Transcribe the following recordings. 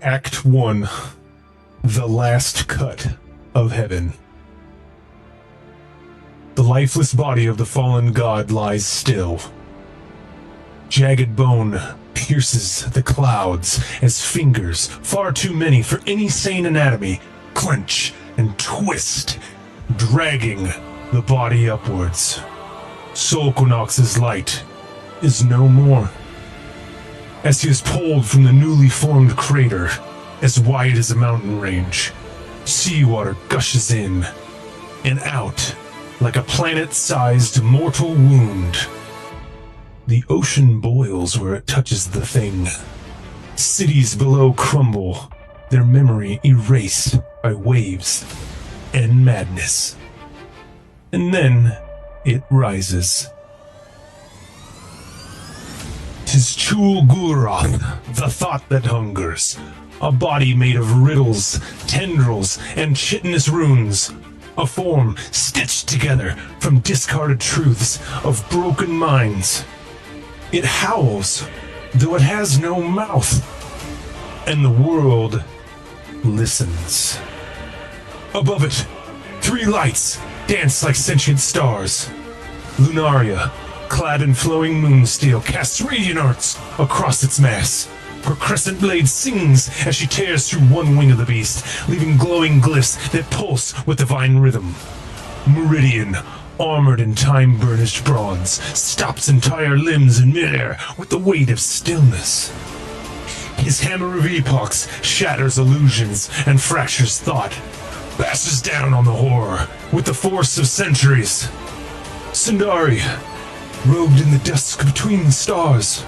Act 1. The Last Cut of Heaven. The lifeless body of the fallen god lies still. Jagged bone pierces the clouds as fingers, far too many for any sane anatomy, clench and twist, dragging the body upwards. Solkonox's light is no more. As he is pulled from the newly formed crater, as wide as a mountain range, seawater gushes in and out like a planet-sized mortal wound. The ocean boils where it touches the thing. Cities below crumble, their memory erased by waves and madness. And then it rises. 'Tis Chul Gulroth, the thought that hungers, a body made of riddles, tendrils, and chitinous runes, a form stitched together from discarded truths of broken minds. It howls, though it has no mouth, and the world listens. Above it, 3 lights dance like sentient stars. Lunaria, clad in flowing moonsteel, casts radiant arts across its mass. Her crescent blade sings as she tears through one wing of the beast, leaving glowing glyphs that pulse with divine rhythm. Meridian, armored in time-burnished bronze, stops entire limbs in midair with the weight of stillness. His hammer of epochs shatters illusions and fractures thought, bashes down on the horror with the force of centuries. Sundari, robed in the dusk between the stars,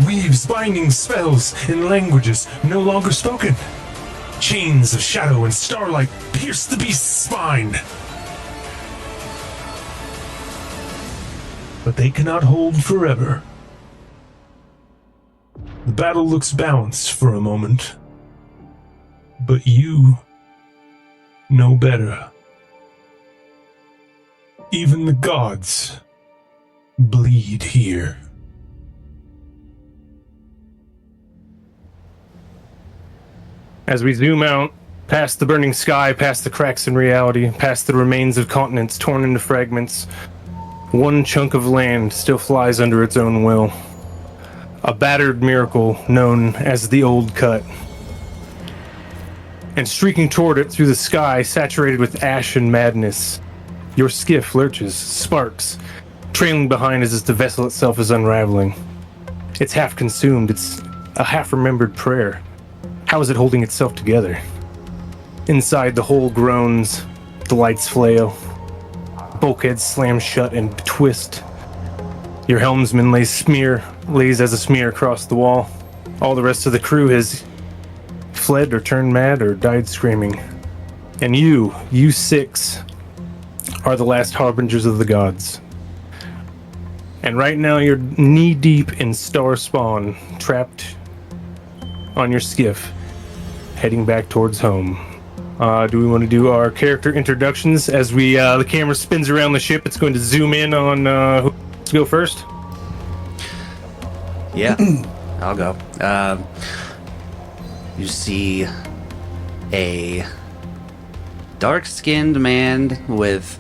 weaves binding spells in languages no longer spoken. Chains of shadow and starlight pierce the beast's spine. But they cannot hold forever. The battle looks balanced for a moment, but you know better. Even the gods bleed here. As we zoom out, past the burning sky, past the cracks in reality, past the remains of continents torn into fragments, one chunk of land still flies under its own will. A battered miracle known as the Old Cut. And streaking toward it through the sky, saturated with ash and madness, your skiff lurches, sparks, trailing behind as the vessel itself is unraveling. It's half consumed, it's a half-remembered prayer. How is it holding itself together? Inside, the hull groans, the lights flail, bulkheads slam shut and twist. Your helmsman lays as a smear across the wall. All the rest of the crew has fled or turned mad or died screaming. And you 6, are the last harbingers of the gods. And right now you're knee-deep in star spawn, trapped on your skiff, heading back towards home. Do we want to do our character introductions as the camera spins around the ship? It's going to zoom in on who wants to go first? Yeah, I'll go. You see a dark-skinned man with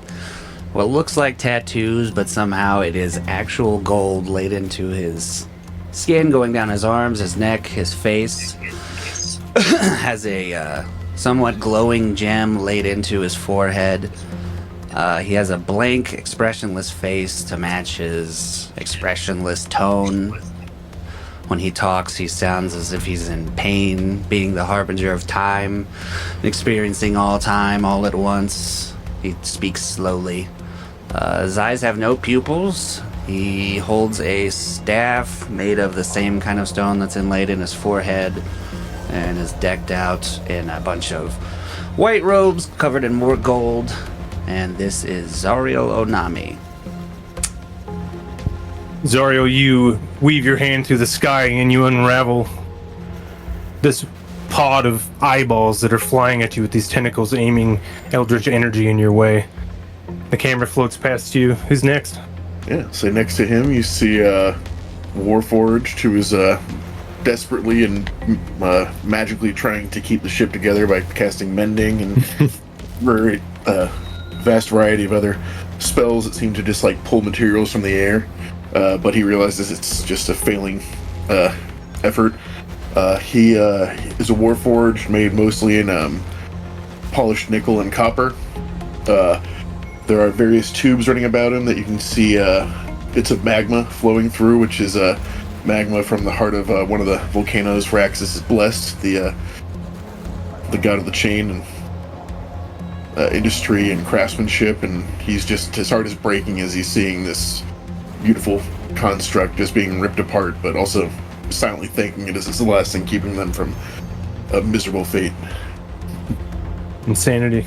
what looks like tattoos, but somehow it is actual gold laid into his skin, going down his arms, his neck, his face. Has a somewhat glowing gem laid into his forehead. He has a blank, expressionless face to match his expressionless tone. When he talks, he sounds as if he's in pain, being the harbinger of time, experiencing all time all at once. He speaks slowly. His eyes have no pupils. He holds a staff made of the same kind of stone that's inlaid in his forehead and is decked out in a bunch of white robes covered in more gold. And this is Zariel Onami. Zariel, you weave your hand through the sky and you unravel this pod of eyeballs that are flying at you with these tentacles aiming eldritch energy in your way. The camera floats past you. Who's next? Yeah, so next to him you see Warforged, who is desperately and magically trying to keep the ship together by casting mending and very vast variety of other spells that seem to just like pull materials from the air. But he realizes it's just a failing effort. He is a warforged made mostly in polished nickel and copper. There are various tubes running about him that you can see bits of magma flowing through, which is magma from the heart of one of the volcanoes Firaxis is blessed, the god of the chain and industry and craftsmanship, and he's just, his heart is breaking as he's seeing this beautiful construct just being ripped apart, but also silently thanking it as it's the last thing keeping them from a miserable fate. Insanity.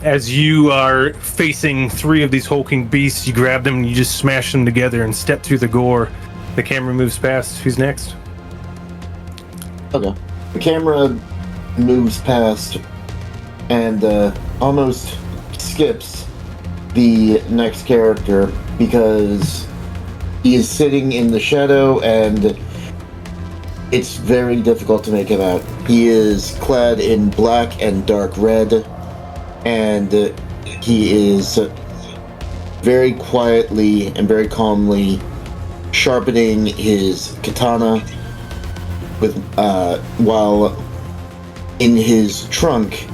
As you are facing 3 of these hulking beasts, you grab them and you just smash them together and step through the gore. The camera moves past. Who's next? Okay. The camera moves past and almost skips the next character because he is sitting in the shadow and it's very difficult to make him out. He is clad in black and dark red, and he is very quietly and very calmly sharpening his katana with while in his trunk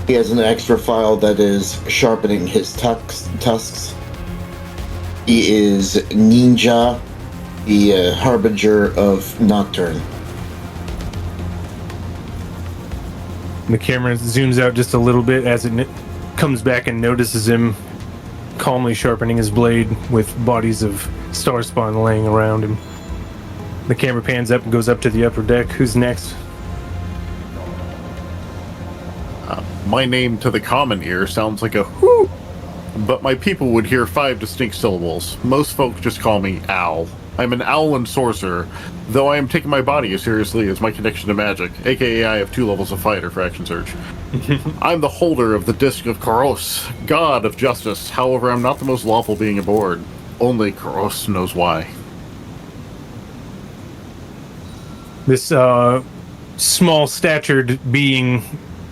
he has an extra file that is sharpening his tusks. He is Ninja, the harbinger of Nocturne. The camera zooms out just a little bit as it comes back and notices him calmly sharpening his blade with bodies of Starspawn laying around him. The camera pans up and goes up to the upper deck. Who's next? My name to the common ear sounds like a whoo, but my people would hear 5 distinct syllables. Most folk just call me Owl. I'm an owl and sorcerer, though I am taking my body as seriously as my connection to magic, aka I have 2 levels of fighter for action surge. I'm the holder of the Disc of Karos, god of justice. However, I'm not the most lawful being aboard. Only Karos knows why. This small-statured being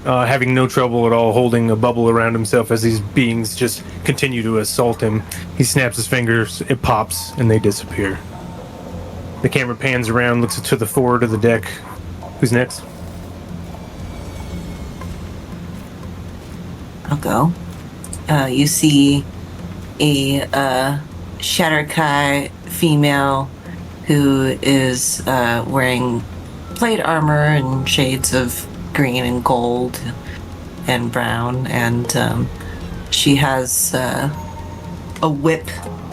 having no trouble at all holding a bubble around himself as these beings just continue to assault him. He snaps his fingers, it pops, and they disappear. The camera pans around, looks to the forward of the deck. Who's next? I'll go. You see a Shatterkai female who is wearing plate armor and shades of green and gold and brown, and she has a whip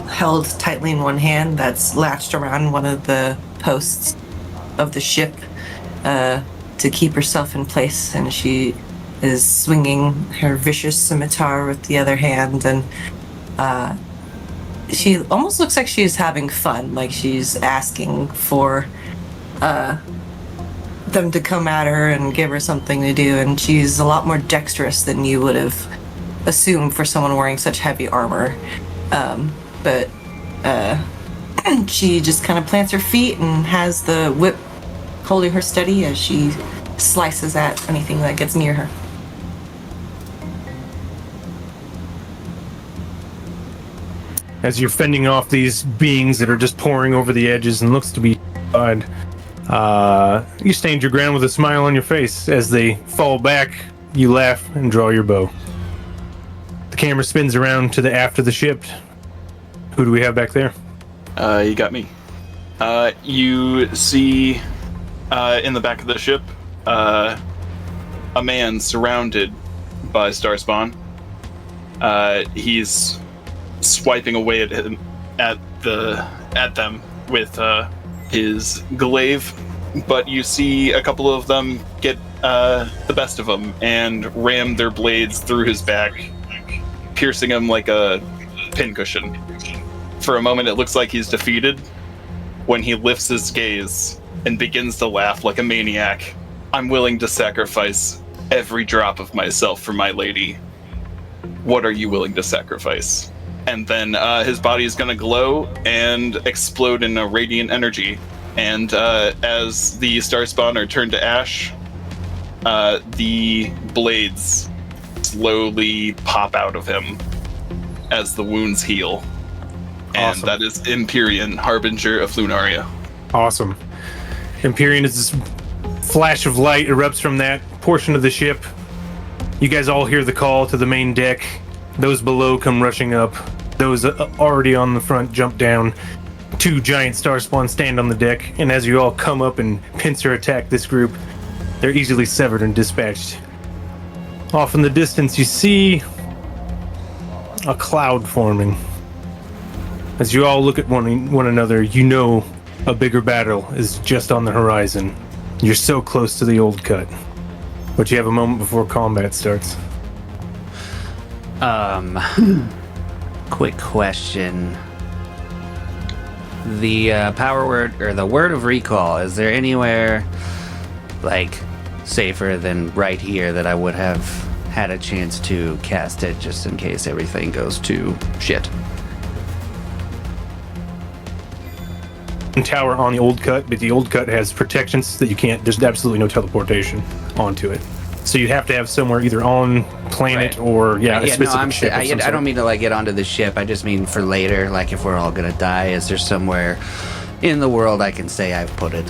held tightly in one hand that's latched around one of the posts of the ship to keep herself in place, and she is swinging her vicious scimitar with the other hand, and she almost looks like she's having fun, like she's asking for them to come at her and give her something to do, and she's a lot more dexterous than you would have assumed for someone wearing such heavy armor. But she just kind of plants her feet and has the whip holding her steady as she slices at anything that gets near her. As you're fending off these beings that are just pouring over the edges and looks to be odd, you stand your ground with a smile on your face. As they fall back, you laugh and draw your bow. The camera spins around to the aft of the ship. Who do we have back there? You got me. You see in the back of the ship a man surrounded by Starspawn. He's swiping away at him, at them with his glaive, but you see a couple of them get the best of him and ram their blades through his back, piercing him like a pincushion. For a moment, it looks like he's defeated. When he lifts his gaze and begins to laugh like a maniac, I'm willing to sacrifice every drop of myself for my lady. What are you willing to sacrifice? And then his body is going to glow and explode in a radiant energy And as the Starspawn are turned to ash, the blades slowly pop out of him as the wounds heal. And Awesome. that is Empyrean, Harbinger of Lunaria. Awesome. Empyrean is this flash of light erupts from that portion of the ship. You guys all hear the call to the main deck. Those below come rushing up. Those already on the front jump down. 2 giant Starspawn stand on the deck, and as you all come up and pincer attack this group, they're easily severed and dispatched. Off in the distance, you see a cloud forming. As you all look at one another, you know a bigger battle is just on the horizon. You're so close to the old cut. But you have a moment before combat starts. Quick question. The power word, or the word of recall, is there anywhere, like, safer than right here that I would have had a chance to cast it just in case everything goes to shit? Tower on the old cut, but the old cut has protections that you can't, there's absolutely no teleportation onto it. So you have to have somewhere either on planet Right. or a specific no, ship. of some I sort. don't mean to like get onto the ship. I just mean for later, like if we're all gonna die, is there somewhere in the world I can say I've put it?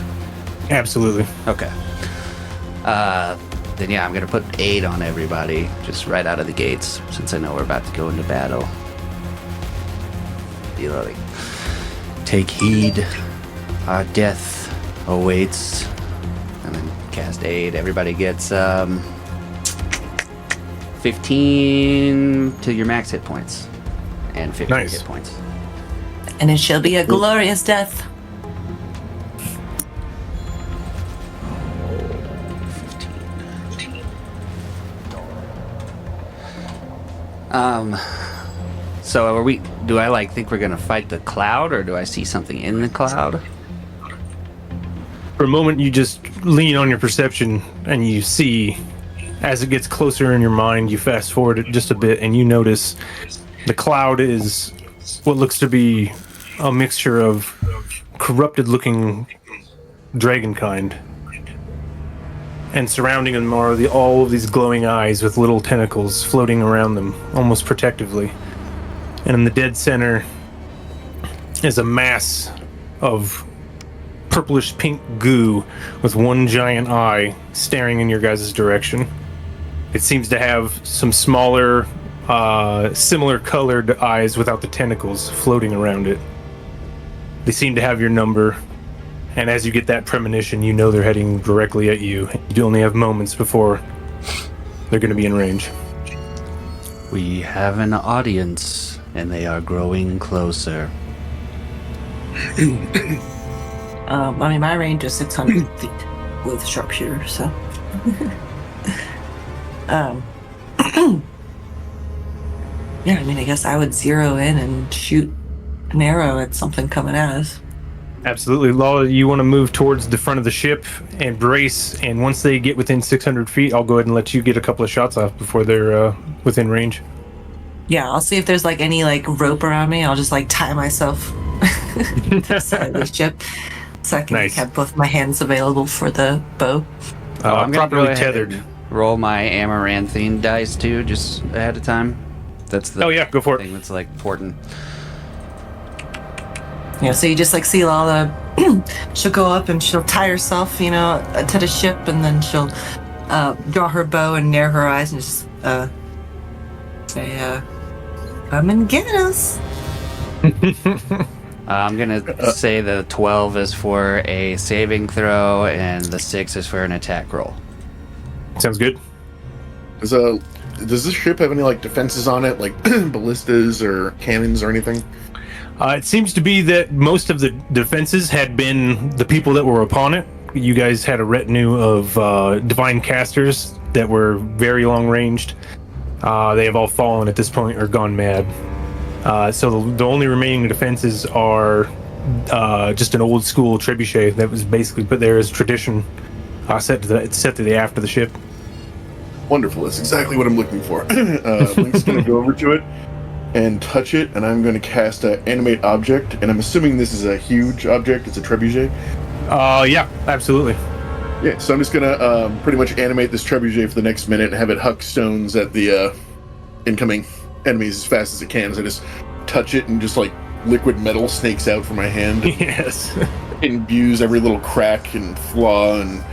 Absolutely. Okay. Then yeah, I'm gonna put 8 on everybody, just right out of the gates, since I know we're about to go into battle. You know, like, take heed, our death awaits, and then cast 8. Everybody gets 15 to your max hit points, and 15 Nice. hit points. And it shall be a glorious death. So are we? Do I think we're gonna fight the cloud, or do I see something in the cloud? For a moment, you just lean on your perception and you see, as it gets closer in your mind, you fast forward it just a bit and you notice the cloud is what looks to be a mixture of corrupted looking dragon kind. And surrounding them are all of these glowing eyes with little tentacles floating around them, almost protectively. And in the dead center is a mass of purplish pink goo with one giant eye staring in your guys' direction. It seems to have some smaller, similar colored eyes without the tentacles floating around it. They seem to have your number, and as you get that premonition, you know they're heading directly at you. You only have moments before they're going to be in range. We have an audience, and they are growing closer. I mean, my range is 600 feet with sharpshooter, so. Yeah, I mean, I guess I would zero in and shoot an arrow at something coming at us. Absolutely. Lala, you want to move towards the front of the ship and brace, and once they get within 600 feet, I'll go ahead and let you get a couple of shots off before they're within range. Yeah, I'll see if there's any rope around me. I'll just tie myself to the side of the ship so I can Nice. have both my hands available for the bow. I'm gonna Properly go ahead tethered. and roll my amaranthine dice too, just ahead of time. That's the Oh yeah, go for it. thing that's important. Yeah, so you just see Lala. She'll go up and she'll tie herself, to the ship, and then she'll draw her bow and narrow her eyes and just say, "Come and get us." I'm gonna say the 12 is for a saving throw, and the 6 is for an attack roll. Sounds good. Does this ship have any defenses on it, like ballistas or cannons or anything? It seems to be that most of the defenses had been the people that were upon it. You guys had a retinue of divine casters that were very long ranged. They have all fallen at this point or gone mad. So the only remaining defenses are just an old school trebuchet that was basically put there as tradition, set to the aft of the ship. Wonderful. That's exactly what I'm looking for. Link's going to go over to it and touch it, and I'm going to cast Animate Object, and I'm assuming this is a huge object. It's a trebuchet. Yeah, absolutely. Yeah, so I'm just gonna pretty much animate this trebuchet for the next minute and have it huck stones at the incoming enemies as fast as it can. As I just touch it and just like liquid metal snakes out from my hand. Yes. Imbues every little crack and flaw and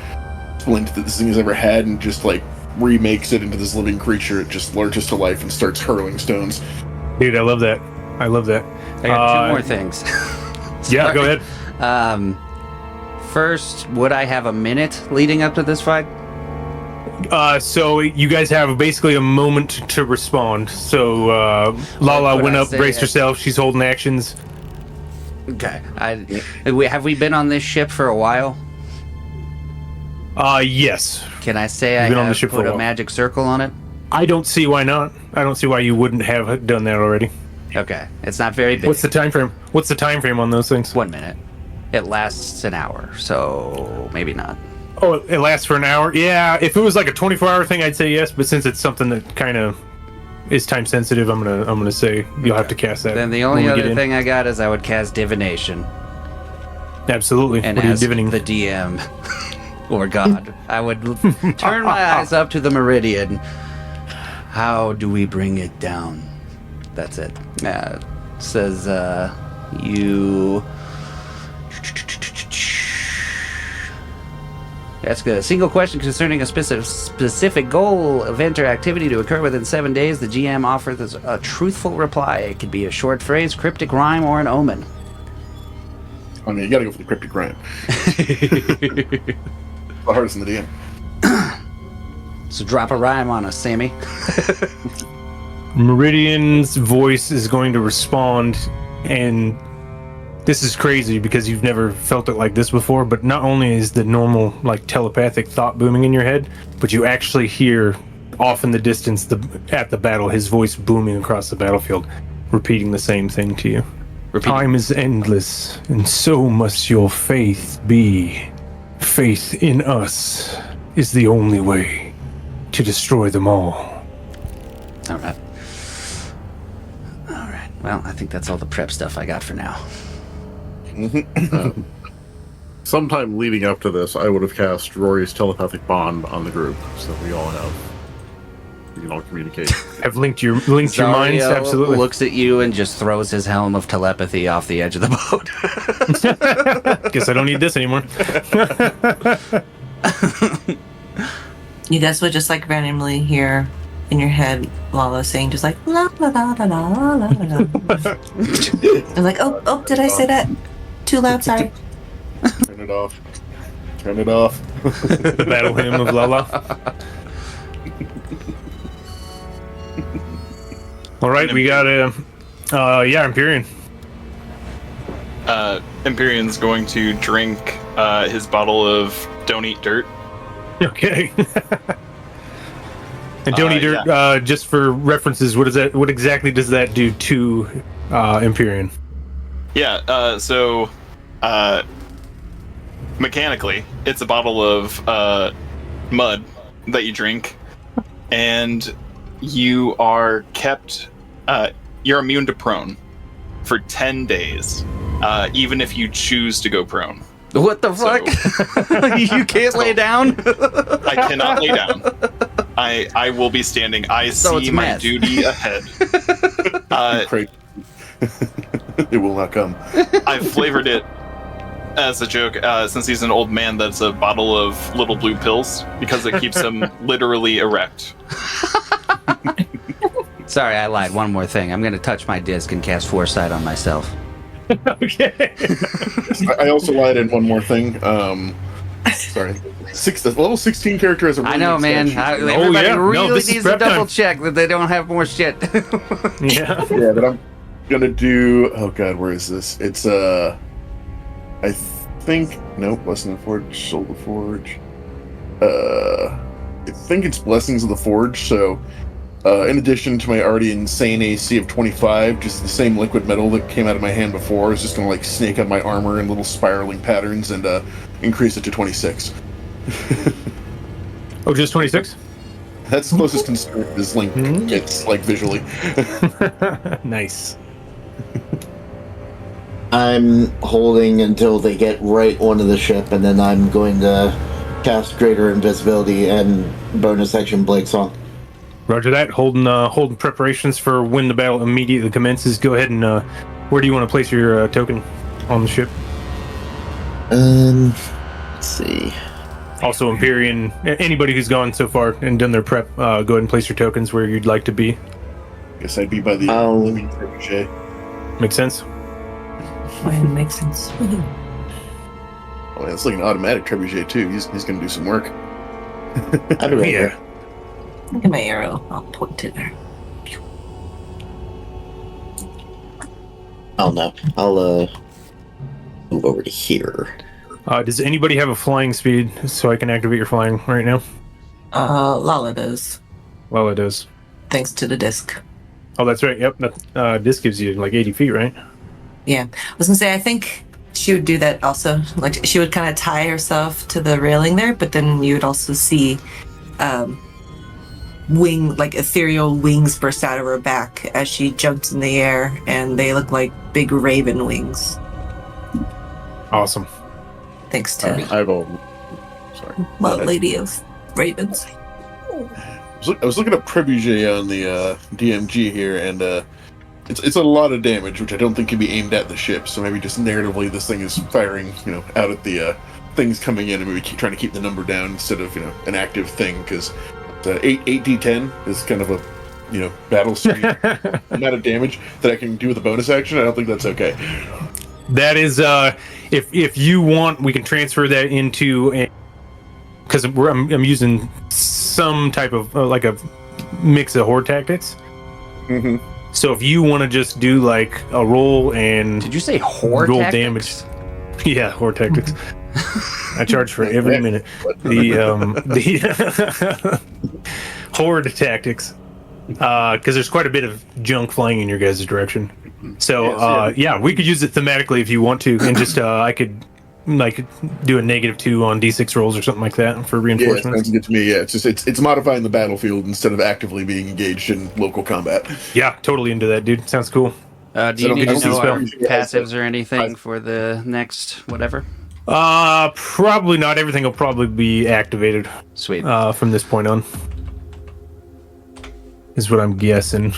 splint that this thing has ever had, and just like remakes it into this living creature. It just lurches to life and starts hurling stones. Dude, I love that. I love that. I got two more things. Yeah, go ahead. First, would I have a minute leading up to this fight? So you guys have basically a moment to respond. So Lala Would went I up, say braced it? herself. She's holding actions. Okay. Have we been on this ship for a while? Yes. Can I say We've I been on the have ship for put a a while. magic circle on it? I don't see why not. I don't see why you wouldn't have done that already. Okay. It's not very big. What's the time frame? What's the time frame on those things? 1 minute. It lasts an hour, so maybe not. Oh, it lasts for an hour? Yeah, if it was like a 24-hour thing, I'd say yes. But since it's something that kind of is time sensitive, I'm gonna say you'll have to cast that. Then the when only we get other in. thing I got is I would cast divination. Absolutely. And What are you as divining? the DM or God, I would turn my eyes up to the meridian. How do we bring it down? That's it. It says you. Ask a single question concerning a specific goal, event, or activity to occur within 7 days. The GM offers a truthful reply. It could be a short phrase, cryptic rhyme, or an omen. I mean, you gotta go for the cryptic rhyme. The hardest in the DM. So drop a rhyme on us, Sammy. Meridian's voice is going to respond, and this is crazy because you've never felt it like this before, but not only is the normal like telepathic thought booming in your head, but you actually hear off in the distance at the battle his voice booming across the battlefield, repeating the same thing to you. Time is endless, and so must your faith be. Faith in us is the only way to destroy them all. All right. Well, I think that's all the prep stuff I got for now. Sometime leading up to this, I would have cast Rory's telepathic bond on the group, so we can all communicate. Have linked your minds, Zario absolutely. looks at you and just throws his helm of telepathy off the edge of the boat. Guess I don't need this anymore. You guys would just like randomly hear in your head Lala saying just like la la la la la la la. I'm like, oh, did I say that too loud? Sorry. Turn it off. Turn it off. The battle hymn of Lala. All right, we got Empyrean. Empyrean's going to drink his bottle of Don't Eat Dirt. Okay. And Don't Eat Dirt, just for references, what is that? What exactly does that do to Empyrean? Yeah, so mechanically, it's a bottle of mud that you drink, and you are kept, you're immune to prone for 10 days, even if you choose to go prone. What the fuck? You can't lay down? I cannot lay down. I will be standing. I So see it's my meth. duty ahead. Great. It will not come. I flavored it as a joke, since he's an old man, that's a bottle of little blue pills, because it keeps him literally erect. Sorry, I lied. One more thing. I'm going to touch my disc and cast Foresight on myself. Okay. I also lied in one more thing. Sorry. The level 16 character has a really I know, big man. stat sheet. Everybody yeah. No, really this is needs to prep double time. check that they don't have more shit. Yeah. Yeah, but I'm gonna do. Oh god, where is this? It's I think nope. Blessing of the Forge, Soul of the Forge. I think it's Blessings of the Forge. So, in addition to my already insane AC of 25, just the same liquid metal that came out of my hand before is just gonna like snake up my armor in little spiraling patterns and increase it to 26. Oh, just 26? That's the closest concern as Link gets, like, visually. Nice. I'm holding until they get right onto the ship, and then I'm going to cast Greater Invisibility and bonus action Blade Song. Roger that. Holding preparations for when the battle immediately commences. Go ahead and where do you want to place your token on the ship? Let's see. Also, Empyrean, anybody who's gone so far and done their prep, go ahead and place your tokens where you'd like to be. Guess I'd be by the living trebuchet. Makes sense? Makes sense. Oh, man, it's like an automatic trebuchet too. He's going to do some work. I'll be right Yeah. there. Look at my arrow. I'll point it there. Oh no. I'll move over to here. Does anybody have a flying speed so I can activate your flying right now? Lala does, Well, it does. thanks to the disc. Oh, that's right. Yep. This gives you like 80 feet, right? Yeah. I was gonna say, I think she would do that also. Like, she would kind of tie herself to the railing there, but then you would also see ethereal wings burst out of her back as she jumped in the air, and they look like big raven wings. Awesome. Thanks to I will. Sorry. Lady of Ravens. I was looking up trebuchet on the DMG here, and it's a lot of damage, which I don't think can be aimed at the ship. So maybe just narratively, this thing is firing, out at the things coming in, and maybe trying to keep the number down instead of an active thing, because 8d10 is kind of a battle speed amount of damage that I can do with a bonus action. I don't think that's okay. That is, if you want, we can transfer that into, because I'm using some type of like a mix of horde tactics. Mm-hmm. So if you want to just do like a roll and Did you say horde roll tactics? damage, yeah, horde tactics. I charge for every minute. The horde tactics, because there's quite a bit of junk flying in your guys' direction. So yeah, we could use it thematically if you want to, and just I could like do a -2 on d6 rolls or something like that for Yeah, it reinforcements. sounds good to me. Yeah, it's modifying the battlefield instead of actively being engaged in local combat. Yeah, totally into that, dude. Sounds cool. Do you need to get you know our spell. passives or anything for the next whatever? Probably not. Everything will probably be activated Sweet. from this point on. Is what I'm guessing.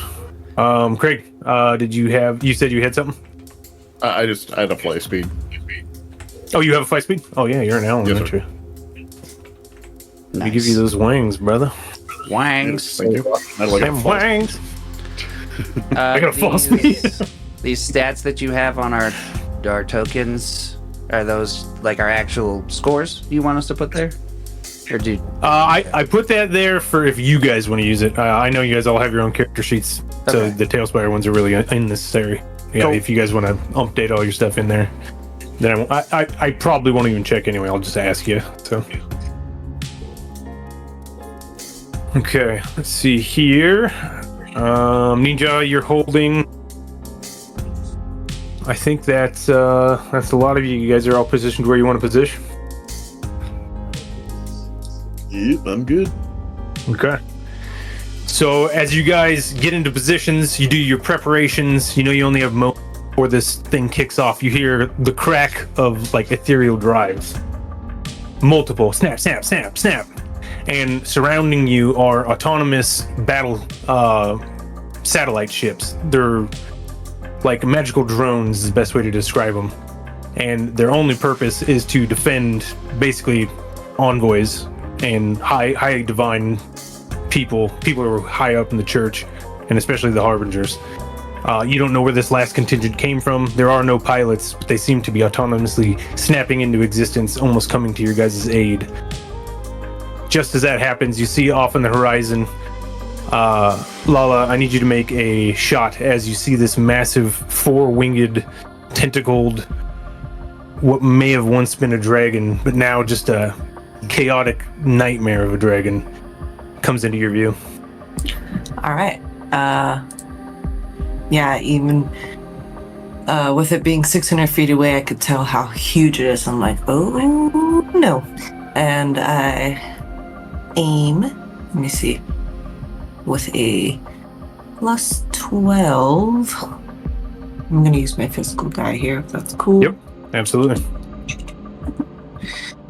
Craig, you said you had something? I had a fly speed. Oh, you have a flight speed? Oh yeah, you're an Allen, Yes, aren't sir. you? Nice. We give you those wings, brother. Wangs. Thank you. I like Them a false- wings. I got a false speed. These stats that you have on our tokens, are those like our actual scores you want us to put there? Or do I put that there for if you guys want to use it. I know you guys all have your own character sheets, so Okay. the Tailspire ones are really unnecessary. Yeah, Cool. if you guys want to update all your stuff in there, then I probably won't even check anyway. I'll just ask you. So, okay, let's see here. Ninja, you're holding. I think that's a lot of you. You guys are all positioned where you want to position. Yep, I'm good. Okay. So as you guys get into positions, you do your preparations. You know you only have moments before this thing kicks off. You hear the crack of like ethereal drives. Multiple snap, snap, snap, snap. And surrounding you are autonomous battle satellite ships. They're like magical drones is the best way to describe them. And their only purpose is to defend basically envoys and high divine people who are high up in the church, and especially the harbingers. You don't know where this last contingent came from. There are no pilots, but they seem to be autonomously snapping into existence, almost coming to your guys' aid. Just as that happens, you see off on the horizon, Lala, I need you to make a shot as you see this massive four-winged, tentacled, what may have once been a dragon, but now just a chaotic nightmare of a dragon comes into your view. All right. Yeah, even with it being 600 feet away, I could tell how huge it is. I'm like, oh no. And I aim, let me see, with a +12. I'm gonna use my physical die here, if that's cool. Yep, absolutely.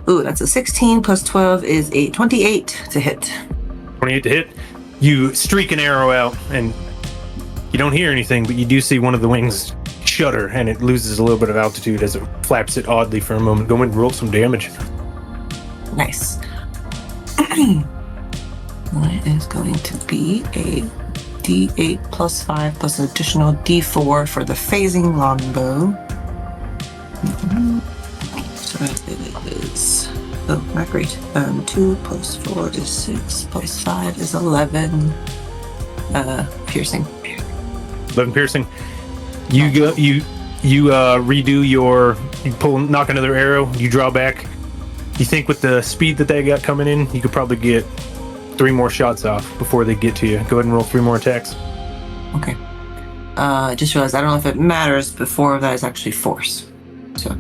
Ooh, that's a 16 plus 12 is a 28 to hit. 28 to hit. You streak an arrow out, and you don't hear anything, but you do see one of the wings shudder, and it loses a little bit of altitude as it flaps it oddly for a moment. Go ahead and roll some damage. Nice. That is going to be a D8 plus 5 plus an additional D4 for the phasing longbow. So it is, oh, not great. 2 plus 4 is 6 plus 5 is 11 piercing. 11 piercing. You go. You redo your. You knock another arrow. You draw back. You think with the speed that they got coming in, you could probably get 3 more shots off before they get to you. Go ahead and roll 3 more attacks. Okay. Just realized I don't know if it matters, but 4 of that is actually force. So.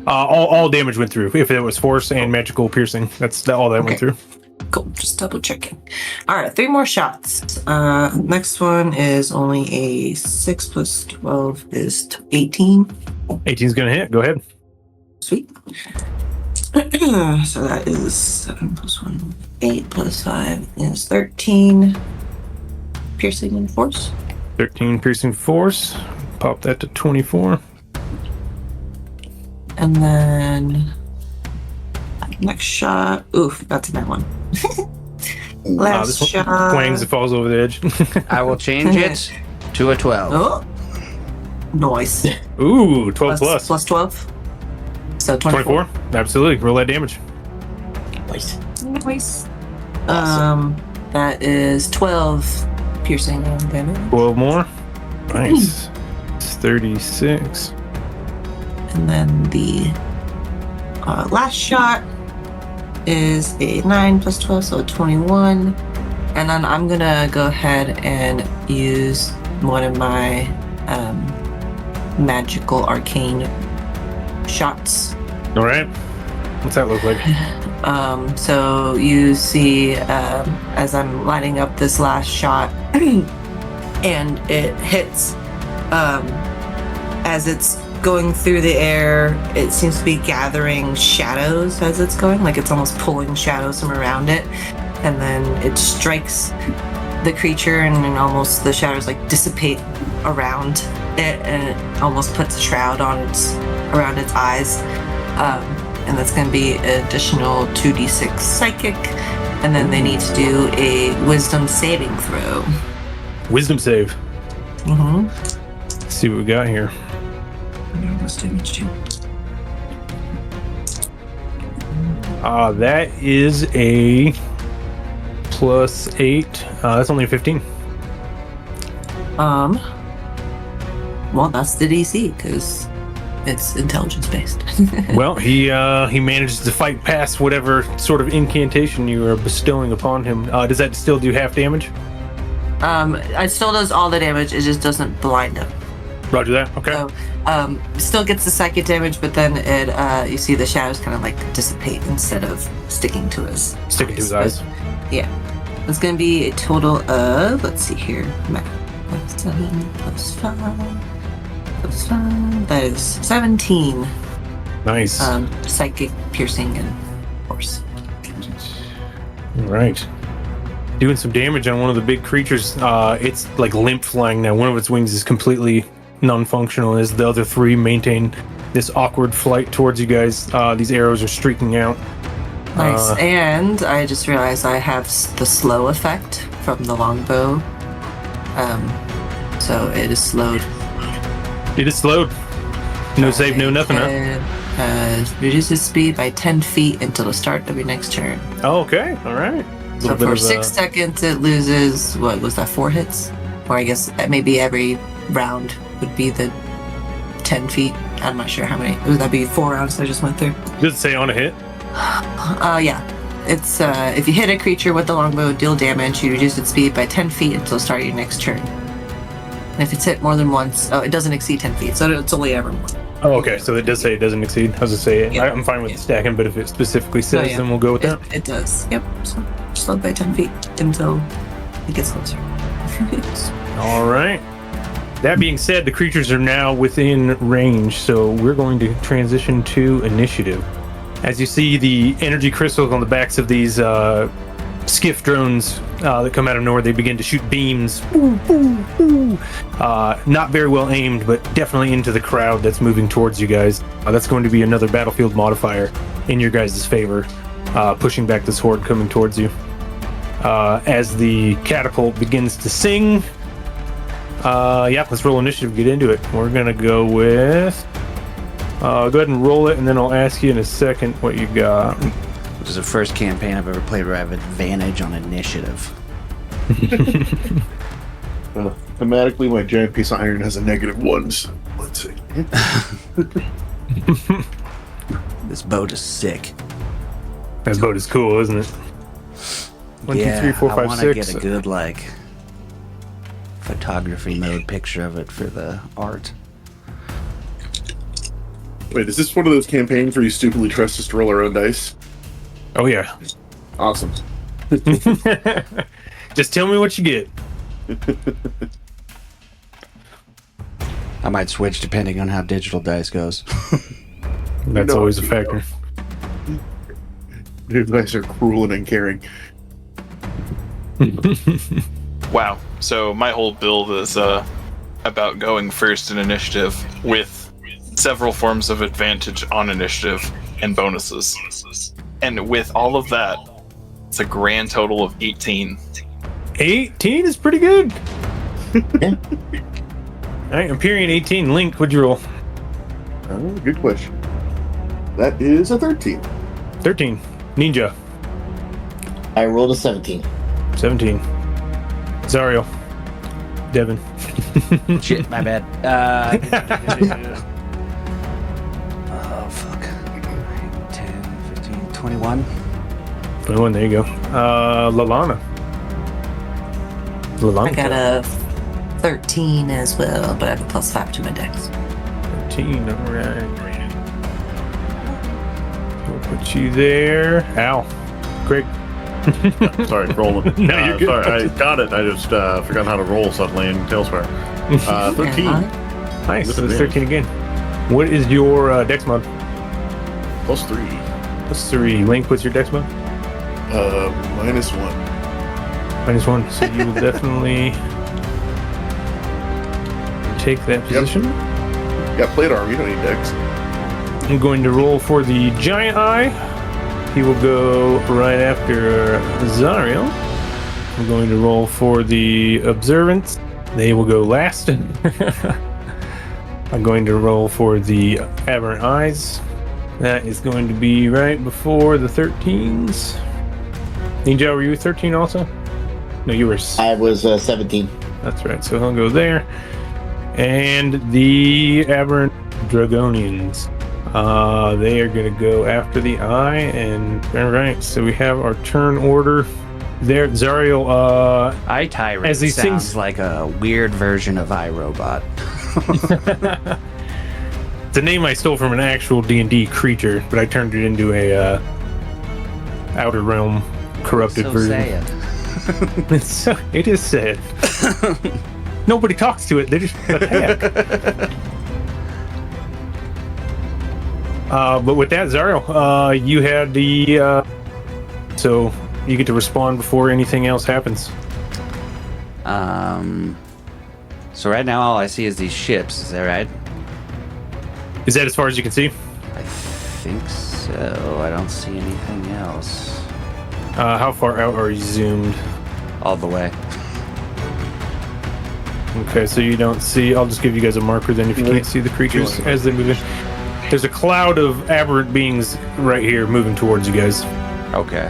All damage went through. If it was force and magical piercing, that's all that went through. Cool. Just double checking. All right, 3 more shots. Next one is only a 6 plus 12 is 18. 18's gonna hit. Go ahead. Sweet. So that is 7 plus 1, 8 plus 5 is 13. Piercing and force. 13 piercing force. Pop that to 24. And then next shot. Oof, that's a bad one. Last This one shot. twangs and falls over the edge. I will change it to a 12. Oh, nice. Ooh, 12 plus. Plus 12. So 24. 24? Absolutely. Roll that damage. Nice. Nice. That is 12 piercing damage. 12 more. Nice. It's 36. And then the last shot is a 9 plus 12, so 21. And then I'm gonna go ahead and use one of my magical arcane shots. All right. What's that look like? So you see as I'm lining up this last shot and it hits as it's going through the air, it seems to be gathering shadows as it's going, like it's almost pulling shadows from around it, and then it strikes the creature and then almost the shadows like dissipate around it, and it almost puts a shroud on around its eyes, and that's going to be an additional 2d6 psychic, and then they need to do a wisdom saving throw. Wisdom save. Mm-hmm. Let's see what we got here. That is a +8. That's only a 15. Well, that's the DC because it's intelligence based. Well, he manages to fight past whatever sort of incantation you are bestowing upon him. Does that still do half damage? It still does all the damage. It just doesn't blind him. Roger that. Okay. So, still gets the psychic damage, but then it you see the shadows kind of like dissipate instead of sticking to his eyes. Yeah, it's gonna be a total of, let's see here, 7 plus 5 plus 5. That is 17. Nice. Psychic, piercing, and force. All right. Doing some damage on one of the big creatures. It's like limp flying now. One of its wings is completely non-functional as the other 3 maintain this awkward flight towards you guys. These arrows are streaking out. Nice. And I just realized I have the slow effect from the longbow. So it is slowed. It is slowed. No save, no nothing, huh? Reduces speed by 10 feet until the start of your next turn. Oh, okay. All right. So for 6 seconds, it loses, what was that, 4 hits? Or I guess maybe every round would be the 10 feet. I'm not sure how many. Would that be 4 rounds I just went through? Does it say on a hit? Yeah. It's if you hit a creature with the longbow, deal damage, you reduce its speed by 10 feet until the start of your next turn. And if it's hit more than once, it doesn't exceed 10 feet, so it's only ever more. Oh, okay. So it does say it doesn't exceed. I was gonna say Yeah. I'm fine with stacking, but if it specifically says, then we'll go with that. It does. Yep. So slowed by 10 feet until it gets closer. All right. That being said, the creatures are now within range, so we're going to transition to initiative. As you see the energy crystals on the backs of these skiff drones that come out of nowhere, they begin to shoot beams. Not very well aimed, but definitely into the crowd that's moving towards you guys. That's going to be another battlefield modifier in your guys' favor, pushing back this horde coming towards you. As the catapult begins to sing, let's roll initiative, get into it. We're gonna go with go ahead and roll it, and then I'll ask you in a second what you got. This is the first campaign I've ever played where I have advantage on initiative. Thematically, my giant piece of iron has a -1. So let's see. This boat is sick. That boat is cool, isn't it? 1, 2, 3, 4, I 5, want 6. to get a good photography mode picture of it for the art. Wait, is this one of those campaigns where you stupidly trust us to roll our own dice? Oh yeah. Awesome. Just tell me what you get. I might switch depending on how digital dice goes. That's always a factor. You guys are cruel and uncaring. Wow. So my whole build is about going first in initiative with several forms of advantage on initiative and bonuses. And with all of that, it's a grand total of 18. 18 is pretty good. Yeah. All right, Empyrean 18. Link, what'd you roll? Oh, good question. That is a 13. 13. Ninja. I rolled a 17. 17. Zariel. Devin. Shit, my bad. Oh, fuck. 10, 15, 21. 21, there you go. Lalana. I got a 13 as well, but I have a +5 to my dex. 13, alright. We'll put you there. Ow. Greg. Sorry, rolling. No, you're good. Sorry, I got it. I just forgot how to roll suddenly in Tailspire. 13. Nice, With so it's advantage. 13 again. What is your dex mod? +3. +3. Link, what's your dex mod? -1. -1. So you will definitely take that position. Got plate armor, you don't need dex. I'm going to roll for the giant eye. He will go right after Zariel. I'm going to roll for the observance. They will go last. I'm going to roll for the aberrant eyes. That is going to be right before the 13s. Ninja, were you 13 also? No, you were. I was 17. That's right. So he'll go there. And the aberrant dragonians. They are going to go after the eye. And all right. So we have our turn order there. Zariel. Eye Tyrant As these sounds things- like a weird version of iRobot. It's a name I stole from an actual D&D creature, but I turned it into a Outer Realm corrupted So version. sad. It is sad. Nobody talks to it. They just attack. But with that, Zariel, you had the so you get to respond before anything else happens. So right now all I see is these ships. Is that right? Is that as far as you can see? I think so. I don't see anything else. How far out are you zoomed? All the way. Okay, so you don't see. I'll just give you guys a marker then if you can't see the creatures as they move in. There's a cloud of aberrant beings right here moving towards you guys. Okay.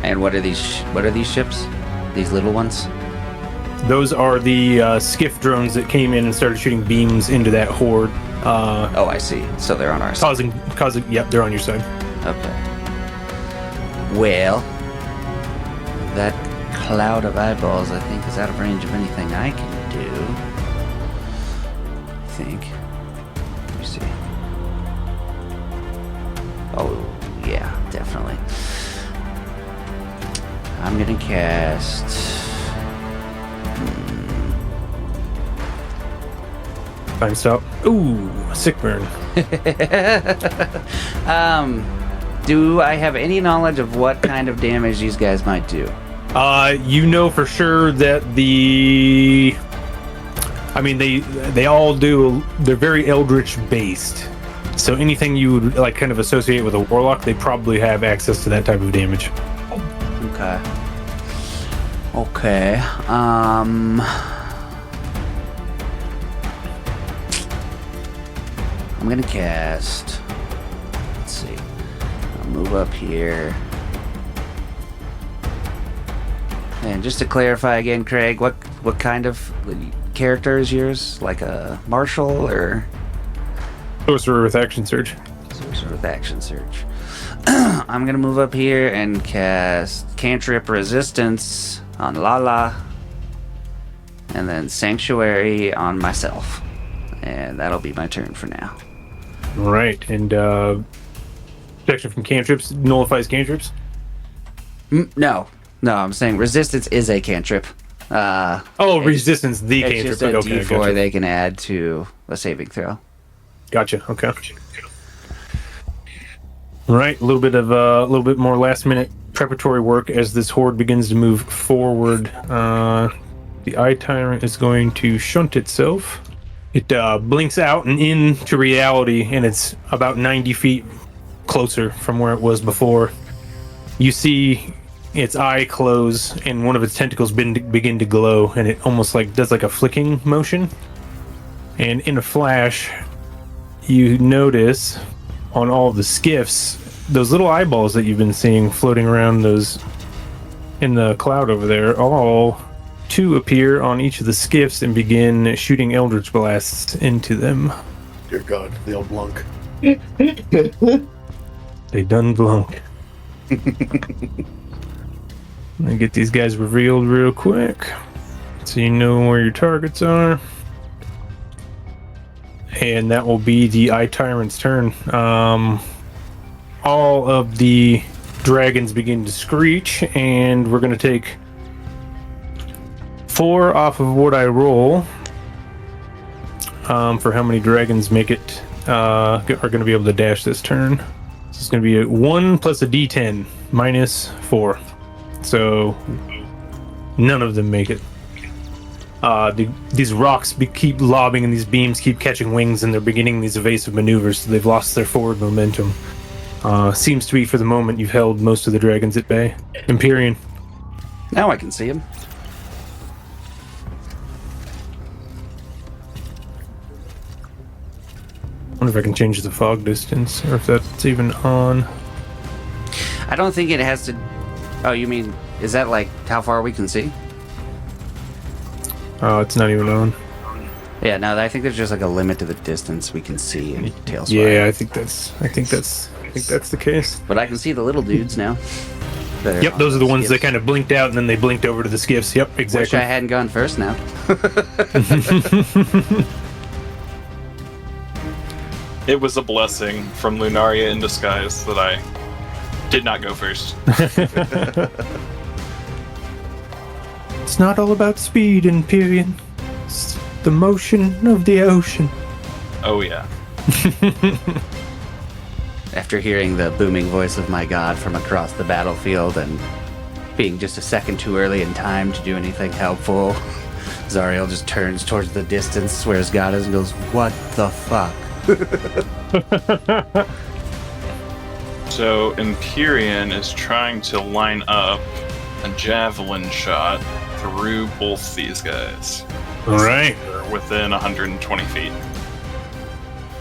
And what are these? What are these ships? These little ones? Those are the skiff drones that came in and started shooting beams into that horde, Oh, I see. So they're on our side. causing. Yep, they're on your side. Okay. Well, that cloud of eyeballs, I think, is out of range of anything I can do. I think. Let me see. Oh, yeah, definitely. I'm gonna cast Time stop. Ooh, sick burn. Do I have any knowledge of what kind of damage these guys might do? You know for sure that they all do. They're very eldritch based. So anything you would like kind of associate with a warlock, they probably have access to that type of damage. Okay. I'm gonna cast. Let's see. I'll move up here. And just to clarify again, Craig, what kind of character is yours? Like a martial or Sorcerer with action surge. sorcerer with action surge? I'm gonna move up here and cast cantrip resistance on Lala, and then sanctuary on myself, and that'll be my turn for now. Right, and protection from cantrips nullifies cantrips. No, I'm saying resistance is a cantrip. Resistance, the It's cantrip. just a Okay, D4 gotcha. they can add to a saving throw. Gotcha. Okay. Right, a little bit more last minute preparatory work as this horde begins to move forward. The Eye Tyrant is going to shunt itself. It blinks out and into reality, and it's about 90 feet closer from where it was before. You see its eye close, and one of its tentacles begin to glow, and it almost like does like a flicking motion. And in a flash, you notice on all of the skiffs those little eyeballs that you've been seeing floating around those in the cloud over there, all two appear on each of the skiffs and begin shooting eldritch blasts into them. Dear God, they all blunk. They done blunk. Let me get these guys revealed real quick so you know where your targets are. And that will be the Eye Tyrant's turn. All of the dragons begin to screech, and we're going to take 4 off of what I roll for how many dragons make it are going to be able to dash this turn. So it's going to be a 1 plus a d10 minus 4. So none of them make it. These rocks keep lobbing, and these beams keep catching wings, and they're beginning these evasive maneuvers, so they've lost their forward momentum. Seems to be, for the moment, you've held most of the dragons at bay. Empyrean. Now I can see him. I wonder if I can change the fog distance, or if that's even on. I don't think it has to. Oh, you mean, is that like how far we can see? It's not even on. Yeah, no, I think there's just like a limit to the distance we can see in Tailspire. Yeah, I think that's the case. But I can see the little dudes now. Yep, those are the ones that kind of blinked out and then they blinked over to the skiffs. Yep, Wish exactly. I hadn't gone first now. It was a blessing from Lunaria in disguise that I did not go first. It's not all about speed, Empyrean. It's the motion of the ocean. Oh yeah. After hearing the booming voice of my god from across the battlefield and being just a second too early in time to do anything helpful, Zariel just turns towards the distance where his god is and goes, "What the fuck?" So Empyrean is trying to line up a javelin shot through both these guys. All right. They're within 120 feet.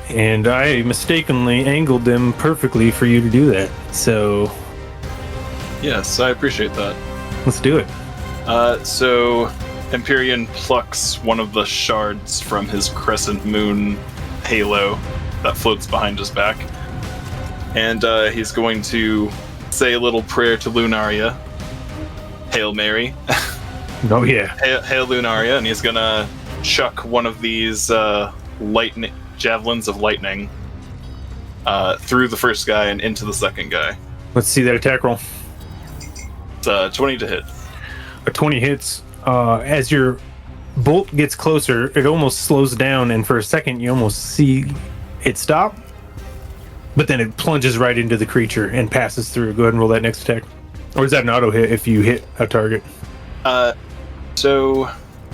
And I mistakenly angled them perfectly for you to do that. So Yes, I appreciate that. let's do it. So Empyrean plucks one of the shards from his crescent moon halo that floats behind his back. And he's going to say a little prayer to Lunaria. Hail Mary. Oh, yeah. Hail Lunaria, and he's gonna chuck one of these lightning javelins of lightning through the first guy and into the second guy. Let's see that attack roll. It's 20 to hit. A 20 hits. As you're bolt gets closer, it almost slows down, and for a second you almost see it stop, but then it plunges right into the creature and passes through. Go ahead and roll that next attack. Or is that an auto hit if you hit a target? So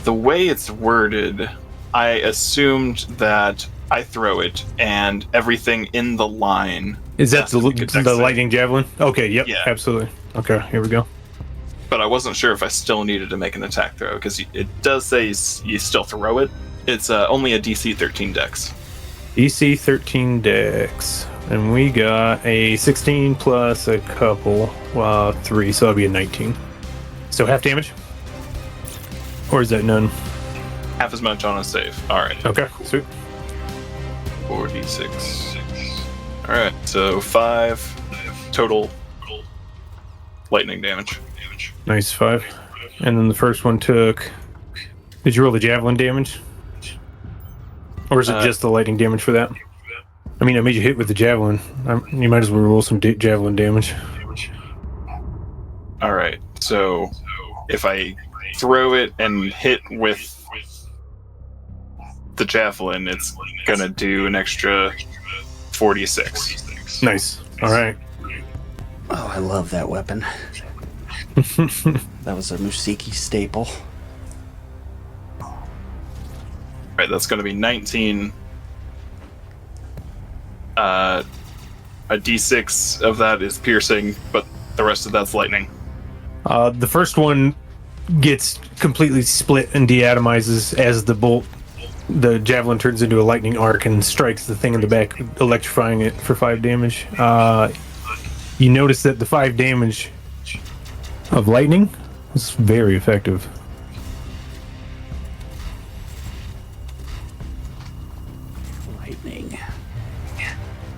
the way it's worded, I assumed that I throw it and everything in the line. Is that has to make a dex the save. lightning javelin? Okay, yep, Yeah. absolutely. Okay, here we go. But I wasn't sure if I still needed to make an attack throw, because it does say you still throw it. It's only a DC 13 dex. DC 13 dex. And we got a 16 plus a couple, 3, so that'll be a 19. So half damage? Or is that none? Half as much on a save. Alright. Okay, sweet. 4d6. Alright, so 5 total lightning damage. Nice, 5. And then the first one took... Did you roll the javelin damage? Or is it just the lightning damage for that? I mean, I made you hit with the javelin. You might as well roll some javelin damage. Alright, so if I throw it and hit with the javelin, it's gonna do an extra 46. Nice. Alright. Oh, I love that weapon. That was a Musiki staple. Right, that's gonna be 19. A d6 of that is piercing, but the rest of that's lightning. The first one gets completely split and deatomizes as the javelin turns into a lightning arc and strikes the thing in the back, electrifying it for 5 damage. You notice that the 5 damage of lightning is very effective. Lightning.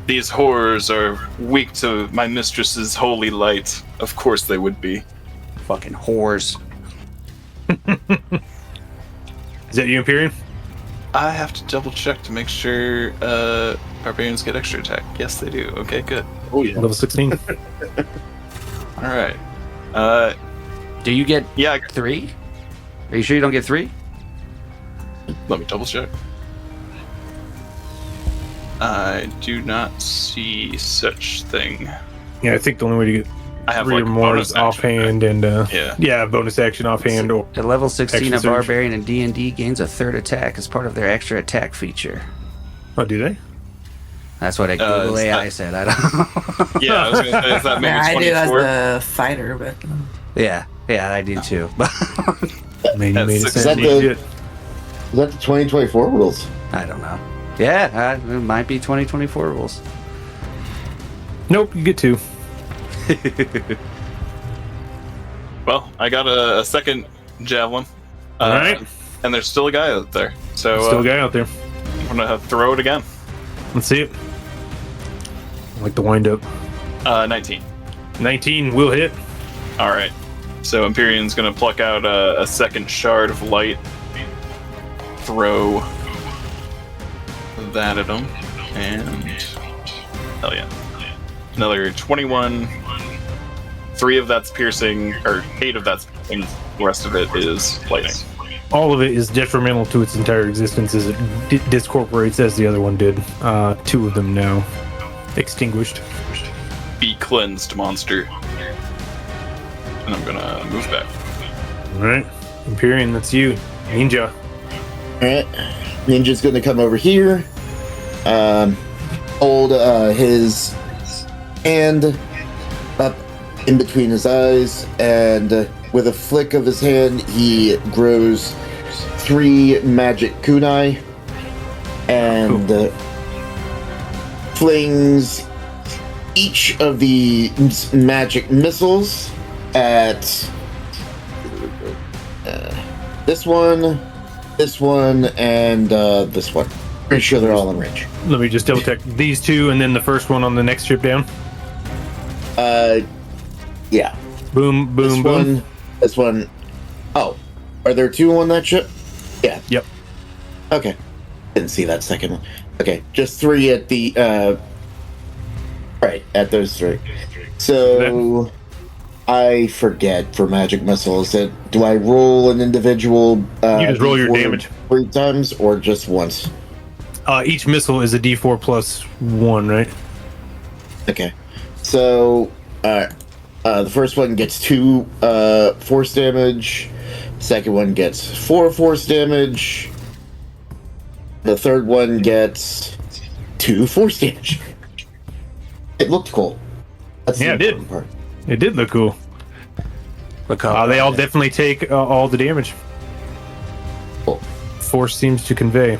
These horrors are weak to my mistress's holy light. Of course they would be. Fucking whores. Is that you, Empyrean? I have to double check to make sure barbarians get extra attack. Yes, they do. Okay, good. Oh yeah. Level 16. All right. Do you get Yeah, 3? Are you sure you don't get 3? let me double check. I do not see such thing. Yeah, I think the only way to get I have 3 like or more bonus is action, offhand and Yeah. bonus action offhand or At level 16, Action a surge. barbarian in D&D gains a third attack as part of their extra attack feature. oh, do they? That's what a Google is AI that- said. I don't know. Yeah, I was gonna say, is that maybe Yeah, I do 24? as a fighter, but Yeah, I do too. Man, you That's made it 16. sound Is that the- legit. Is that the 2024 rules? I don't know. Yeah, it might be 2024 rules. Nope, you get 2. Well, I got a second javelin. All right. And there's still a guy out there. So Still a guy out there. I'm gonna throw it again. Let's see it. I like the wind up. 19. 19 will hit. All right. So Empyrean's gonna pluck out a second shard of light, throw that at him, and hell yeah, another 21. 3 of that's piercing, or 8 of that's piercing. The rest of it is lightning. All of it is detrimental to its entire existence as it discorporates as the other one did. 2 of them now extinguished. Be cleansed, monster. And I'm gonna move back. All right, Empyrean, that's you. Ninja. Alright. Ninja's gonna come over here. Hold his hand up in between his eyes, and with a flick of his hand, he grows 3 magic kunai and flings each of the magic missiles at this one, and this one. Pretty sure they're all in range. Let me just double check. These 2 and then the first one on the next ship down. Yeah. Boom, boom, This boom. one, this one. Oh, are there 2 on that ship? Yeah. Yep. Okay. Didn't see that second one. Okay, just 3 at the right at those 3. So I forget for magic missiles. Do I roll an individual? You just roll your D4 damage 3 times or just once? Each missile is a D4 plus 1, right? Okay. So, the first one gets 2 force damage. Second one gets 4 force damage. The third one gets 2 force damage. It looked cool. That's Yeah, the it did. important part. It did look cool. They all definitely take all the damage. Cool. Force seems to convey.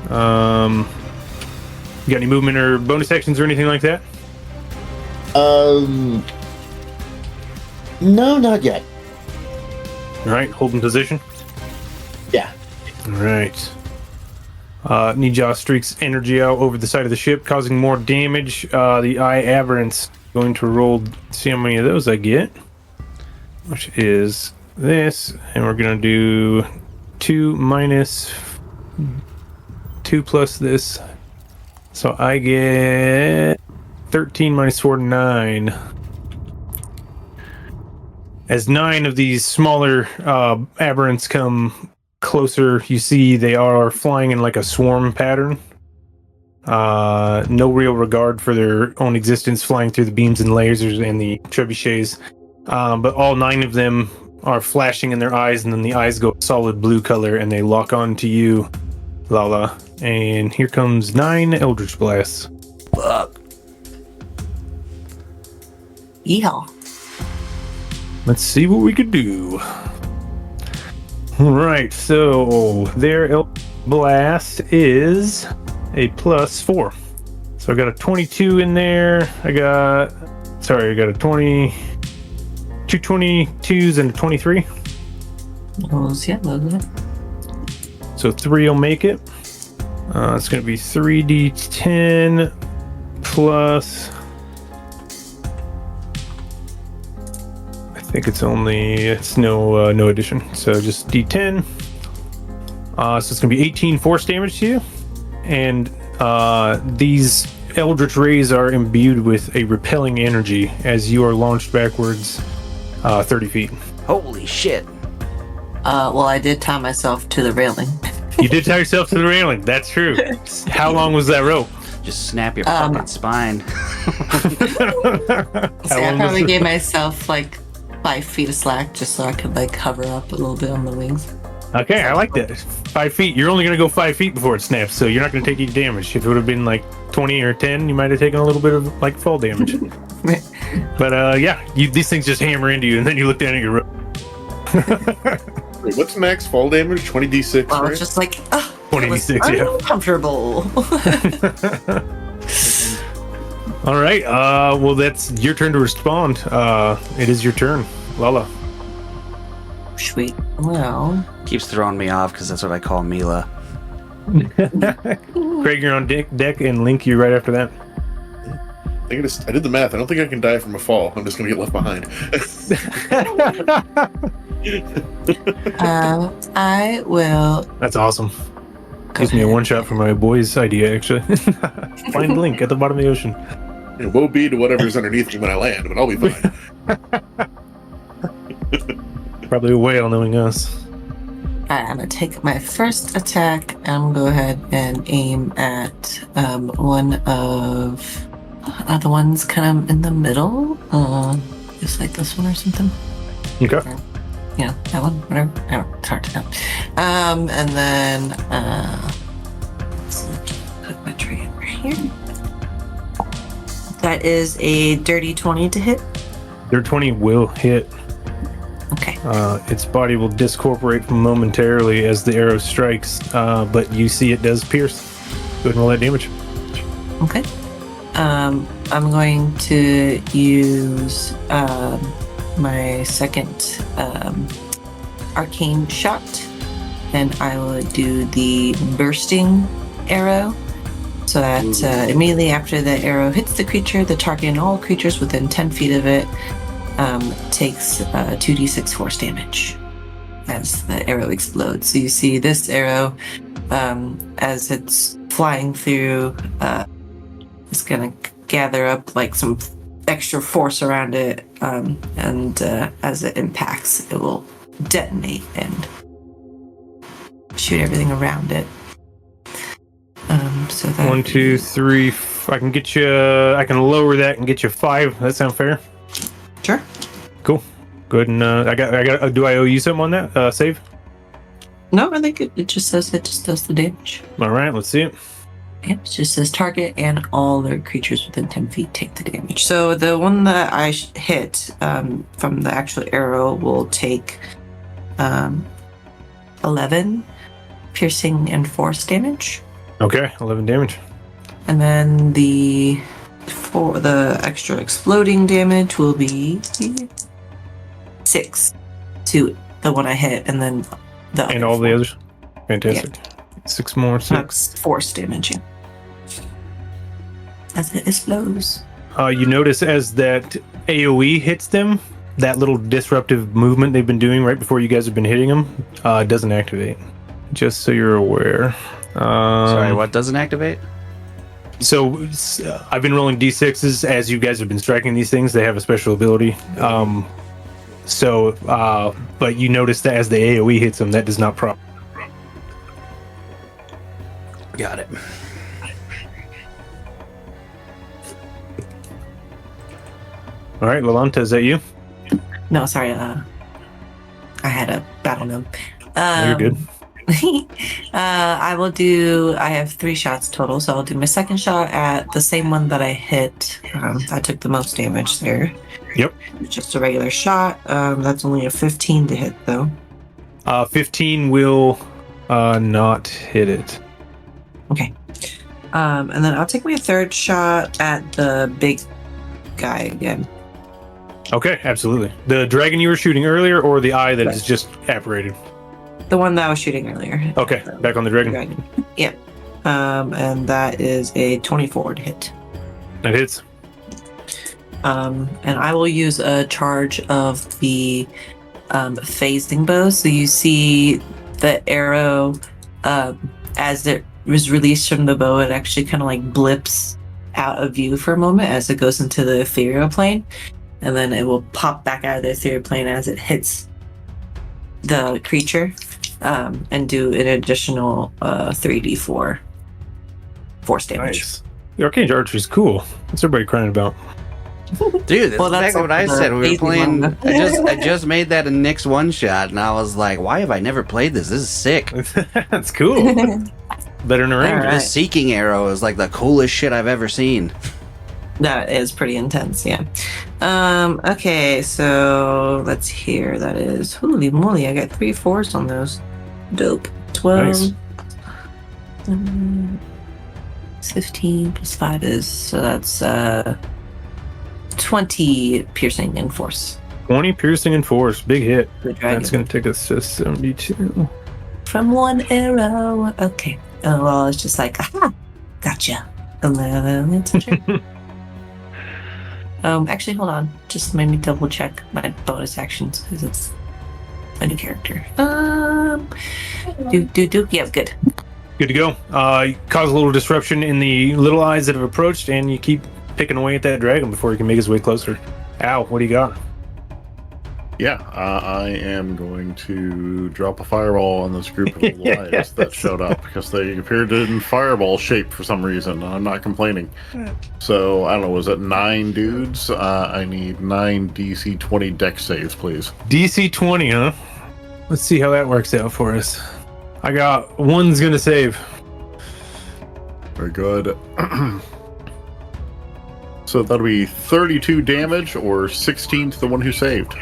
You got any movement or bonus actions or anything like that? No, not yet. All right, holding position. Yeah. All right. Ninja streaks energy out over the side of the ship, causing more damage. The Eye Aberrant's going to roll, see how many of those I get, which is this, and we're going to do 2 minus 2 plus this. So I get 13 minus 4, 9. As 9 of these smaller aberrants come closer, you see they are flying in like a swarm pattern. No real regard for their own existence, flying through the beams and lasers and the trebuchets. But all 9 of them are flashing in their eyes, and then the eyes go solid blue color, and they lock on to you, Lala. And here comes 9 Eldritch Blasts. Fuck. Yeehaw. Let's see what we could do. Alright, so their Eldritch Blast is a plus 4. So I got a 22 in there. I got a 20... 2 22s and a 23. Those. So 3 will make it. It's going to be 3d10 plus... I think it's no addition. So just d10. So it's going to be 18 force damage to you. And these Eldritch Rays are imbued with a repelling energy as you are launched backwards 30 feet. Holy shit. Well, I did tie myself to the railing. You did tie yourself to the railing. That's true. How long was that rope? Just snap your fucking spine. See, I probably gave myself like 5 feet of slack just so I could like hover up a little bit on the wings. Okay, I like that. 5 feet. You're only going to go 5 feet before it snaps, so you're not going to take any damage. If it would have been like 20 or 10, you might have taken a little bit of like fall damage. But yeah, these things just hammer into you, and then you look down at your rope. Wait, what's max fall damage? 20d6, Well, right? it's just like, 20d6, yeah. uncomfortable. All right. Well, that's your turn to respond. It is your turn, Lala. Sweet. Well, Keeps throwing me off because that's what I call Mila. Craig, you're on deck, and Link, you're right after that. I did the math. I don't think I can die from a fall. I'm just going to get left behind. I will. That's awesome. Gives me a one-shot for my boy's idea, actually. Find Link at the bottom of the ocean. It will be to whatever's underneath me when I land, but I'll be fine. Probably a whale, knowing us. I'm gonna take my first attack. I'm gonna go ahead and aim at one of the ones kind of in the middle. Just like this one or something. Okay. Yeah, that one, whatever. I don't know, it's hard to know. And then let's put my tree over here. That is a dirty 20 to hit. Their 20 will hit. Okay. Its body will discorporate momentarily as the arrow strikes, but you see it does pierce. Go ahead and roll that damage. Okay. I'm going to use my second arcane shot, and I will do the bursting arrow. So that immediately after the arrow hits the creature, the target and all creatures within 10 feet of it takes 2d6 force damage as the arrow explodes. So you see this arrow, as it's flying through, it's going to gather up like some extra force around it, and as it impacts, it will detonate and shoot everything around it. So that 1, 2, 3. I can get you. I can lower that and get you 5. That sound fair? Sure. Cool. Good. And I got. Do I owe you something on that save? No, I think it just says it just does the damage. All right. Let's see it. Yeah, it just says target and all their creatures within 10 feet take the damage. So the one that I hit from the actual arrow will take 11 piercing and force damage. Okay. 11 damage. And then the extra exploding damage will be 6 to the one I hit, and then and all the others. Fantastic. Yeah. 6 more. 6. That's force damage. Yeah. As it explodes. You notice as that AOE hits them, that little disruptive movement they've been doing right before you guys have been hitting them doesn't activate. Just so you're aware. Sorry, what doesn't activate? So I've been rolling d6s as you guys have been striking these things. They have a special ability. But you notice that as the AOE hits them, that does not prop. Got it. All right, Lalanta, is that you? No, sorry. I had a battle gnome. You're good. I have 3 shots total, so I'll do my second shot at the same one that I hit. I took the most damage there. Yep. Just a regular shot. That's only a 15 to hit, though. 15 will not hit it. Okay. And then I'll take my third shot at the big guy again. Okay, absolutely. The dragon you were shooting earlier, or the eye that is just apparated? The one that I was shooting earlier. Okay, back on the dragon. Yep. And that is a 24 to hit. That hits. And I will use a charge of the phasing bow. So you see the arrow as it was released from the bow, it actually kind of like blips out of view for a moment as it goes into the ethereal plane. And then it will pop back out of the ethereal plane as it hits the creature, and do an additional 3d4 force damage. Nice. The Arcane Archer is cool. What's everybody crying about? Dude, that's exactly what I said. We were playing. I just made that a Nyx one shot, and I was like, "Why have I never played this? This is sick." That's cool. Better than a ranger. Right. The Seeking Arrow is like the coolest shit I've ever seen. That is pretty intense, yeah. Okay, so let's hear. That is, holy moly, I got 3 4s on those. Dope. 12. Nice. 15 plus 5 is, so that's 20 piercing and force. 20 piercing and force. Big hit. The dragon. That's going to take us to 72. From 1 arrow. Okay. Oh, well, it's just like, aha, gotcha. And then it's a check. Actually, hold on. Just made me double check my bonus actions because it's a new character. Yeah, good. Good to go. You cause a little disruption in the little eyes that have approached, and you keep picking away at that dragon before he can make his way closer. Ow, what do you got? Yeah, I am going to drop a fireball on this group of lions that showed up because they appeared in fireball shape for some reason. I'm not complaining. So, I don't know, was it 9 dudes? I need 9 DC 20 dex saves, please. DC 20, huh? Let's see how that works out for us. I got 1's gonna save. Very good. So that'll be 32 damage or 16 to the one who saved.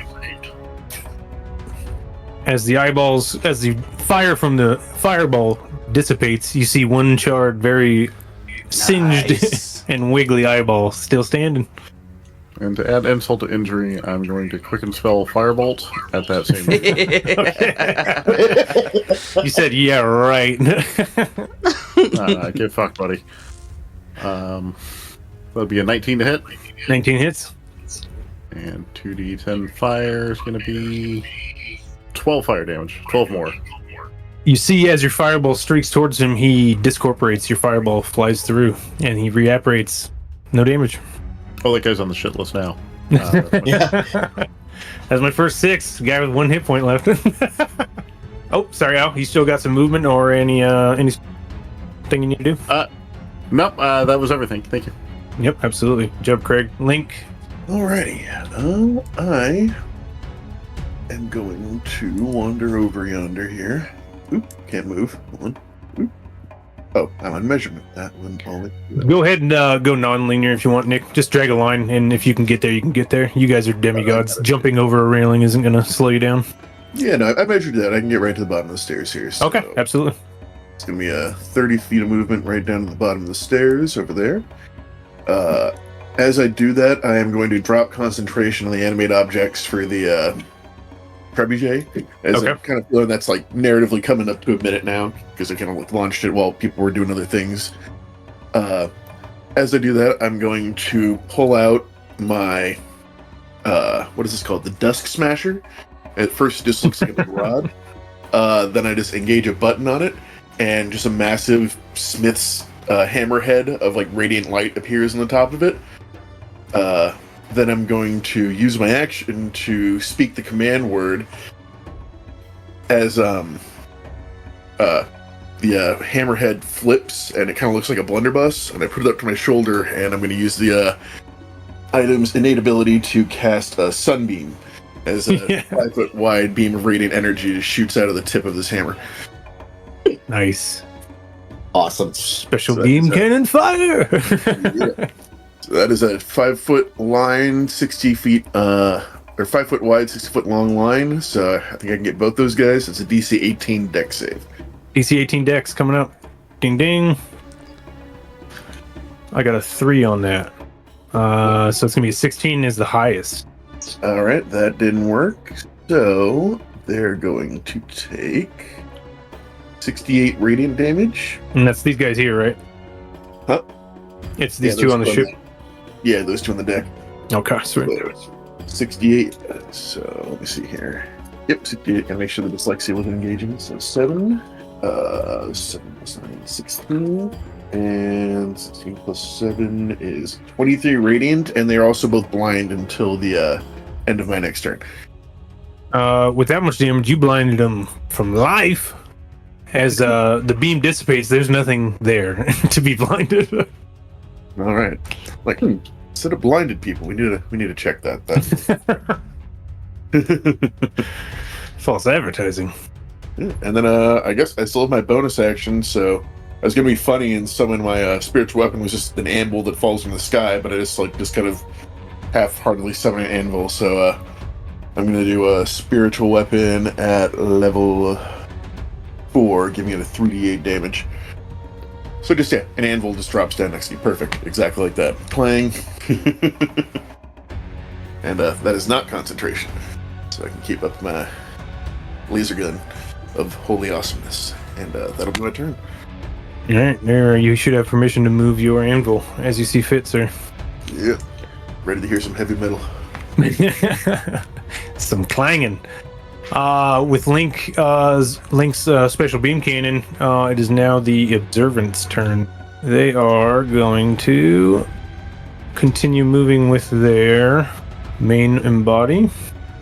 As the fire from the fireball dissipates, you see one charred, very singed Nice. and wiggly eyeball still standing. And to add insult to injury, I'm going to quicken spell Firebolt at that same You said, yeah, right. get fucked, buddy. That'll be a 19 to hit. 19 hits. And 2d10 fire is going to be 12 fire damage. 12 more. You see, as your fireball streaks towards him, he discorporates. Your fireball flies through, and he reapparates. No damage. Oh, that guy's on the shit list now. That's my first 6. Guy with 1 hit point left. Oh, sorry, Al. You still got some movement or any thing you need to do? Nope, that was everything. Thank you. Yep, absolutely. Good job, Craig. Link. Alrighty. I am going to wander over yonder here. Oop, can't move. Hold on. Oop. Oh, I'm on measurement. That one only. Go ahead and go non-linear if you want, Nick. Just drag a line, and if you can get there, you can get there. You guys are demigods. Jumping over a railing isn't going to slow you down. Yeah, no, I measured that. I can get right to the bottom of the stairs here. So Okay, absolutely. it's going to be 30 feet of movement right down to the bottom of the stairs over there. As I do that, I am going to drop concentration on the animate objects for the trebuchet. As I kind of feeling that's like narratively coming up to a minute now, because I kind of launched it while people were doing other things. As I do that, I'm going to pull out my what is this called? The Dusk Smasher. At first, it just looks like a big rod. Then I just engage a button on it, and just a massive Smith's hammerhead of like radiant light appears on the top of it. Then I'm going to use my action to speak the command word as the hammerhead flips, and it kind of looks like a blunderbuss, and I put it up to my shoulder, and I'm going to use the item's innate ability to cast a sunbeam as a 5-foot wide beam of radiant energy that shoots out of the tip of this hammer. Nice. Awesome. Special beam cannon fire! Yeah. So that is a 5-foot line, 60 feet, or 5-foot wide, 60-foot long line. So I think I can get both those guys. It's a DC 18 dex save. DC 18 dex coming up. Ding ding. I got a 3 on that. So it's gonna be a 16 is the highest. All right, that didn't work. So they're going to take 68 radiant damage. And that's these guys here, right? Huh? It's these two on the ship. Yeah, those two on the deck. Okay, sweet. So, 68. So let me see here. Yep, 68. Gotta make sure the dyslexia wasn't engaging. So 7. 7 plus 9, 16. And 16 plus 7 is 23 radiant, and they're also both blind until the end of my next turn. With that much damage, you blinded them from life. As the beam dissipates, there's nothing there to be blinded. All right. Like, instead of blinded people, we need to check that. False advertising. Yeah. And then I guess I still have my bonus action, so I was gonna be funny and summon my spiritual weapon was just an anvil that falls from the sky, but I just kind of half-heartedly summon an anvil. So I'm gonna do a spiritual weapon at level 4, giving it a 3d8 damage. So just an anvil just drops down next to you. Perfect, exactly like that. Clang. And that is not concentration, so I can keep up my laser gun of holy awesomeness, and that'll be my turn. All right, there. You should have permission to move your anvil as you see fit, sir. Yeah, ready to hear some heavy metal. Some clanging. With Link's special beam cannon, it is now the Observant's turn. They are going to continue moving with their main embody,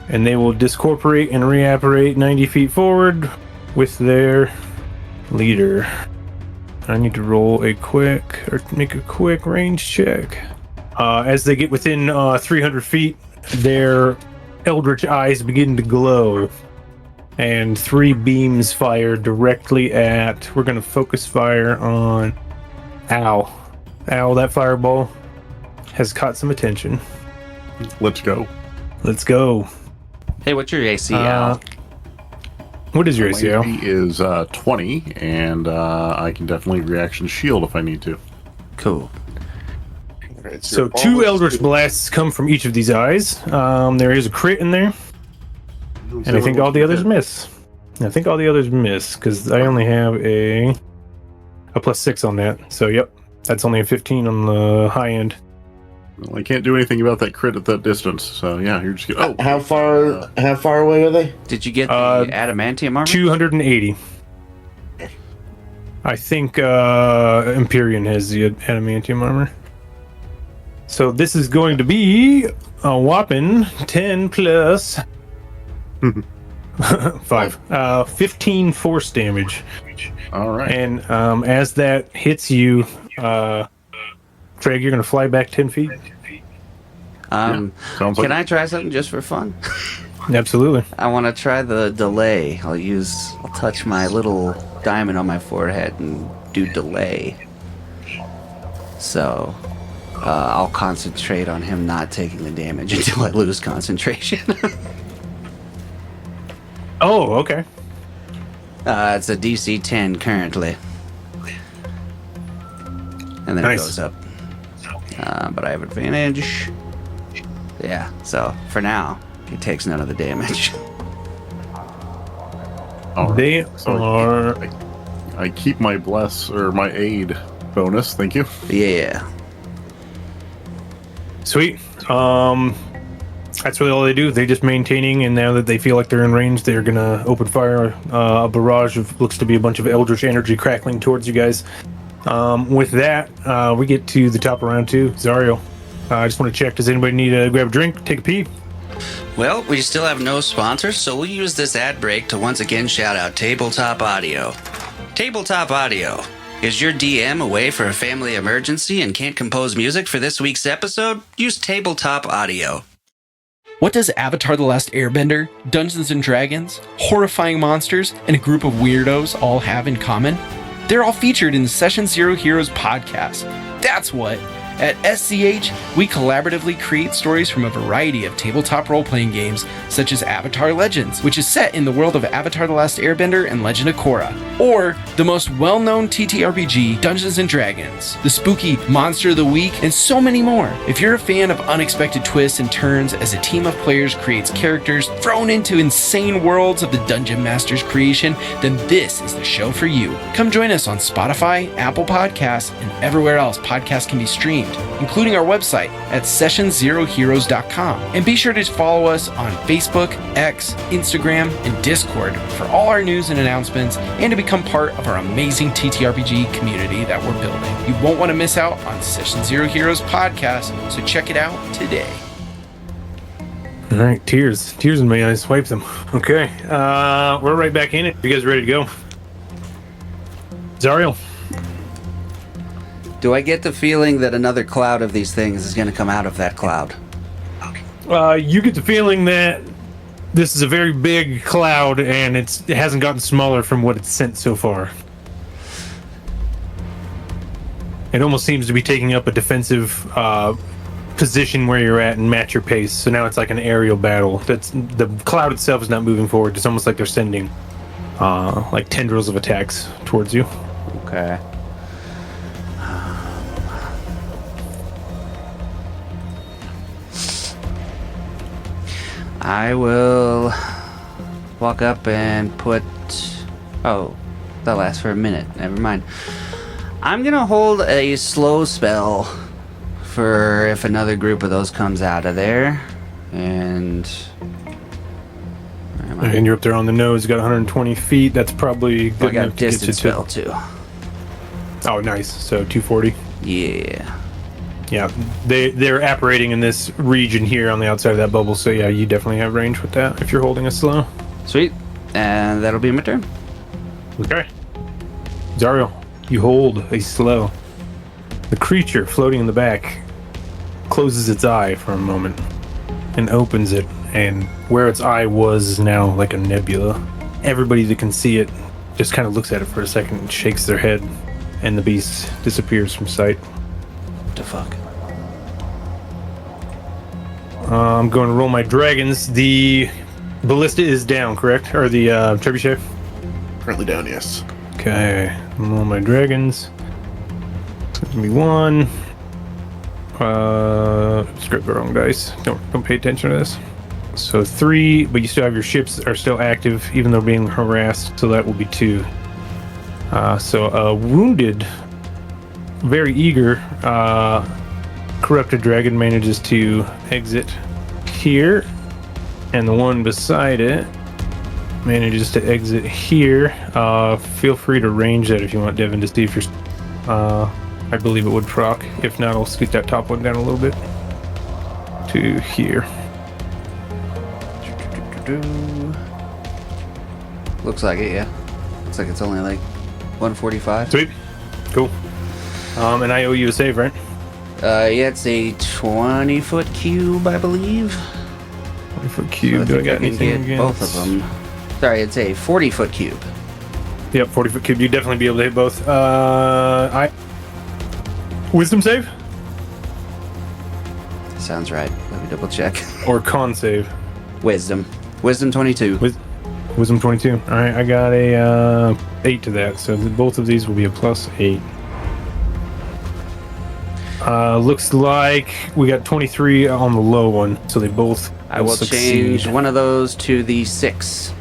and they will discorporate and reapparate 90 feet forward with their leader. I need to roll make a quick range check. As they get within 300 feet, their eldritch eyes begin to glow, and 3 beams fire directly at. We're going to focus fire on Al. Al, that fireball has caught some attention. Let's go. Let's go. Hey, what's your AC, Al? What is your AC, Al? My is 20, and I can definitely reaction shield if I need to. Cool. Right, So 2 eldritch blasts come from each of these eyes. There is a crit in there, and I think all the others miss. Because I only have a +6 on that. So yep, that's only a 15 on the high end. Well, I can't do anything about that crit at that distance, so yeah, you're just gonna... How far away are they? Did you get the adamantium armor? 280. I think Empyrean has the adamantium armor. So this is going to be a whopping 10 plus 5. 15 force damage. All right. And as that hits you, Treg, you're going to fly back 10 feet. Sounds like Can I try something just for fun? Absolutely. I want to try the delay. I'll touch my little diamond on my forehead and do delay. So, I'll concentrate on him not taking the damage until I lose concentration. Oh, okay. It's a DC 10 currently. And then Nice. it goes up. But I have advantage. Yeah, so for now, he takes none of the damage. all right. They So are. I keep my bless or my aid bonus. Thank you. Yeah. Sweet. That's really all they do. They're just maintaining, and now that they feel like they're in range, they're gonna open fire. A barrage of looks to be a bunch of eldritch energy crackling towards you guys. With that, we get to the top of round 2. Zario, I just want to check. Does anybody need to grab a drink, take a pee? Well, we still have no sponsors, so we'll use this ad break to once again shout out Tabletop Audio. Tabletop Audio. Is your DM away for a family emergency and can't compose music for this week's episode? Use Tabletop Audio. What does Avatar: The Last Airbender, Dungeons & Dragons, horrifying monsters, and a group of weirdos all have in common? They're all featured in the Session Zero Heroes podcast. That's what! At SCH, we collaboratively create stories from a variety of tabletop role-playing games, such as Avatar Legends, which is set in the world of Avatar: The Last Airbender and Legend of Korra, or the most well-known TTRPG, Dungeons & Dragons, the spooky Monster of the Week, and so many more. If you're a fan of unexpected twists and turns as a team of players creates characters thrown into insane worlds of the Dungeon Master's creation, then this is the show for you. Come join us on Spotify, Apple Podcasts, and everywhere else podcasts can be streamed, including our website at sessionzeroheroes.com. And be sure to follow us on Facebook, X, Instagram, and Discord for all our news and announcements, and to become part of our amazing TTRPG community that we're building. You won't want to miss out on Session Zero Heroes podcast, so check it out today. All right, tears in my eyes. Wipe them. Okay, we're right back in it. You guys ready to go? Zariel. Do I get the feeling that another cloud of these things is going to come out of that cloud? You get the feeling that this is a very big cloud, and it hasn't gotten smaller from what it's sent so far. It almost seems to be taking up a defensive position where you're at and match your pace. So now it's like an aerial battle. The cloud itself is not moving forward. It's almost like they're sending like tendrils of attacks towards you. Okay. I will walk up and put... Oh, that lasts for a minute. Never mind. I'm going to hold a slow spell for if another group of those comes out of there. And... where am I? And you're up there on the nose. You got 120 feet. That's probably I good got a enough to get you distance spell too. Oh, nice. So 240. Yeah. Yeah, they're apparating in this region here on the outside of that bubble. So yeah, you definitely have range with that if you're holding a slow. Sweet. And that'll be my turn. Okay. Zariel, you hold a slow. The creature floating in the back closes its eye for a moment and opens it, and where its eye was is now like a nebula. Everybody that can see it just kind of looks at it for a second and shakes their head, and the beast disappears from sight. What the fuck? I'm going to roll my dragons. The ballista is down, correct? Or the trebuchet? Currently down, yes. Okay, I'm roll my dragons. Give me 1. Scrap the wrong dice. Don't pay attention to this. So 3, but you still have your ships are still active, even though being harassed. So that will be 2. So wounded, very eager, corrupted dragon manages to exit here, and the one beside it manages to exit here. Feel free to range that if you want, Devin, to see if you're I believe it would proc. If not, I'll scoot that top one down a little bit to here. Looks like it, yeah. Looks like it's only like 145. Sweet. Cool. And I owe you a save, right? Yeah, it's a 20-foot cube, I believe. 20-foot cube. So Do I got can anything get both of them. Sorry, it's a 40-foot cube. Yep, 40-foot cube. You'd definitely be able to hit both. Wisdom save? Sounds right. Let me double check. Or con save? Wisdom. Wisdom 22. Wisdom 22. All right, I got a 8 to that, so both of these will be a plus 8. Looks like we got 23 on the low one, so they both I will succeed. change one of those to the 6.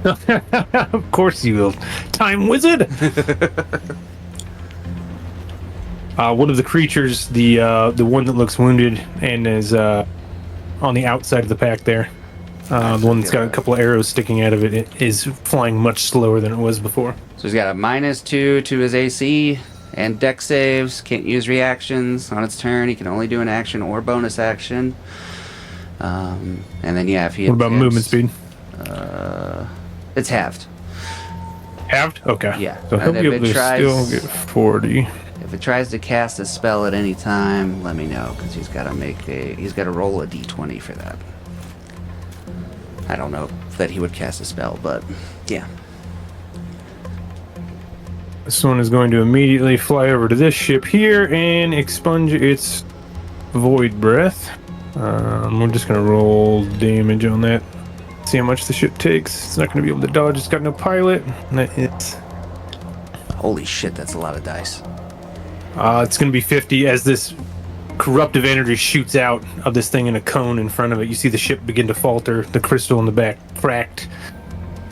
Of course you will. Time wizard! One of the creatures, the one that looks wounded and is on the outside of the pack there, the one that's got a couple of arrows sticking out of it, it is flying much slower than it was before. So he's got a -2 to his AC and dex saves. Can't use reactions on its turn. He can only do an action or bonus action. And then yeah, if he What about movement speed? It's halved. Halved? Okay. Yeah. So he'll And be if able it to tries- still get 40. If it tries to cast a spell at any time, let me know, because he's got to roll a d20 for that. I don't know that he would cast a spell, but yeah. This one is going to immediately fly over to this ship here and expunge its void breath. We're just going to roll damage on that. See how much the ship takes. It's not going to be able to dodge. It's got no pilot. And that hits. Holy shit, that's a lot of dice. It's going to be 50 as this corruptive energy shoots out of this thing in a cone in front of it. You see the ship begin to falter, the crystal in the back cracked,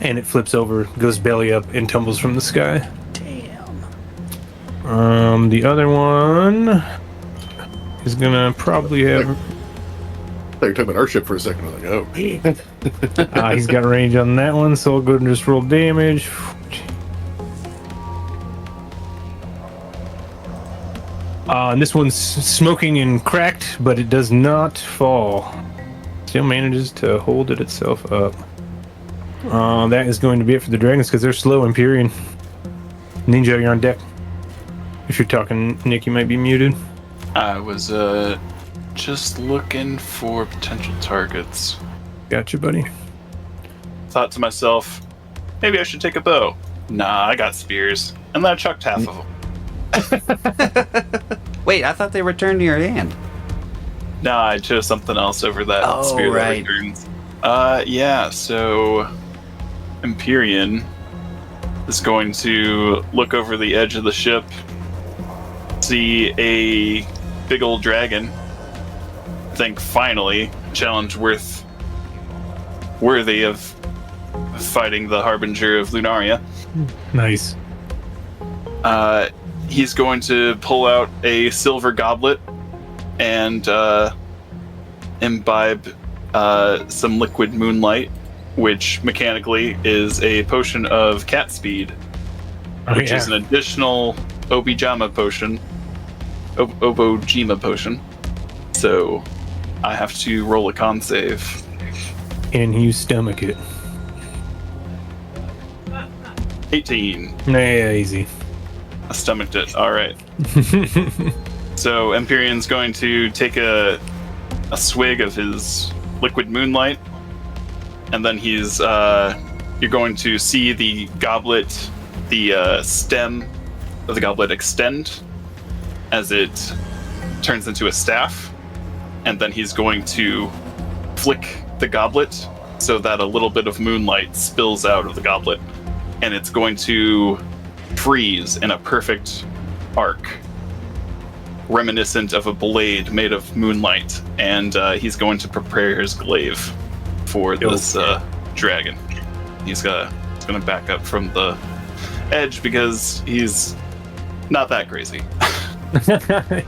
and it flips over, goes belly up, and tumbles from the sky. Damn. The other one is going to probably have... I thought you were talking about our ship for a second. I was like, oh. He's got range on that one, so I'll go and just roll damage. And this one's smoking and cracked, but it does not fall. Still manages to hold it itself up. That is going to be it for the dragons because they're slow. Empyrean. Ninja, you're on deck. If you're talking, Nick, you might be muted. I was just looking for potential targets. Gotcha, buddy. Thought to myself, maybe I should take a bow. Nah, I got spears. And then I chucked half of them. Wait, I thought they returned to your hand. Nah, I chose something else over that Oh, spear right. that returns. Yeah, so Empyrean is going to look over the edge of the ship, see a big old dragon. Think finally, challenge worthy of fighting the Harbinger of Lunaria. Nice. He's going to pull out a silver goblet and imbibe some liquid moonlight, which mechanically is a potion of cat speed, which is an additional Obijama potion. Obojima potion. So I have to roll a con save. And you stomach it. 18. Nah, easy. I stomached it. All right. So Empyrean's going to take a swig of his liquid moonlight, and then he's you're going to see the goblet, the stem of the goblet extend as it turns into a staff, and then he's going to flick the goblet so that a little bit of moonlight spills out of the goblet, and it's going to freeze in a perfect arc, reminiscent of a blade made of moonlight, and he's going to prepare his glaive for this dragon. He's going to back up from the edge because he's not that crazy.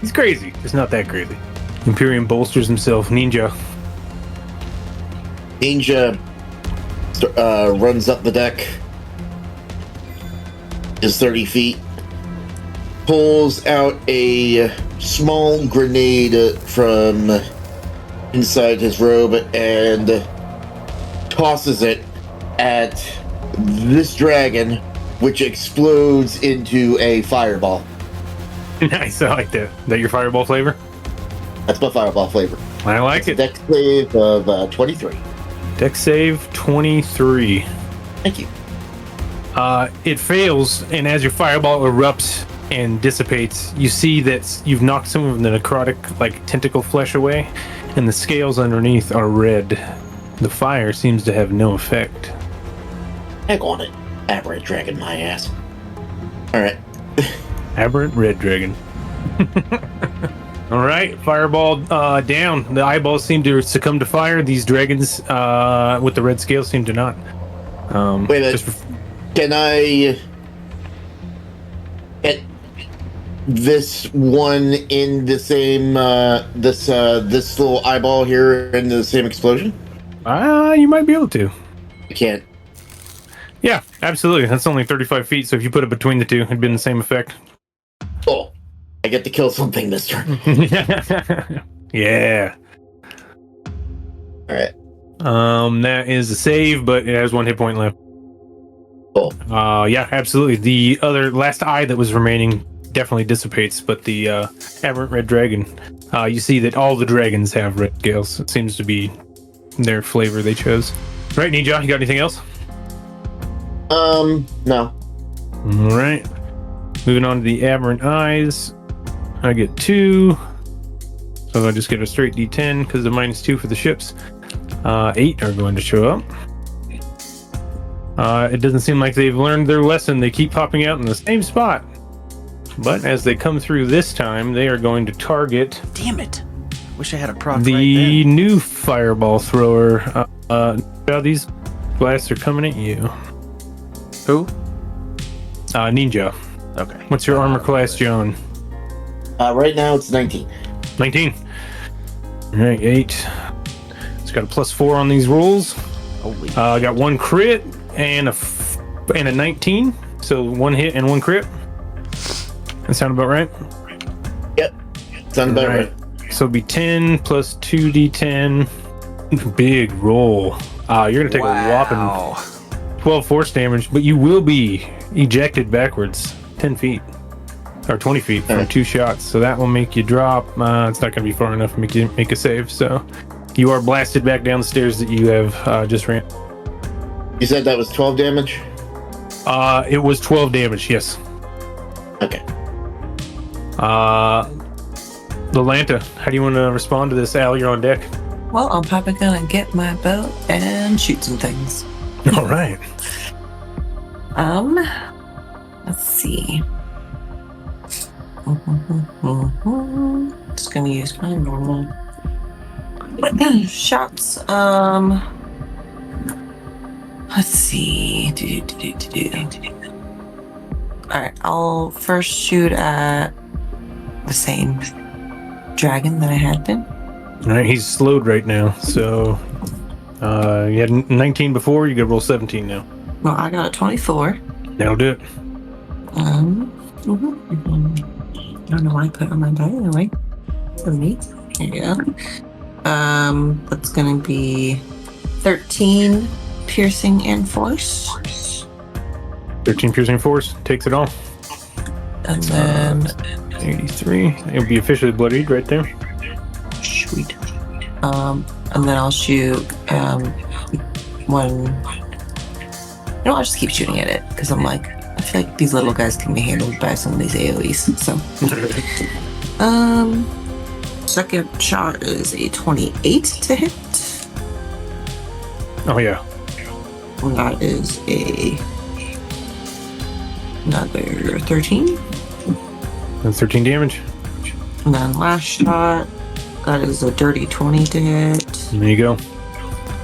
He's crazy. It's not that crazy. Empyrean bolsters himself. Ninja. Ninja runs up the deck. Is 30 feet. pulls out a small grenade from inside his robe and tosses it at this dragon, which explodes into a fireball. Nice, I like that. That your fireball flavor? That's my fireball flavor. I like it. Dex save of 23. Dex save 23. Thank you. It fails, and as your fireball erupts and dissipates, you see that you've knocked some of the necrotic, like, tentacle flesh away, and the scales underneath are red. The fire seems to have no effect. Heck on it. Aberrant dragon my ass. Alright. Aberrant red dragon. All right, fireball down. The eyeballs seem to succumb to fire. These dragons with the red scales seem to not. Wait a minute. Can I get this one in the same this little eyeball here in the same explosion? You might be able to. I can't. Yeah, absolutely. That's only 35 feet, so if you put it between the two, it'd be the same effect. Oh, I get to kill something this turn. Yeah. All right. That is a save, but it has 1 hit point left. Cool. Yeah, absolutely. The other last eye that was remaining definitely dissipates, but the aberrant red dragon, you see that all the dragons have red scales. It seems to be their flavor they chose. Right, Ninja, you got anything else? No. All right. Moving on to the aberrant eyes. I get 2. So I'll just get a straight D10 because of -2 for the ships. 8 are going to show up. It doesn't seem like they've learned their lesson. They keep popping out in the same spot. But as they come through this time, they are going to target Damn it. Wish I had a proc the right new fireball thrower. These blasts are coming at you. Who? Ninja. Okay. What's your armor class, John? Right now it's 19. 19. All right, 8. It's got a +4 on these rolls. Holy. I got 1 crit and a 19. So 1 hit and 1 crit. That sound about right? Yep. Sounds about right. So it'd be 10 plus 2d10. Big roll. You're going to take a whopping 12 force damage, but you will be ejected backwards 10 feet. Or 20 feet from 2 shots. So that will make you drop. It's not going to be far enough to make you make a save. So you are blasted back down the stairs that you have just ran. You said that was 12 damage? It was 12 damage, yes. Okay. Lolanta, how do you want to respond to this? Al, you're on deck. Well, I'm probably gonna get my bow and shoot some things. All right. Let's see. Just gonna use my normal shots. Let's see. Alright, I'll first shoot at the same dragon that I had been. Alright, he's slowed right now, so you had 19 before, you gotta roll 17 now. Well, I got a 24. That'll do it. I don't know why I put it on my die anyway. For me. There you go. That's gonna be 13 piercing and force. 13 piercing force, takes it all. And then 83. It'll be officially bloodied right there. sweet. And then I'll shoot one. No, I'll just keep shooting at it because I'm like, I feel like these little guys can be handled by some of these AoEs. So, second shot is a 28 to hit. Oh yeah. And that is another 13. That's 13 damage. And then last shot, that is a dirty 20 to hit. There you go.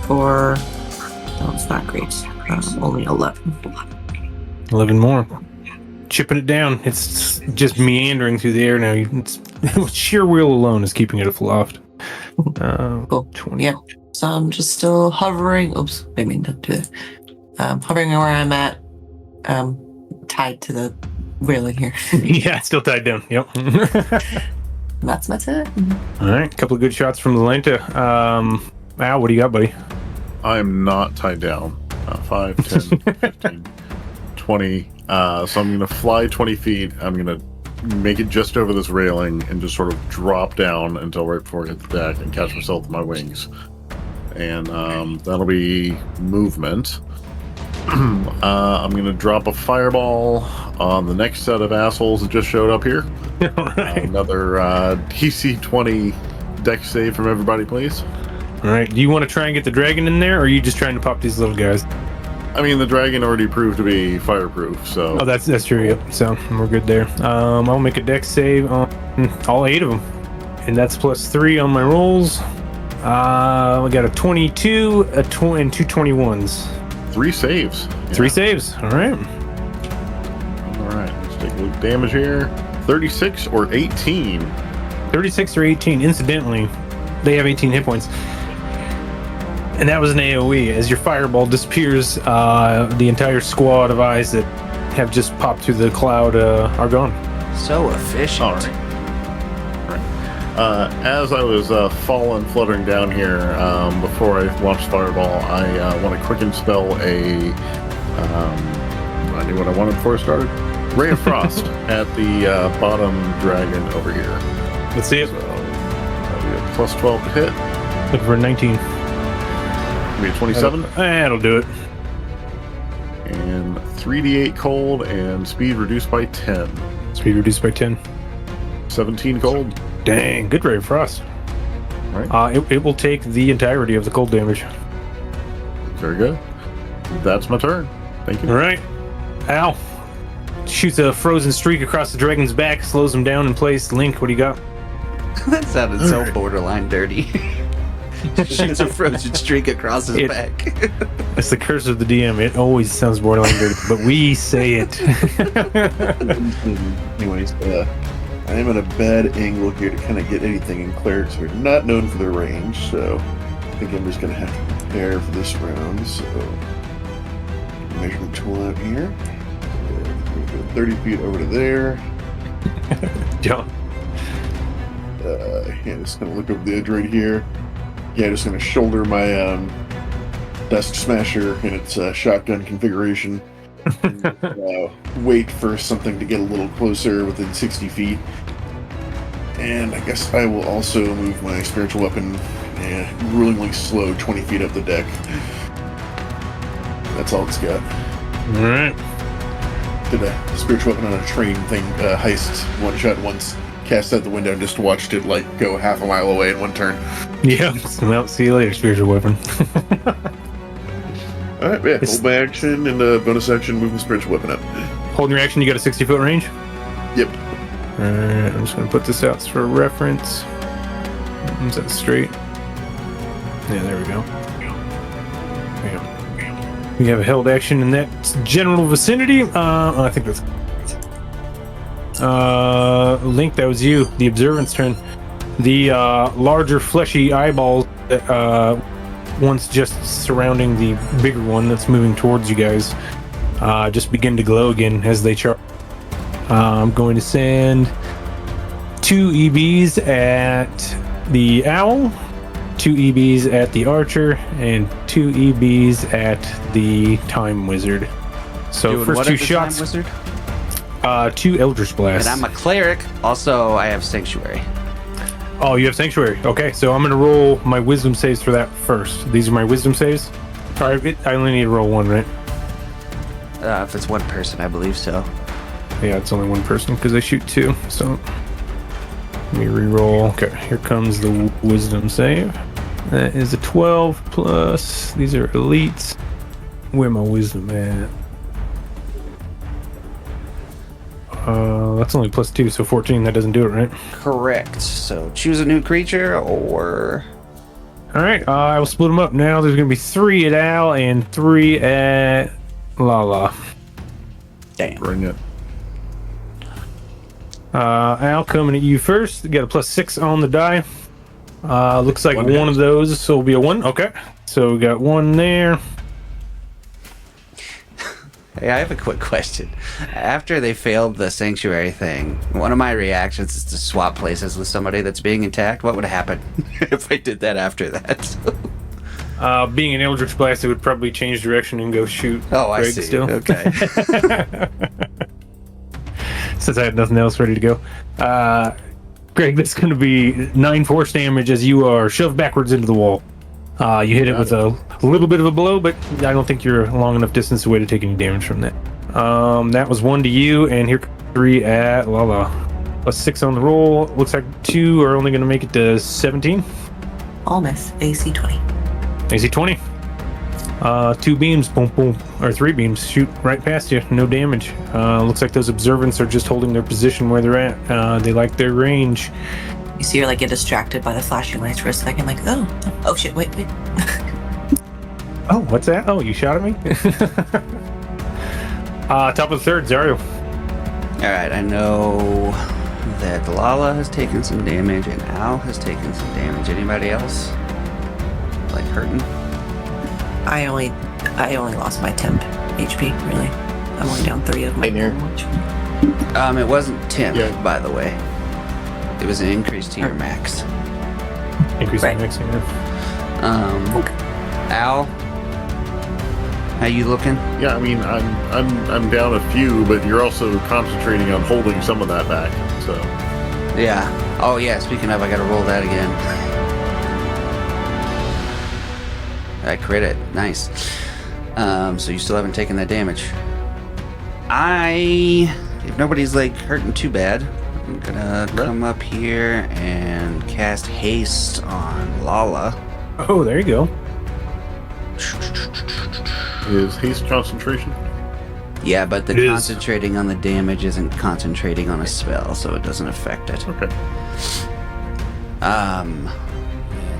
Or, that was not great. Only 11. 11 more. Chipping it down. It's just meandering through the air now. It's sheer will alone is keeping it aloft. Cool. 20. Yeah. So I'm just still hovering. Oops, I mean to do it. Hovering where I'm at, tied to the really here. Yeah, still tied down. Yep. That's my turn. All right, couple of good shots from Lenta. Al, what do you got, buddy? I'm not tied down. 5, 10, 15, 20. So I'm going to fly 20 feet. I'm going to make it just over this railing and just sort of drop down until right before I hit the deck and catch myself with my wings. And that'll be movement. I'm going to drop a fireball on the next set of assholes that just showed up here. All right. Another DC 20 deck save from everybody, please. All right. Do you want to try and get the dragon in there, or are you just trying to pop these little guys? I mean, the dragon already proved to be fireproof, so... Oh, that's true. Yep. So we're good there. I'll make a deck save on all 8 of them, and that's +3 on my rolls. We got a 22, and 2 21s. 3 saves. 3 saves. All right. All right, let's take a look at damage here. 36 or 18. 36 or 18. Incidentally, they have 18 hit points. And that was an AoE. As your fireball disappears, the entire squad of eyes that have just popped through the cloud are gone. So efficient. All right. As I was falling, fluttering down here, before I launched Fireball, I want to quicken spell a... I knew what I wanted before I started. Ray of Frost at the bottom dragon over here. Let's see it. So that'll be a +12 to hit. Looking for a 19. Be a 27. That'll do it. And 3d8 cold and speed reduced by 10. Speed reduced by 10. 17 cold. Dang, good Ray of Frost. Right. It will take the entirety of the cold damage. Very good. That's my turn. Thank you. All right. Al shoots a frozen streak across the dragon's back, slows him down in place. Link, what do you got? That sounded so borderline dirty. Shoots a frozen streak across his back. It's the curse of the DM. It always sounds borderline dirty, but we say it. Anyways, I am at a bad angle here to kind of get anything in clerics who are not known for their range, so I think I'm just going to have to prepare for this round. So, measurement tool out here. 30 feet over to there. Jump. Yeah, just going to look over the edge right here. Yeah, just going to shoulder my Desk Smasher in its shotgun configuration. And, wait for something to get a little closer within 60 feet. And I guess I will also move my spiritual weapon rulingly slow 20 feet up the deck. That's all it's got. All right. Did a spiritual weapon on a train thing, heist, one shot once, cast out the window and just watched it like go half a mile away in one turn. Yeah, well, see you later, spiritual weapon. Alright, yeah, hold my action and bonus action, move the spiritual weapon up. Holding your action, you got a 60-foot range? Yep. Alright, I'm just going to put this out for reference. Is that straight? Yeah, there we go. Yeah. We have a held action in that general vicinity. I think that's... Link, that was you. The observance turn. The larger fleshy eyeball that once just surrounding the bigger one that's moving towards you guys just begin to glow again as they charge. I'm going to send 2 EBs at the owl, 2 EBs at the archer, and 2 EBs at the time wizard. So Doing first what 2 at the shots. Time Wizard? 2 Eldritch Blasts. And I'm a cleric. Also, I have Sanctuary. Oh, you have Sanctuary. Okay, so I'm going to roll my wisdom saves for that first. These are my wisdom saves? I only need to roll 1, right? If it's one person, I believe so. Yeah, it's only 1 person because I shoot 2. So let me re-roll. Okay, here comes the wisdom save. That is a 12 plus. These are elites. Where my wisdom at? That's only +2, so 14. That doesn't do it, right? Correct. So choose a new creature or... All right, I will split them up now. There's going to be 3 at Al and 3 at Lala. Damn. Bring it. Al, coming at you first. You got a +6 on the die. Looks like one of those will be a 1. Okay, so we got 1 there. Hey, I have a quick question. After they failed the sanctuary thing, one of my reactions is to swap places with somebody that's being attacked. What would happen if I did that after that? Being an Eldritch Blast, it would probably change direction and go shoot. Oh, I Greg see. Still. Okay. Since I had nothing else ready to go. Greg, that's going to be 9 force damage as you are shoved backwards into the wall. You hit it with a little bit of a blow, but I don't think you're long enough distance away to take any damage from that. That was 1 to you, and here 3 at Lala. Plus 6 on the roll. Looks like 2 are only going to make it to 17. All miss. AC 20. AC 20. 2 beams, boom, boom, or 3 beams shoot right past you. No damage. Looks like those observants are just holding their position where they're at. They like their range. You see her like get distracted by the flashing lights for a second, like, oh shit, wait. Oh, what's that? Oh, you shot at me? Top of the third, Zario. Alright, I know that Lala has taken some damage and Al has taken some damage. Anybody else? Like hurting? I only lost my temp HP, really. I'm only down 3 of my damage. It wasn't temp, Yeah. by the way. It was an increase to your max. Increase Right. the mix, yeah. Al, how you looking? Yeah, I mean, I'm down a few, but you're also concentrating on holding some of that back. So Yeah. Oh yeah. Speaking of, I gotta roll that again. I crit it. Nice. So you still haven't taken that damage. If nobody's like hurting too bad, I'm gonna come up here and cast haste on Lala. Oh, there you go. is haste concentration? Yeah, but the It is. concentrating on the damage isn't concentrating on a spell, so it doesn't affect it. Okay. Yeah,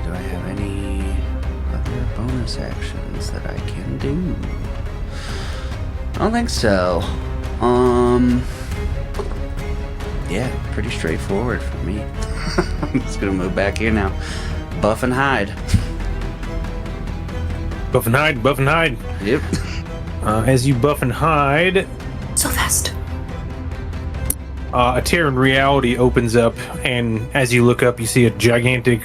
do I have any other bonus actions that I can do? I don't think so. Yeah, pretty straightforward for me. I'm just gonna move back here now. Buff and hide. Buff and hide, buff and hide. Yep. As you buff and hide, So fast. a tear in reality opens up, and as you look up, you see a gigantic,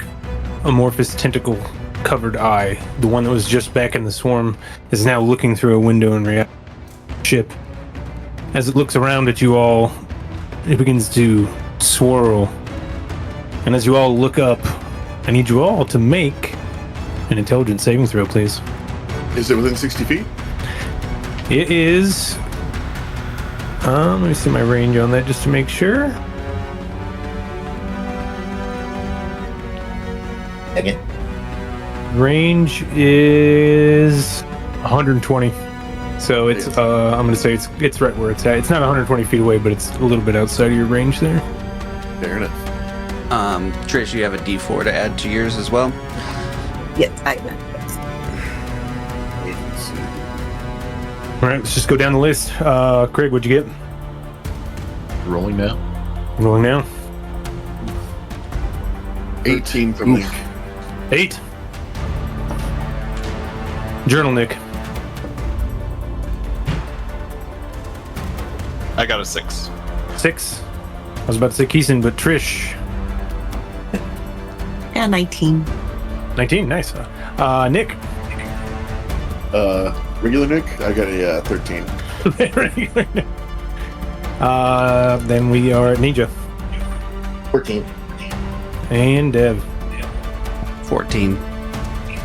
amorphous tentacle-covered eye. The one that was just back in the swarm is now looking through a window in reality ship. As it looks around at you all, it begins to swirl. And as you all look up, I need you all to make an intelligence saving throw, please. Is it within 60 feet? It is. Let me see my range on that just to make sure. Again. Range is 120. So it's I'm gonna say it's right where it's at. It's not 120 feet away, but it's a little bit outside of your range there. Fair enough. Trish, you have a D4 to add to yours as well. Yeah, All right, let's just go down the list. Craig, what'd you get? Rolling now. Rolling now. 18 from Link. 8. Journal, Nick. I got a 6. 6. I was about to say Keeson, but Trish. yeah, 19. 19. Nice. Nick. Regular Nick, I got a 13. Then we are at Ninja 14. and Dev. 14.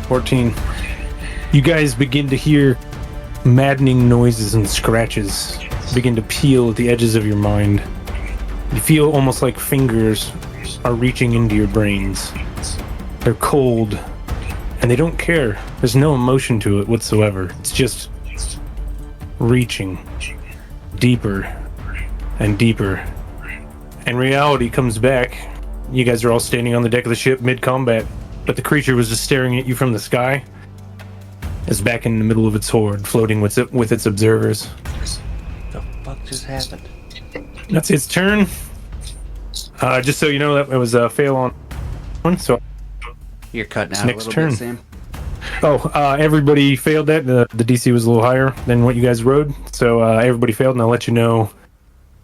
14. You guys begin to hear maddening noises and scratches begin to peel at the edges of your mind. You feel almost like fingers are reaching into your brains. They're cold, and they don't care. There's no emotion to it whatsoever. It's just reaching deeper and deeper. And reality comes back. You guys are all standing on the deck of the ship mid-combat, but the creature was just staring at you from the sky. It's back in the middle of its horde, floating with its observers. The fuck just happened? That's its turn. Just so you know, that it was a fail on one, so You're cutting It's out a Nick's little turn. bit, Sam. Everybody failed that. The DC was a little higher than what you guys rode, so everybody failed, and I'll let you know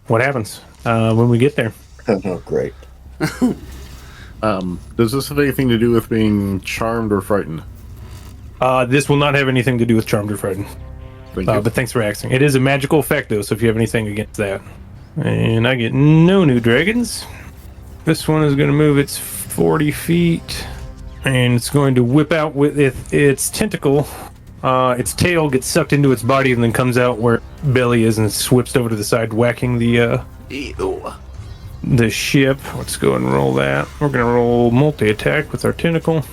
what happens when we get there. Oh, great. Does this have anything to do with being charmed or frightened? This will not have anything to do with Charmed or Frightened. Thank you. But thanks for asking. It is a magical effect, though, so if you have anything against that. And I get no new dragons. This one is going to move its 40 feet, and it's going to whip out with its tentacle. Its tail gets sucked into its body and then comes out where belly is, and it whips over to the side, whacking the ship. Let's go and roll that. We're going to roll multi-attack with our tentacle.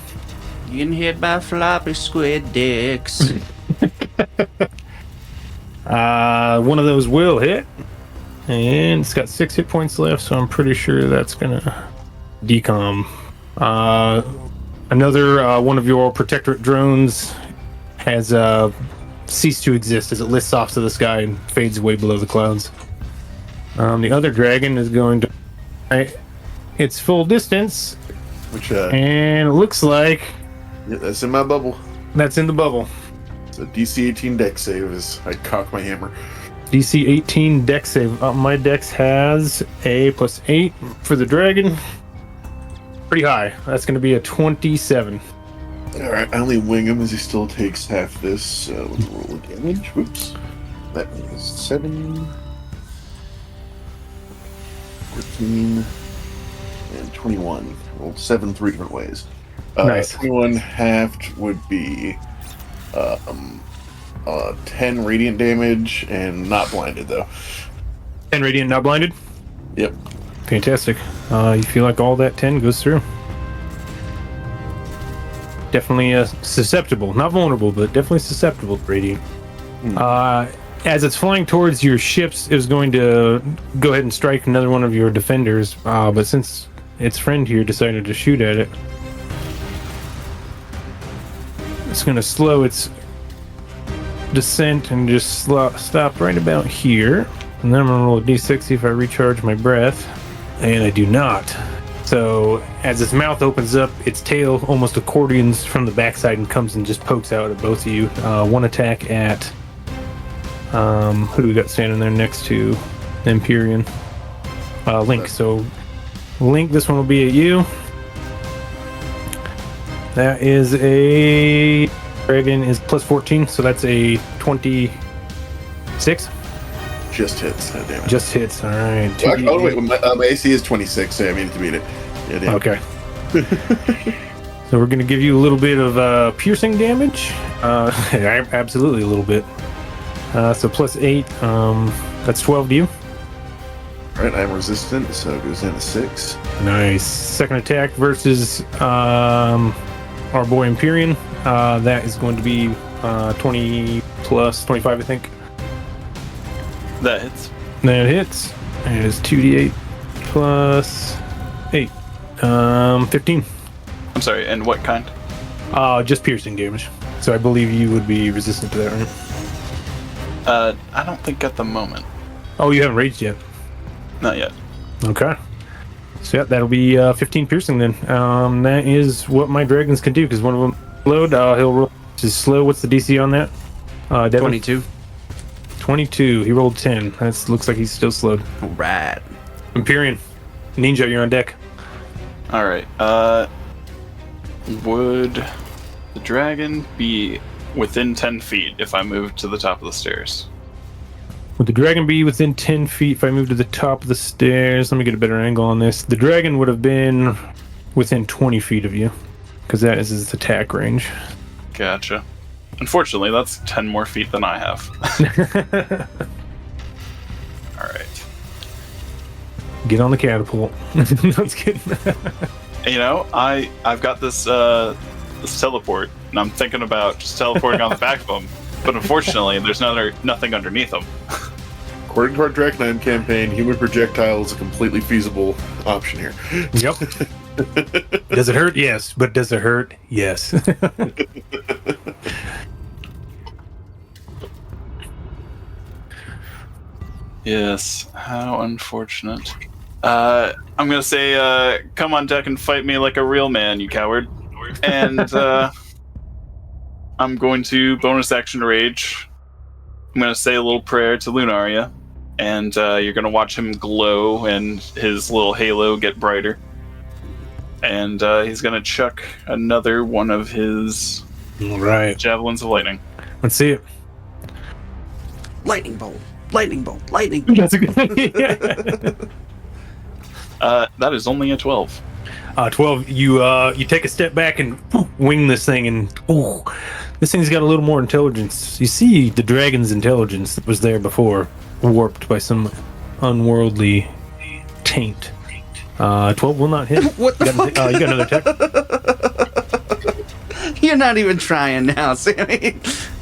Getting hit by floppy squid dicks. One of those will hit, and it's got 6 hit points left, so I'm pretty sure that's gonna decom. Another one of your protectorate drones has ceased to exist as it lifts off to the sky and fades away below the clouds. The other dragon is going to its full distance, Which, and it looks like yeah, that's in my bubble. that's in the bubble. It's a DC 18 deck save as I cock my hammer. DC 18 dex save. My dex has a +8 for the dragon. Pretty high. That's going to be a 27. Alright, I only wing him as he still takes half this. With the roll of damage. Whoops. That is 7, 14, and 21. Rolled 7 3 different ways. Nice. 21 halved would be 10 radiant damage and not blinded though. 10 radiant, not blinded? Yep. Fantastic. You feel like all that 10 goes through. Definitely susceptible. Not vulnerable, but definitely susceptible to radiant. As it's flying towards your ships, it was going to go ahead and strike another one of your defenders, but since its friend here decided to shoot at it, it's going to slow its descent and just stop right about here. And then I'm going to roll a d6, see if I recharge my breath. And I do not. So as its mouth opens up, its tail almost accordions from the backside and comes and just pokes out at both of you. One attack at... who do we got standing there next to Empyrean? Link. So Link, this one will be at you. That is a... Dragon is +14, so that's a 26. Just hits. Damn it. Just hits. All right. Oh wait, my AC is 26, so I mean to beat it. Yeah, damn. Okay. So we're gonna give you a little bit of piercing damage. Absolutely a little bit. So +8. That's 12 to you. All right, I'm resistant, so it goes down to 6. Nice. Second attack versus our boy Empyrean. That is going to be 20 plus 25, I think. That hits. That hits. And it is 2d8 plus 8. 15. I'm sorry, and what kind? Just piercing damage. So I believe you would be resistant to that, right? I don't think at the moment. Oh, you haven't raged yet. Not yet. Okay. So yeah, that'll be 15 piercing then. That is what my dragons can do, because one of them slowed. He'll roll his slow. What's the DC on that? Devin? 22. 22. He rolled 10. That looks like he's still slowed. Right. Empyrean. Ninja, you're on deck. Alright, would the dragon be within 10 feet if I moved to the top of the stairs? Would the dragon be within 10 feet if I move to the top of the stairs? Let me get a better angle on this. The dragon would have been within 20 feet of you, because that is its attack range. Gotcha. Unfortunately, that's 10 more feet than I have. Alright. Get on the catapult. No, I'm kidding. You know, I've got this this teleport, and I'm thinking about just teleporting on the back of them. But unfortunately, there's nothing underneath them. According to our Drachnine campaign, human projectile is a completely feasible option here. Yep. Does it hurt? Yes. But does it hurt? Yes. Yes. How unfortunate. I'm gonna say, come on deck and fight me like a real man, you coward. And I'm going to bonus action rage. I'm going to say a little prayer to Lunaria, and you're going to watch him glow and his little halo get brighter. And he's going to chuck another one of his All right. javelins of lightning. Let's see it. Lightning bolt. Lightning bolt. Lightning bolt. That's a good idea. That is only a 12. 12. You take a step back and wing this thing, and this thing's got a little more intelligence. You see the dragon's intelligence that was there before, warped by some unworldly taint. 12 will not hit. What the fuck? You got another attack. You're not even trying now, Sammy.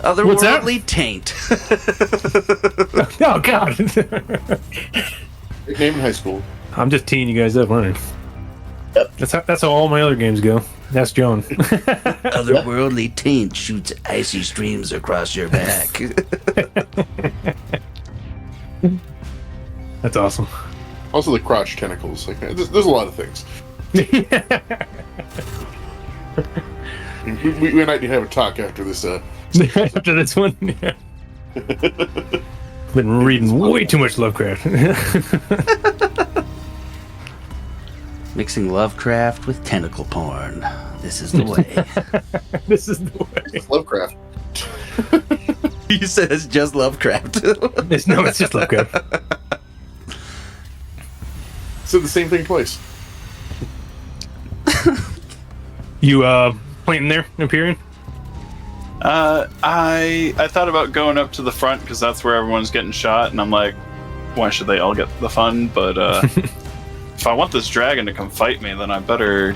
Otherworldly taint. Oh, God. Big name in high school. I'm just teeing you guys up, running. Yep. That's how all my other games go. That's John. Otherworldly taint shoots icy streams across your back. That's awesome. Also, the crotch tentacles. Like, there's a lot of things. We might need to have a talk after this. After this one, yeah. Been reading way too much Lovecraft. Mixing Lovecraft with tentacle porn. This is the way. This is the way. It's Lovecraft. You said it's just Lovecraft. It's just Lovecraft. Said the same thing twice. You planting there, Empyrean? I thought about going up to the front because that's where everyone's getting shot, and I'm like, why should they all get the fun? But if I want this dragon to come fight me, then I better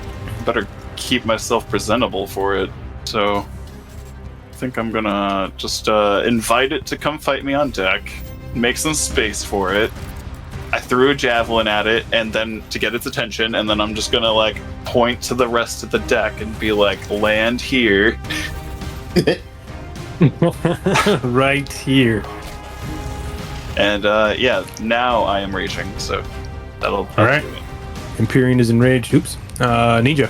keep myself presentable for it. So I think I'm gonna just invite it to come fight me on deck, make some space for it. I threw a javelin at it, and then to get its attention, and then I'm just gonna like point to the rest of the deck and be like, land here. Right here. And yeah, now I am raging, so that'll All right. do it. Empyrean is enraged. Oops. Ninja.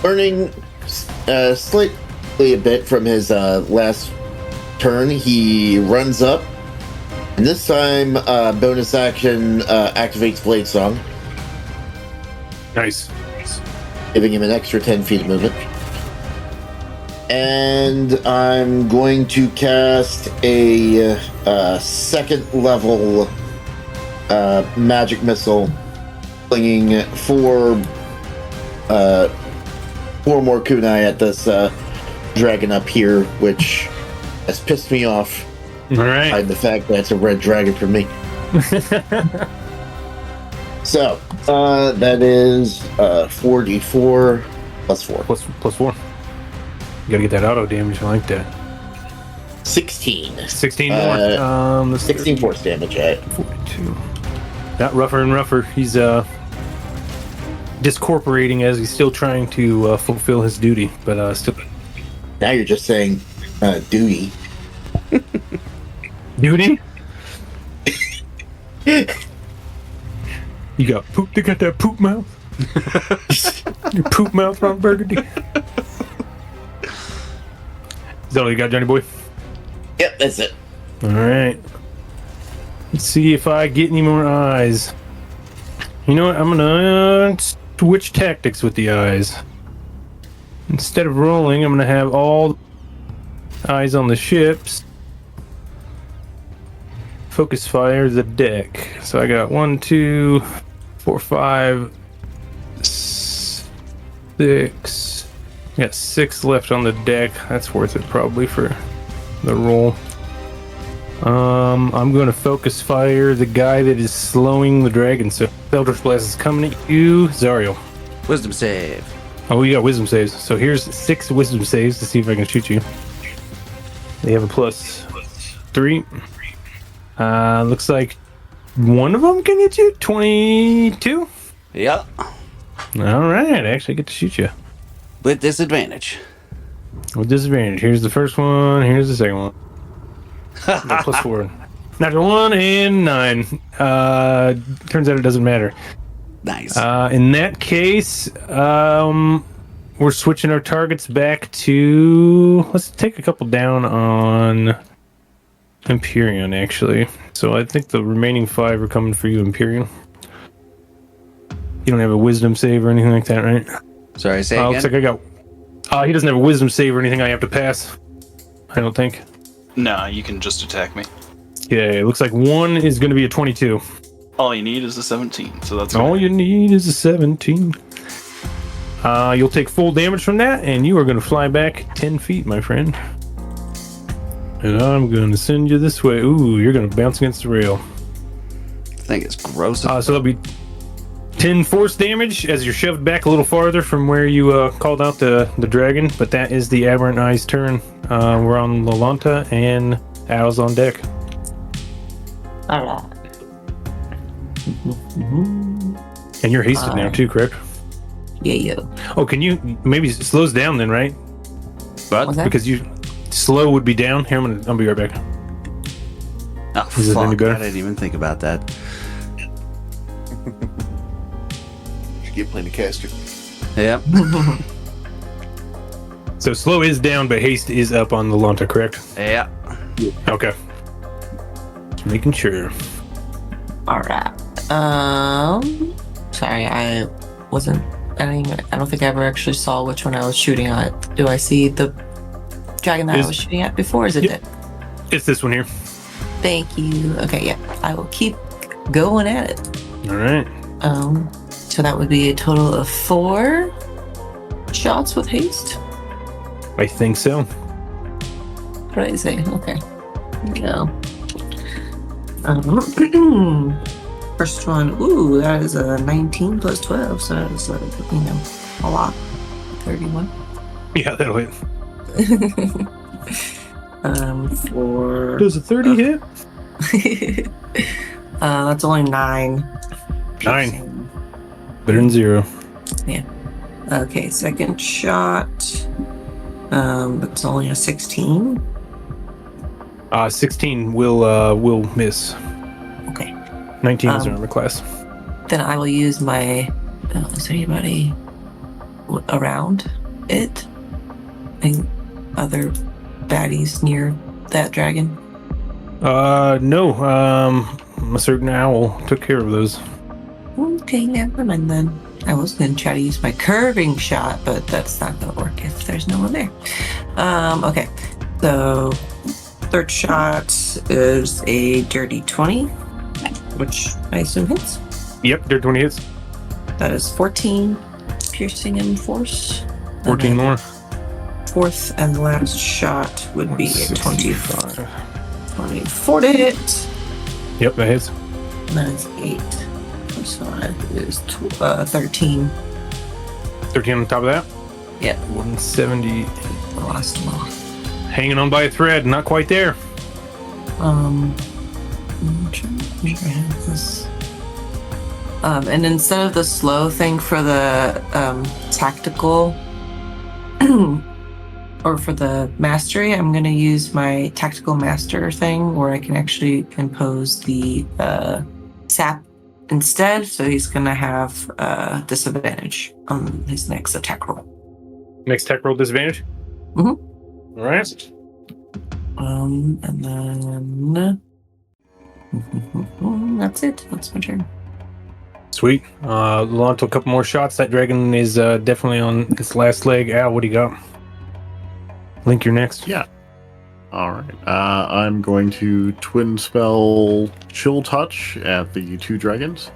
Learning slightly a bit from his last turn, he runs up, and this time bonus action activates Blade Song, Nice. giving him an extra 10 feet of movement. And I'm going to cast a second level magic missile, flinging four more kunai at this dragon up here, which has pissed me off. All right. Hide the fact that it's a red dragon for me. So that is 4d4 plus 4. Plus 4. You gotta get that auto damage. I like that. 16. 16 more. Let's 16 force damage. 42. Not rougher and rougher. He's discorporating as he's still trying to fulfill his duty, but still. Now you're just saying duty. Duty? You got poop. They got that poop mouth. Your poop mouth, Ron Burgundy. Is that all you got, Johnny boy? Yep, that's it. All right. Let's see if I get any more eyes. You know what? I'm gonna switch tactics with the eyes. Instead of rolling, I'm gonna have all eyes on the ships. Focus fire the deck. So I got 1, 2, 4, 5, 6. I got 6 left on the deck. That's worth it probably for the roll. I'm going to focus fire the guy that is slowing the dragon. So Eldritch Blast is coming at you, Zariel. Wisdom save. Oh, you got wisdom saves. So here's 6 wisdom saves to see if I can shoot you. They have a plus 3. Looks like one of them can hit you. 22. Yep. All right, I actually get to shoot you With disadvantage. with disadvantage. Here's the first one. Here's the second one. No, plus 4. Natural 1 and 9. Turns out it doesn't matter. Nice. In that case, we're switching our targets back to. Let's take a couple down on Empyrean, actually. So I think the remaining 5 are coming for you, Empyrean. You don't have a wisdom save or anything like that, right? Sorry, say again. Looks like I got. He doesn't have a wisdom save or anything I have to pass. I don't think. Nah, you can just attack me. Yeah, it looks like 1 is going to be a 22. All you need is a 17, so that's All fine. you need is a 17. You'll take full damage from that, and you are going to fly back 10 feet, my friend. And I'm going to send you this way. Ooh, you're going to bounce against the rail. Thing is gross. So there'll be 10 force damage as you're shoved back a little farther from where you called out the dragon. But that is the Aberrant Eye's turn. We're on Lalanta, and Al's on deck. All right. And you're hasted now too, correct? Yeah. Oh, can you maybe it slows down then, right? What's that? Because you slow would be down. Here, I'll be right back. Oh, Is it any fuck. good? I didn't even think about that. Should get plenty caster. Yep. So slow is down, but haste is up on the Lanta, correct? Yeah. Okay. Just making sure. All right. Sorry, I don't think I ever actually saw which one I was shooting at. Do I see the dragon that I was shooting at before? Is it Yep. dead? It's this one here. Thank you. Okay, yeah. I will keep going at it. All right. So that would be a total of 4 shots with haste. I think so. Crazy. Okay. Here we go. First one. Ooh, that is a 19 plus 12, so that is a lot. 31. Yeah, that'll hit. For Does a 30 hit? that's only 9. 9. Better than 0. Okay, second shot. That's only a 16. 16 will miss. Okay. 19 is armor class. Then I will use my. Is there anybody around it? And other baddies near that dragon? No. A certain owl took care of those. Okay, never mind then. I was going to try to use my curving shot, but that's not going to work if there's no one there. Okay, so third shot is a dirty 20, which I assume hits. Yep, they're 20 hits. That is 14 piercing and force. 14 more. Fourth and last shot would be a 24 to hit. Yep, that hits. And that is 8. So that is 13. 13 on top of that. Yep. 170. The last one. Hanging on by a thread, not quite there. I'm trying to make sure I have this. And instead of the slow thing for the tactical or for the mastery, I'm going to use my tactical master thing where I can actually impose the sap instead. So he's going to have disadvantage on his next attack roll. Next tech roll disadvantage? Mhm. All right. And then that's it. That's my turn. Sweet. Launch a couple more shots. That dragon is definitely on its last leg. Al, what do you got? Link, you're next. Yeah. All right. I'm going to twin spell Chill Touch at the 2 dragons.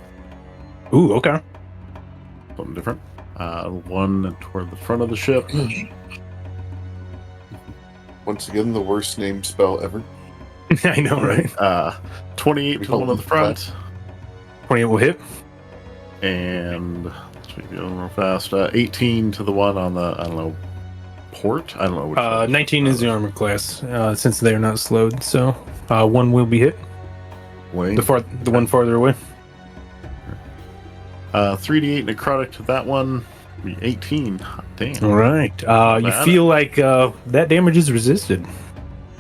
Ooh, okay. Something different. One toward the front of the ship. Once again, the worst named spell ever. I know, right? 28 to the one on the front. 28 will hit. And let's make it a little real fast. 18 to the one on the, I don't know, port? I don't know. Which one. 19 is the armor class, since they're not slowed. So 1 will be hit. Wait. The one farther away. 3d8 necrotic to that one. Be 18. Damn. All right. You Bad. feel like that damage is resisted.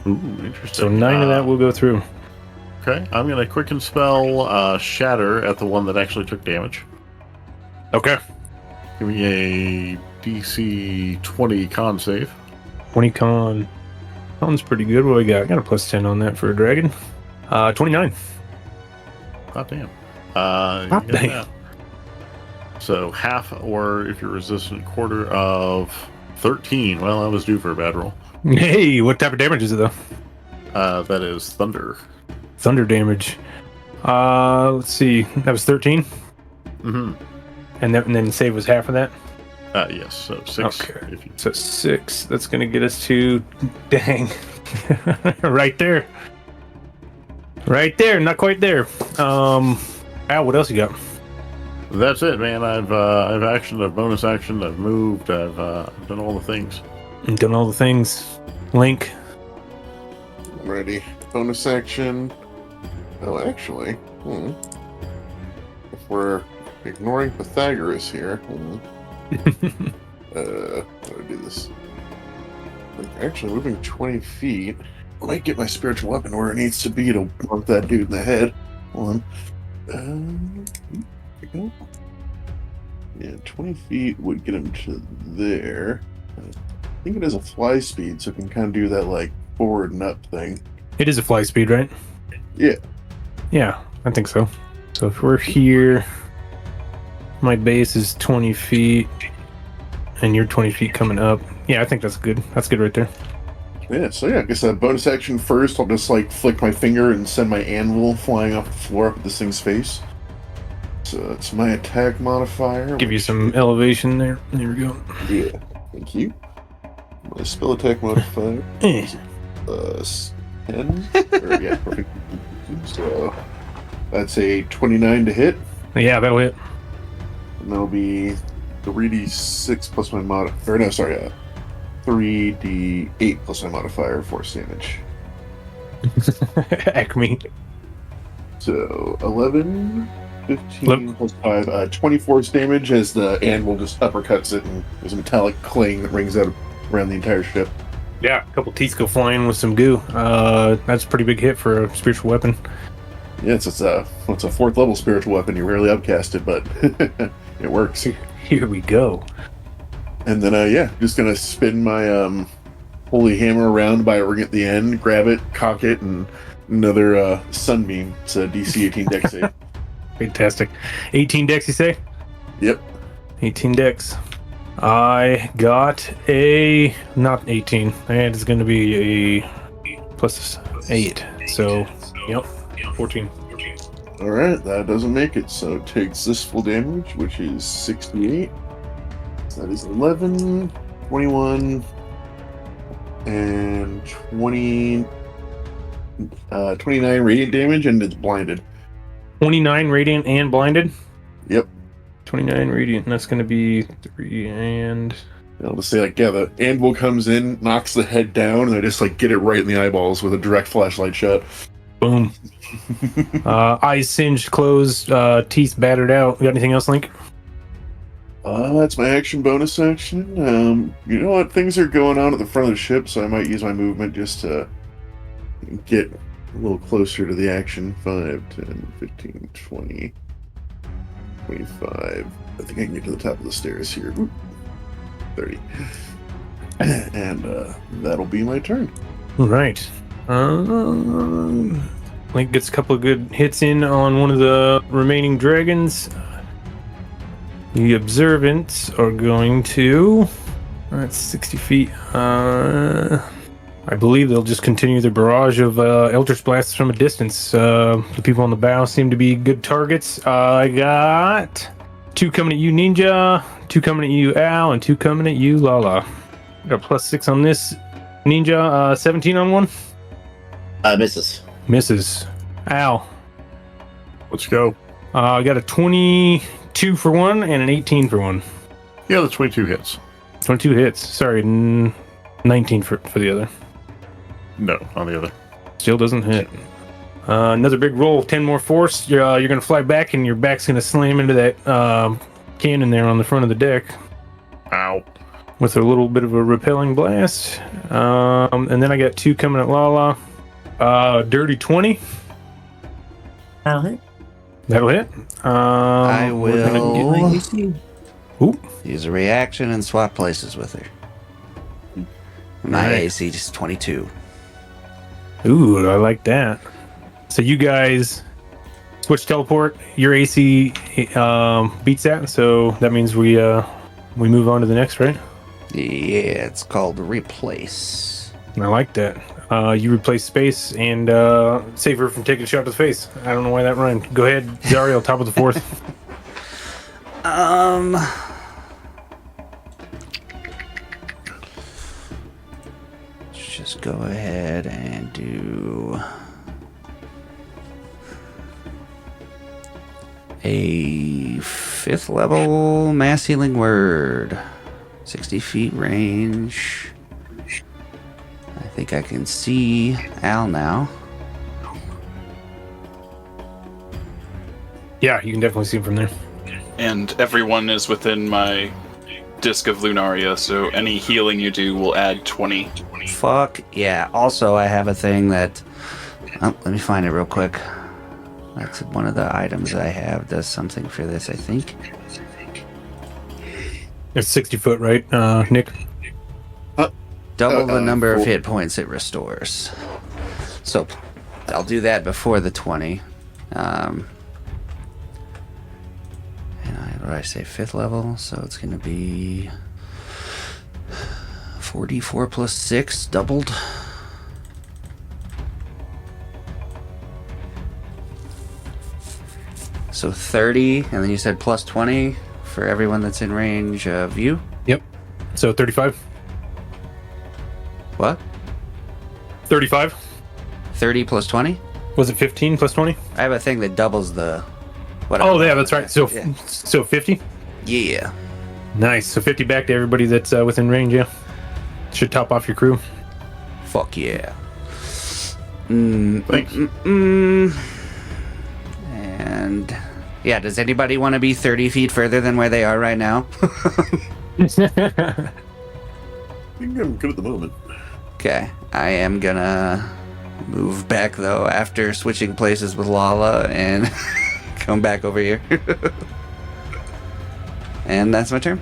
Ooh, interesting. So 9 of that will go through. Okay. I'm going to quicken spell Shatter at the one that actually took damage. Okay. Give me a DC 20 con save. 20 con. Con's pretty good. What do we got? I got a plus 10 on that for a dragon. 29. God damn. God You get damn. that. So half, or if you're resistant, quarter of 13. Well, I was due for a bad roll. Hey, what type of damage is it though? That is thunder. Thunder damage. Let's see. That was 13. Mm-hmm. And then save was half of that. Yes. So 6. Okay. If you, So 6. That's gonna get us to, dang, right there. Right there. Not quite there. Al, what else you got? that's it, man. I've actioned, I've bonus actioned, I've moved, I've done all the things. You've done all the things. Link. Ready. Bonus action. Oh, actually, if we're ignoring Pythagoras here, how do I do this? Actually, moving 20 feet. I might get my spiritual weapon where it needs to be to bump that dude in the head. Hold on. There we go. Yeah, 20 feet would get him to there. I think it has a fly speed, so it can kind of do that, like, forward and up thing. It is a fly speed, right? Yeah. Yeah, I think so. So if we're here, my base is 20 feet, and you're 20 feet coming up. Yeah, I think that's good. That's good right there. Yeah, so yeah, I guess a bonus action first. I'll just like flick my finger and send my anvil flying off the floor up at this thing's face. So that's my attack modifier. Give you some elevation there. There we go. Yeah, thank you. My spell attack modifier Eh. plus 10. Yeah, perfect. So that's a 29 to hit. Yeah, that'll hit. And that'll be 3d6 plus my modifier. No, sorry, 3d8 plus my modifier, force damage. Acme. So 11, 15 plus 5, 20 force damage as the anvil just uppercuts it, and there's a metallic clang that rings out around the entire ship. Yeah, a couple teeth go flying with some goo. That's a pretty big hit for a spiritual weapon. Yeah, it's a 4th level spiritual weapon. You rarely upcast it, but it works. Here we go. And then, just gonna spin my holy hammer around by a ring at the end, grab it, cock it, and another sunbeam. It's a DC 18 dex save. Fantastic. 18 dex, you say? Yep. 18 dex. I got a... not 18. And it's going to be a plus 8. So, yep, 14. Alright, that doesn't make it, so it takes this full damage, which is 68. So that is 11, 21, and 20... 29 radiant damage, and it's blinded. 29 radiant and blinded? Yep. 29 radiant, and that's going to be 3 and... I'll just say, like, yeah, the anvil comes in, knocks the head down, and I just, like, get it right in the eyeballs with a direct flashlight shot. Boom. Eyes singed, closed, teeth battered out. You got anything else, Link? That's my action bonus action. You know what? Things are going on at the front of the ship, so I might use my movement just to get a little closer to the action. 5, 10, 15, 20, 25. I think I can get to the top of the stairs here. Oop. 30. And that'll be my turn. All right. Link gets a couple of good hits in on one of the remaining dragons. The observants are going to... That's 60 feet. I believe they'll just continue their barrage of Eldritch Blasts from a distance. The people on the bow seem to be good targets. I got 2 coming at you, Ninja, 2 coming at you, Al, and 2 coming at you, Lala. Got a +6 on this. Ninja, 17 on one? Misses. Misses. Al. Let's go. I got a 22 for one and an 18 for one. Yeah, the 22 hits. 22 hits. Sorry, 19 for the other. No, on the other. Still doesn't hit. Another big roll, 10 more force. You're going to fly back, and your back's going to slam into that cannon there on the front of the deck. Ow. With a little bit of a repelling blast. And then I got 2 coming at Lala. Dirty 20. That'll hit. That'll hit. I we're gonna will. get- Ooh. Use a reaction and swap places with her. My Nice. AC is 22. Ooh, I like that. So you guys switch teleport. Your AC beats that, so that means we move on to the next, right? Yeah, it's called replace. I like that. You replace space and save her from taking a shot to the face. I don't know why that rhymed. Go ahead, Zariel, top of the fourth. Let's just go ahead and do a 5th level mass healing word. 60 feet range. I think I can see Al now. Yeah, you can definitely see him from there. And everyone is within my disc of Lunaria, so any healing you do will add 20. Fuck yeah. Also, I have a thing that... Oh, let me find it real quick. That's one of the items I have. Does something for this, I think. It's 60 foot, right, Nick? Double the number of cool. hit points it restores. So, I'll do that before the 20. And what did I say? 5th level? So it's going to be 44 plus 6, doubled. So 30, and then you said plus 20 for everyone that's in range of you? Yep. So 35? What? 35? 30 plus 20? Was it 15 plus 20? I have a thing that doubles the... whatever. Oh, yeah, that's right. So, Yeah. so 50? Yeah. Nice. So 50 back to everybody that's within range, yeah. Should top off your crew. Fuck yeah. Thanks. And... yeah, does anybody want to be 30 feet further than where they are right now? I think I'm good at the moment. Okay, I am gonna move back though after switching places with Lala and come back over here. And that's my turn.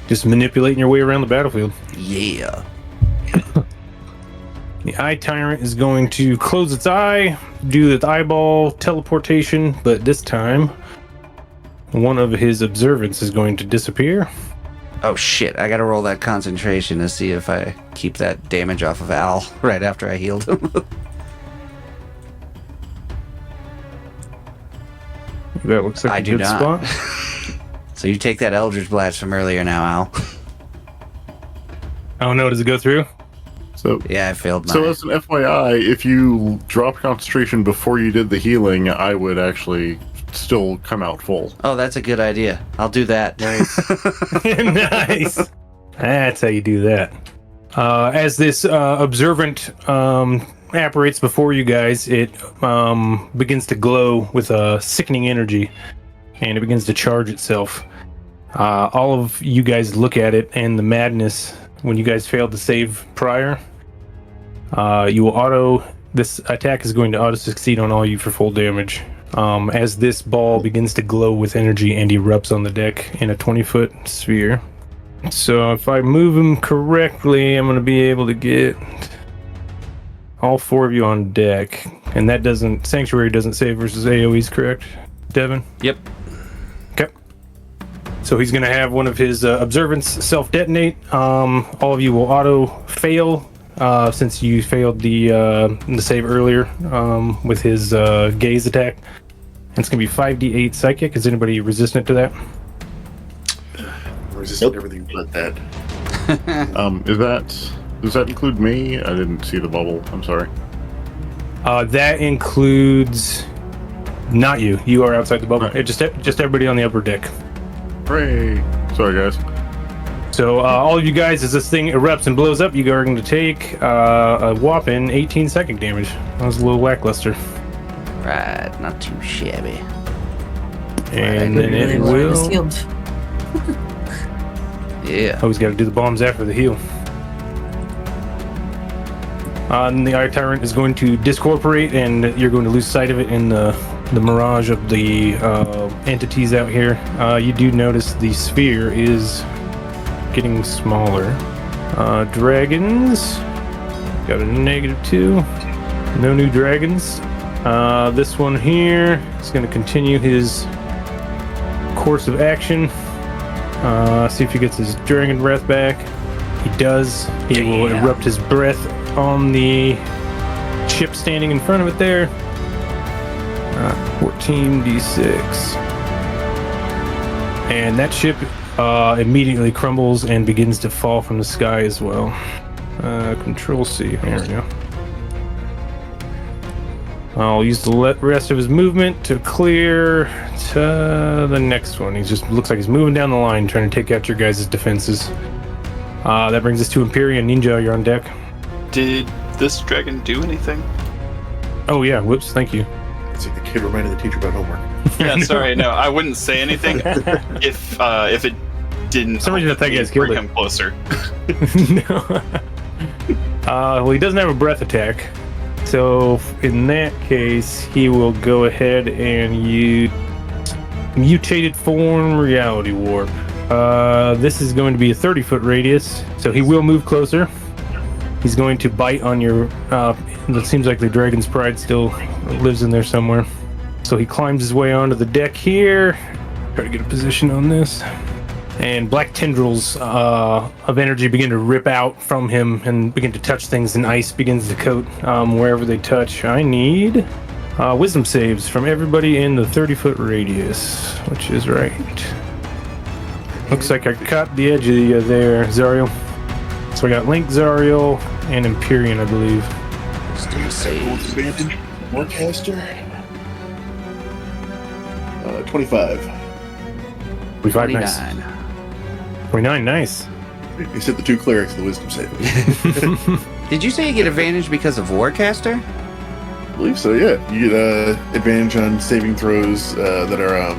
Just manipulating your way around the battlefield. Yeah. The Eye Tyrant is going to close its eye, do the eyeball teleportation, but this time, one of his observants is going to disappear. Oh shit, I gotta roll that concentration to see if I keep that damage off of Al right after I healed him. That looks like I a do good not. spot. So you take that Eldritch Blast from earlier now, Al. Oh no, does it go through? So, Yeah, I failed mine. so as an FYI, if you dropped concentration before you did the healing, I would actually still come out full. Oh, that's a good idea. I'll do that. Nice. That's how you do that. As this observant apparates before you guys, it begins to glow with a sickening energy, and it begins to charge itself. All of you guys look at it, and the madness when you guys failed to save prior. You will this attack is going to auto succeed on all you for full damage. As this ball begins to glow with energy and erupts on the deck in a 20-foot sphere. So if I move him correctly, I'm going to be able to get all four of you on deck. And that doesn't... Sanctuary doesn't save versus AoEs, correct, Devin? Yep. Okay. So he's going to have one of his observants self-detonate. All of you will auto-fail since you failed the save earlier with his gaze attack. And it's going to be 5d8 psychic. Is anybody resistant to that? Resistant everything but that. Does that include me? I didn't see the bubble. I'm sorry. That includes not you. You are outside the bubble. Right. Just everybody on the upper deck. Hooray! Sorry, guys. So all of you guys, as this thing erupts and blows up, you are going to take a whopping 18 psychic damage. That was a little lackluster. Right, not too shabby. And then Really it well will... healed. Yeah. Always got to do the bombs after the heal. And the Eye Tyrant is going to discorporate, and you're going to lose sight of it in the the mirage of the entities out here, you do notice the sphere is getting smaller. Dragons, got a -2. No new dragons. This one here is going to continue his course of action. See if he gets his dragon breath back. He does. He will erupt his breath on the ship standing in front of it there. 14d6. And that ship immediately crumbles and begins to fall from the sky as well. Control C. There we go. I'll use the rest of his movement to clear to the next one. He just looks like he's moving down the line, trying to take out your guys' defenses. That brings us to Empyrean Ninja. You're on deck. Did this dragon do anything? Oh yeah. Whoops. Thank you. It's like the kid reminded the teacher about homework. Yeah, sorry, no, I wouldn't say anything if it didn't. For some reason I thought you guys killed bring it. him closer. No. Well, he doesn't have a breath attack. So in that case, he will go ahead and use mutated form reality warp. This is going to be a 30-foot radius, so he will move closer. He's going to bite on your... it seems like the dragon's pride still lives in there somewhere. So he climbs his way onto the deck here. Try to get a position on this. And black tendrils of energy begin to rip out from him and begin to touch things, and ice begins to coat wherever they touch. I need wisdom saves from everybody in the 30-foot radius, which is right. Looks like I caught the edge of you there, Zariel. So I got Link, Zariel, and Empyrean, I believe. Wisdom save. Advantage. Warcaster. 25. 25, nice. 29. 29, nice. He said the two clerics, the wisdom save. Did you say you get advantage because of Warcaster? I believe so, yeah. You get advantage on saving throws that are...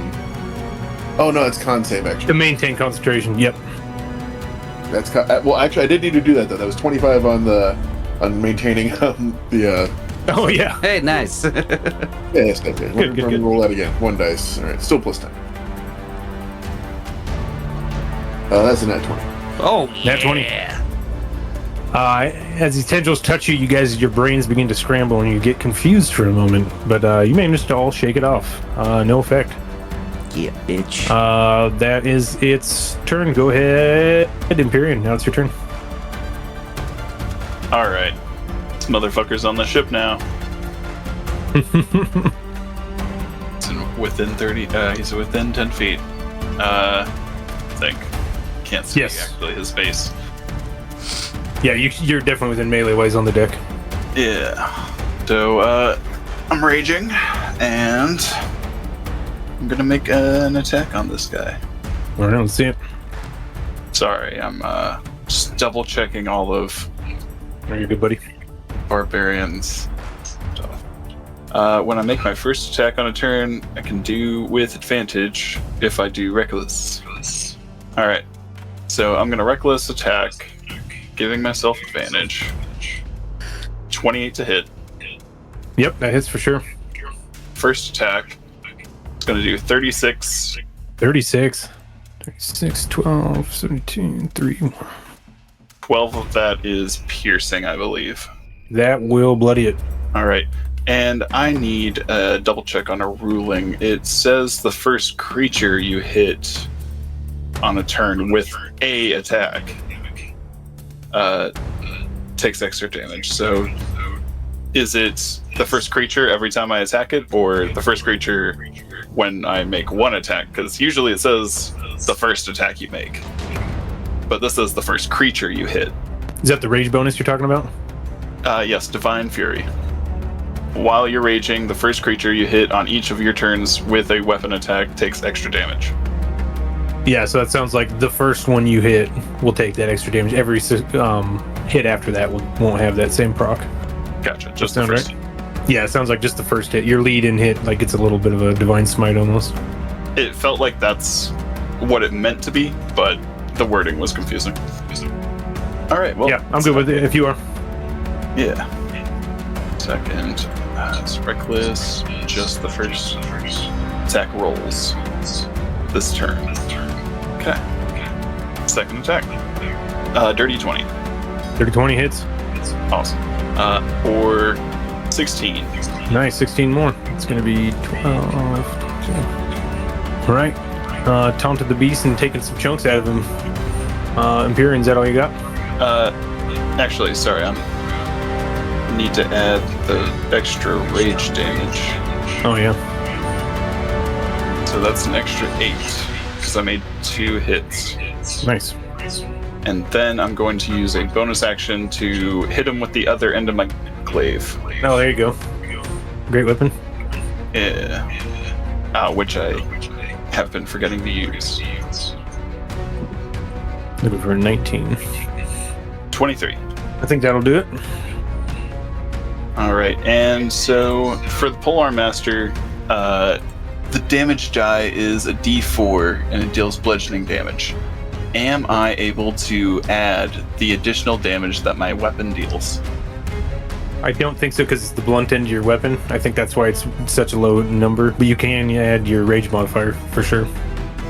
Oh, no, it's con save, To actually. maintain concentration, yep. That's well, actually, I did need to do that, though. That was 25 on maintaining the... Oh, yeah. Hey, nice. Yeah, yes, okay. Good, good. Roll that again. 1 dice. All right, still plus 10. That's a nat 20. Oh, Nat 20. yeah. As these tendrils touch you, you guys, your brains begin to scramble and you get confused for a moment. But you manage to all shake it off. No effect. Yeah, bitch. That is its turn. Go ahead, Empyrean. Now it's your turn. All right, this motherfucker's on the ship now. It's within 30. He's within 10 feet. I think. Can't see Yes. actually his face. Yeah, you're definitely within melee wise on the deck. Yeah. So I'm raging, and I'm gonna make an attack on this guy. All right, let's see it. Sorry, I'm just double checking all of Are you good, buddy? Barbarians stuff. When I make my first attack on a turn, I can do with advantage if I do reckless. All right, so I'm gonna reckless attack, giving myself advantage. 28 to hit. Yep, that hits for sure. First attack. It's gonna do 36. 36. 36, 12, 17, 3. 12 of that is piercing, I believe. That will bloody it. All right. And I need a double check on a ruling. It says the first creature you hit on a turn with a attack takes extra damage. So is it the first creature every time I attack it, or the first creature when I make one attack? Because usually it says the first attack you make. But this is the first creature you hit. Is that the rage bonus you're talking about? Yes, Divine Fury. While you're raging, the first creature you hit on each of your turns with a weapon attack takes extra damage. Yeah, so that sounds like the first one you hit will take that extra damage. Every hit after that won't have that same proc. Gotcha. Just the Sound first. right? Yeah, it sounds like just the first hit. Your lead in hit, like it's a little bit of a divine smite almost. It felt like that's what it meant to be, but the wording was confusing. All right. Well, Yeah, I'm good with it if you are. Yeah. Second. It's reckless. Just the first attack rolls this turn. Okay. Second attack. Dirty 20. Dirty 20 hits. Awesome. Or 16. Nice, 16 more. It's going to be 12. 15. All right. Taunted the beast and taking some chunks out of him. Empyrean, is that all you got? Actually, sorry, I need to add the extra rage damage. Oh, yeah. So that's an extra 8, because I made 2 hits. Nice. And then I'm going to use a bonus action to hit him with the other end of my glaive. Oh, there you go. Great weapon. Yeah. Which I have been forgetting to use. Looking for a 19. 23. I think that'll do it. Alright, and so for the Polearm Master, the damage die is a d4 and it deals bludgeoning damage. Am I able to add the additional damage that my weapon deals? I don't think so because it's the blunt end of your weapon. I think that's why it's such a low number. But you can add your rage modifier for sure.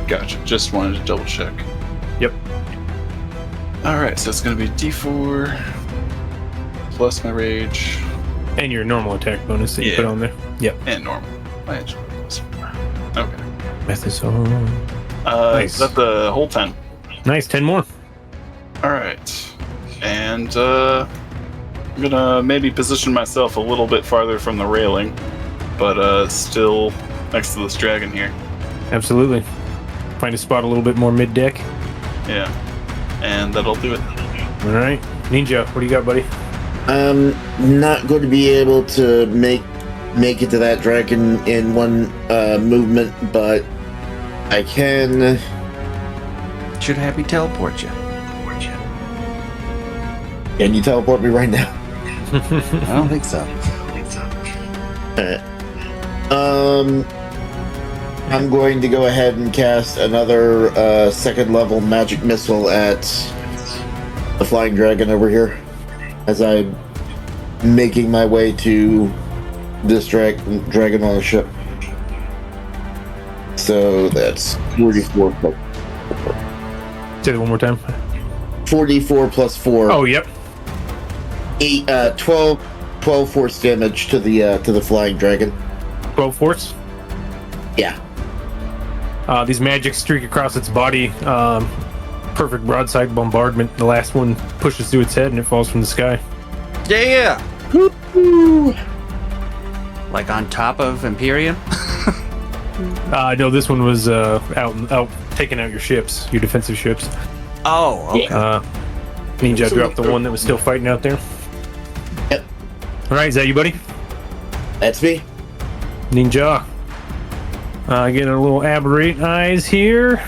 Gotcha. Just wanted to double check. Yep. Alright, so it's going to be d4 plus my rage. And your normal attack bonus that you put on there. Yep. And normal. Okay. Method's on. Nice. Is that the whole 10? Nice, 10 more. Alright. And I'm gonna maybe position myself a little bit farther from the railing, but still next to this dragon here. Absolutely. Find a spot a little bit more mid-deck. Yeah. And that'll do it. All right. Ninja, what do you got, buddy? I'm not going to be able to make it to that dragon in one movement, but I can. Should have me teleport you. Can you teleport me right now? I don't think so. I'm going to go ahead and cast another second level magic missile at the flying dragon over here as I'm making my way to this dragon on the ship. So that's 44 plus 4. Say that one more time. 44 plus 4. Oh, yep. 12 force damage to the flying dragon. 12 force? Yeah. These magic streak across its body. Perfect broadside bombardment. The last one pushes through its head and it falls from the sky. Yeah! Woo-hoo! Like on top of Imperium? No, this one was out taking out your ships, your defensive ships. Oh, okay. Ninja dropped the one that was still fighting out there. Yep. All right, is that you, buddy? That's me. Ninja. Get a little aberrate eyes here.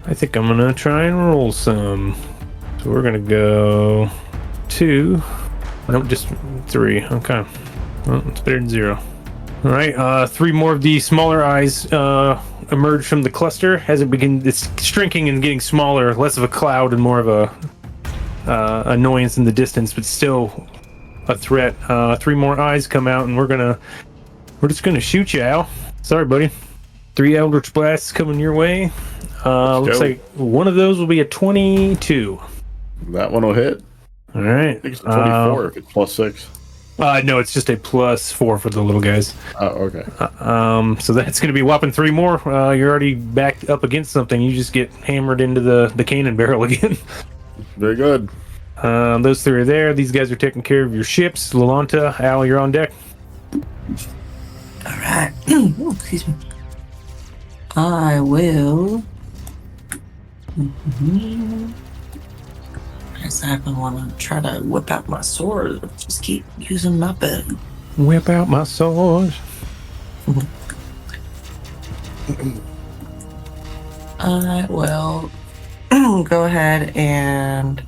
I think I'm gonna try and roll some. So we're gonna go 2. Nope, just 3. Okay. Well, it's better than 0. All right. 3 more of the smaller eyes emerge from the cluster as it begins. It's shrinking and getting smaller, less of a cloud and more of a annoyance in the distance, but still a threat. 3 more eyes come out, and we're just gonna shoot you, Al. Sorry, buddy. 3 Eldritch Blasts coming your way. Looks like one of those will be a 22. That one will hit. All right. I think it's 24 if it's plus 6. No, it's just a +4 for the little guys. Oh, okay. So that's going to be whopping 3 more. You're already backed up against something. You just get hammered into the cannon barrel again. Very good. Those 3 are there. These guys are taking care of your ships. Lalanta, Al, you're on deck. All right. Oh, excuse me. I will. Exactly. Want to try to whip out my sword. Or just keep using my bow. Whip out my sword. I will go ahead and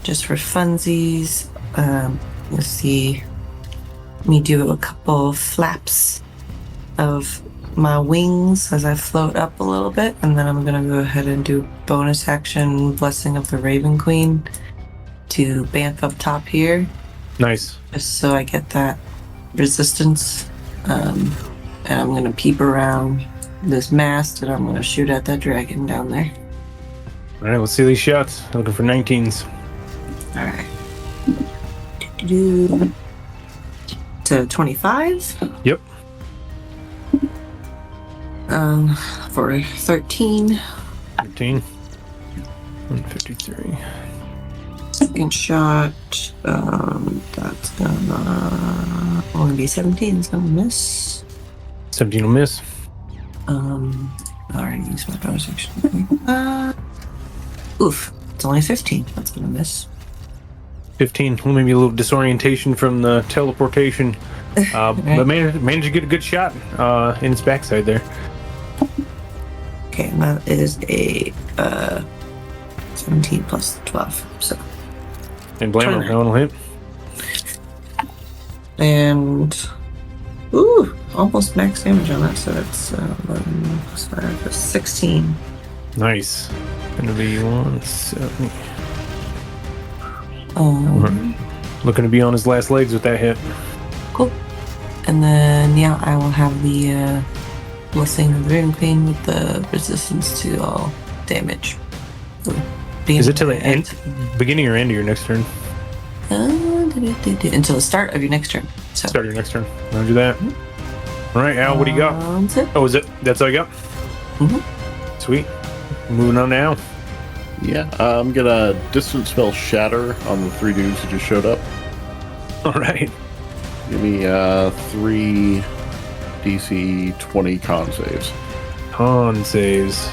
just for funsies, let's see. Let me do a couple of flaps of my wings as I float up a little bit, and then I'm gonna go ahead and do bonus action Blessing of the Raven Queen to bamf up top here, Nice. just so I get that resistance. And I'm gonna peep around this mast, and I'm gonna shoot at that dragon down there. All right, let's see these shots. Looking for 19s. All right. Do to 25. Yep. For 13. 13. 153. Second shot. That's gonna only be 17. It's gonna miss. 17 will miss. I already used my bonus action. Oof. It's only 15. That's gonna miss. 15. Well, maybe a little disorientation from the teleportation. But managed to get a good shot in its backside there. Okay, and that is a 17 plus 12. So. And blame that one will hit. And ooh, almost max damage on that. So that's 11 plus 5 plus 16. Nice. Gonna be 170. Looking to be on his last legs with that hit. Cool. And then yeah, I will have the blessing of the Dragon Queen with the resistance to all damage. So, Is it till the end, beginning or end of your next turn? Until the start of your next turn. So Start of your next turn. Roger that. All right, Al, what do you got? that's it. Oh, is it? That's all you got? Mm-hmm. Sweet. Moving on now. Yeah, I'm gonna distance spell Shatter on the 3 dudes who just showed up. All right. Give me 3 DC 20 con saves. Con saves.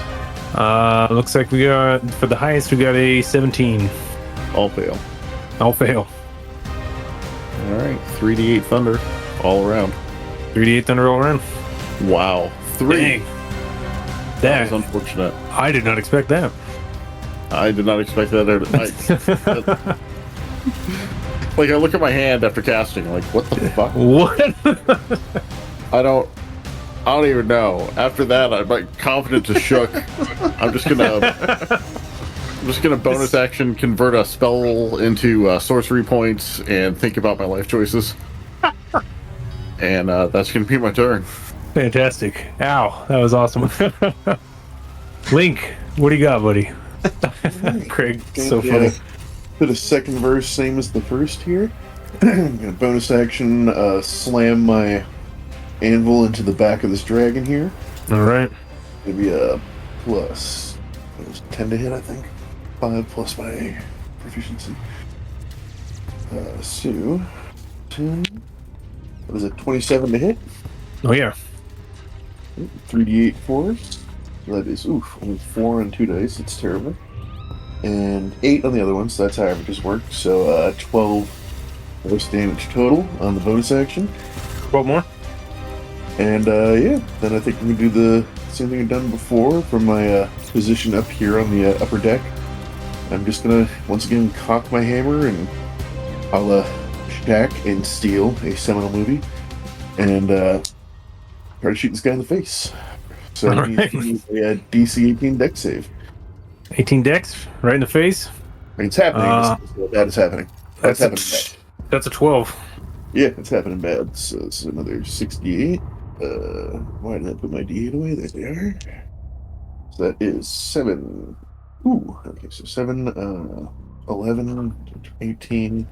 Looks like we got, for the highest, we got a 17. All fail. I'll fail. All right, 3d8 thunder all around. 3d8 thunder all around. Wow, 3. Dang. That That, was unfortunate. I did not expect that. I did not expect that. Like, I look at my hand after casting, like, what the fuck? What? I don't even know. After that, my confidence is shook. I'm just gonna bonus action convert a spell into sorcery points and think about my life choices. And that's gonna be my turn. Fantastic. Ow, that was awesome. Link, what do you got, buddy? Craig, so funny. For the second verse, same as the first here. I'm gonna bonus action slam my anvil into the back of this dragon here. All right. Maybe a plus. It was 10 to hit, I think. 5 plus my proficiency. So 10. What is it? 27 to hit. Oh yeah. 3d8 force. That is only 4 on 2 dice. It's terrible. And 8 on the other one, so that's how averages work. So 12 force damage total on the bonus action. 12 more. And yeah, then I think we can do the same thing I've done before from my position up here on the upper deck. I'm just gonna once again cock my hammer and I'll Shack and Steel, a seminal movie, and try to shoot this guy in the face. So All he right. needs a DC 18 deck save. 18 decks, right in the face. I mean, it's happening. That is happening. That's happening bad. That's a 12. Yeah, it's happening bad. So it's another 68. Why did I put my D8 away? There they are. So that is 7. Ooh, okay, so 7, 11, 18,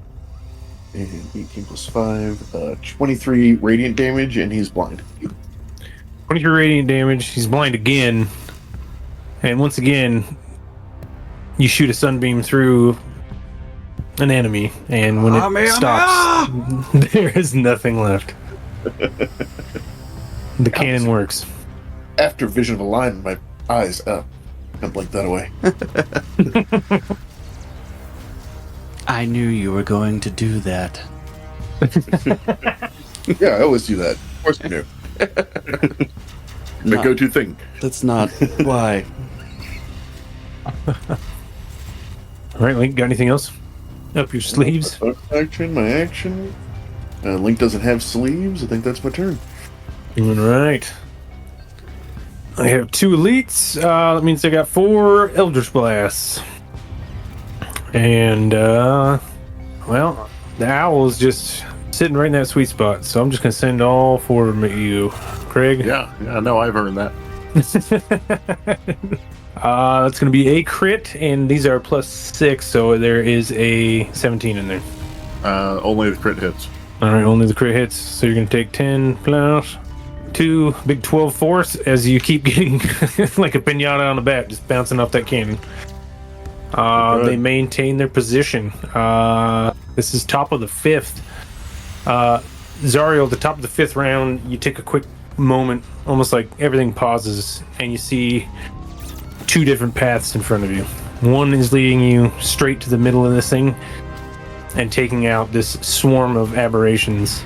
and 18 plus 5, 23 radiant damage, and he's blind. 23 radiant damage. He's blind again. And once again, you shoot a sunbeam through an enemy, and when it stops, there is nothing left. The cannon works. After vision of a line, my eyes up. I blink that away. I knew you were going to do that. Yeah, I always do that. Of course you do. My No. go-to thing. That's not why. All right, Link, got anything else up your sleeves? My action. Link doesn't have sleeves. I think that's my turn. All right. I have 2 elites. That means I got 4 Eldritch Blasts. And, well, The owl is just sitting right in that sweet spot, so I'm just gonna send all four of them at you. Craig? Yeah, no, I've earned that. That's gonna be a crit, and these are +6, so there is a 17 in there. Only the crit hits. Alright, only the crit hits, so you're gonna take 10 plus 2, big 12 force as you keep getting like a pinata on the bat, just bouncing off that cannon. They maintain their position. This is top of the 5th. Zariel, the top of the 5th round, you take a quick moment, almost like everything pauses, and you see 2 different paths in front of you. One is leading you straight to the middle of this thing and taking out this swarm of aberrations.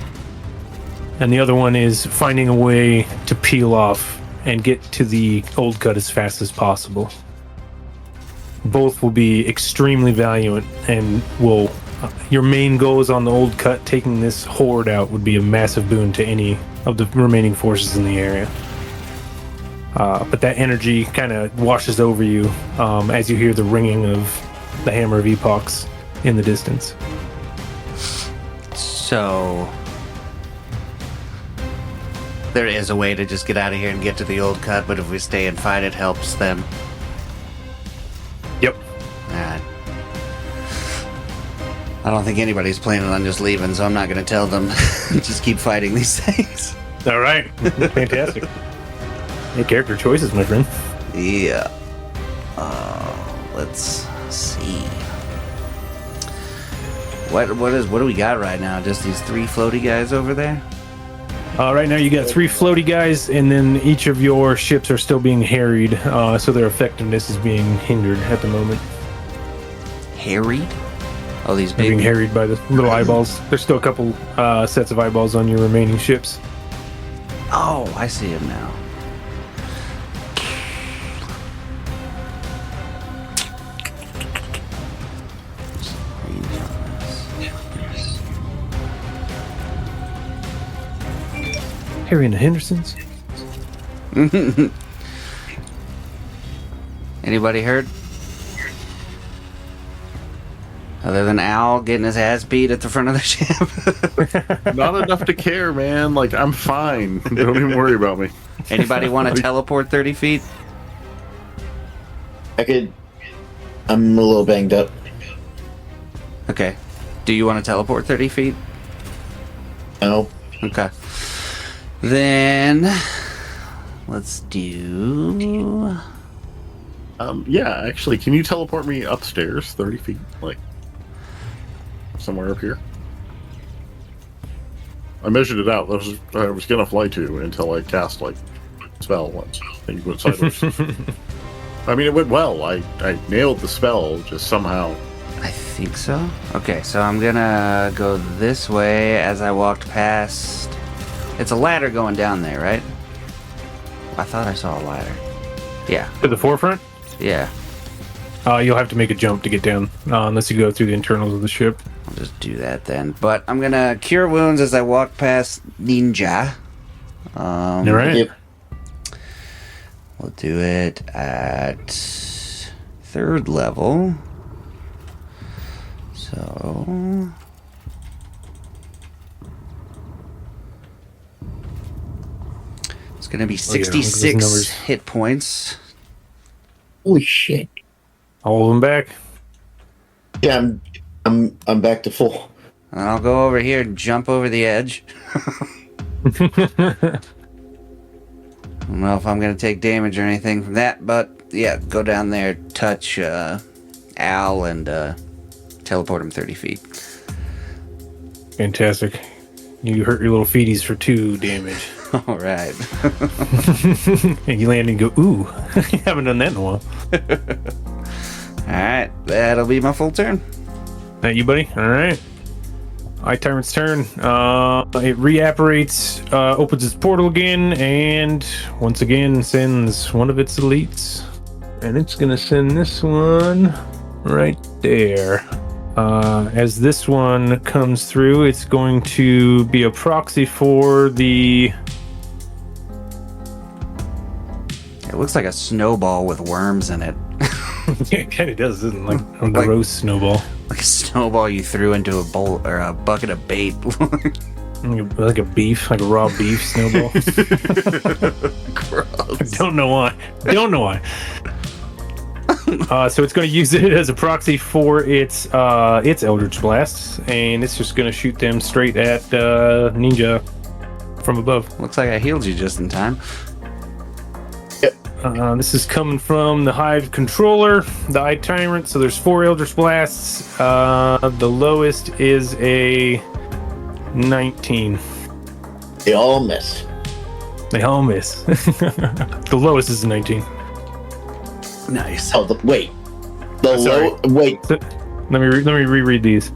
And the other one is finding a way to peel off and get to the old cut as fast as possible. Both will be extremely valiant and will... your main goal is on the old cut. Taking this horde out would be a massive boon to any of the remaining forces in the area. But that energy kind of washes over you as you hear the ringing of the Hammer of Epochs in the distance. So there is a way to just get out of here and get to the old cut, but if we stay and fight, it helps them. Yep. Alright. I don't think anybody's planning on just leaving, so I'm not going to tell them. Just keep fighting these things. All right. Fantastic. Hey, character choices, my friend. Yeah. Let's see. What do we got right now? Just these 3 floaty guys over there? Right now you got 3 floaty guys, and then each of your ships are still being harried, so their effectiveness is being hindered at the moment. Harried? Oh, these They're being baby. harried by the little eyeballs. There's still a couple sets of eyeballs on your remaining ships. Oh, I see him now. Harry and the Hendersons. Anybody hurt? Other than Al getting his ass beat at the front of the ship. Not enough to care, man. Like, I'm fine. Don't even worry about me. Anybody want to teleport 30 feet? I'm a little banged up. Okay. Do you want to teleport 30 feet? No. Okay. Then let's do. Yeah, actually, can you teleport me upstairs 30 feet? Like, somewhere up here? I measured it out. I was gonna fly to until I cast, like, spell once. Things went sideways. I mean, it went well. I nailed the spell, just somehow. I think so. Okay, so I'm gonna go this way as I walked past. It's a ladder going down there, right? I thought I saw a ladder. Yeah. To the forefront? Yeah. You'll have to make a jump to get down, unless you go through the internals of the ship. I'll just do that then. But I'm gonna cure wounds as I walk past Ninja. All right. Yep. We'll do it at 3rd level. So it's gonna be 66 hit points. Holy shit. All of them back. Yeah, I'm back to full. And I'll go over here and jump over the edge. I don't know if I'm going to take damage or anything from that, but yeah, go down there, touch Al, and teleport him 30 feet. Fantastic. You hurt your little feeties for 2 damage. All right. And you land and go, ooh, you haven't done that in a while. All right, that'll be my full turn. That you, buddy? All right. Eye Tyrant's turn. It reapparates, opens its portal again, and once again sends one of its elites. And it's going to send this one right there. As this one comes through, it's going to be a proxy for the... It looks like a snowball with worms in it. It kind of does, doesn't it? Like a gross snowball. Like a snowball you threw into a bowl or a bucket of bait. Like a raw beef snowball. Gross. Don't know why. So it's going to use it as a proxy for its Eldritch Blasts, and it's just going to shoot them straight at Ninja from above. Looks like I healed you just in time. This is coming from the Hive Controller, the Eye Tyrant. So there's 4 Eldritch Blasts. The lowest is a 19. They all miss. The lowest is a 19. Nice. Oh, wait. Sorry. Wait. Let me reread these.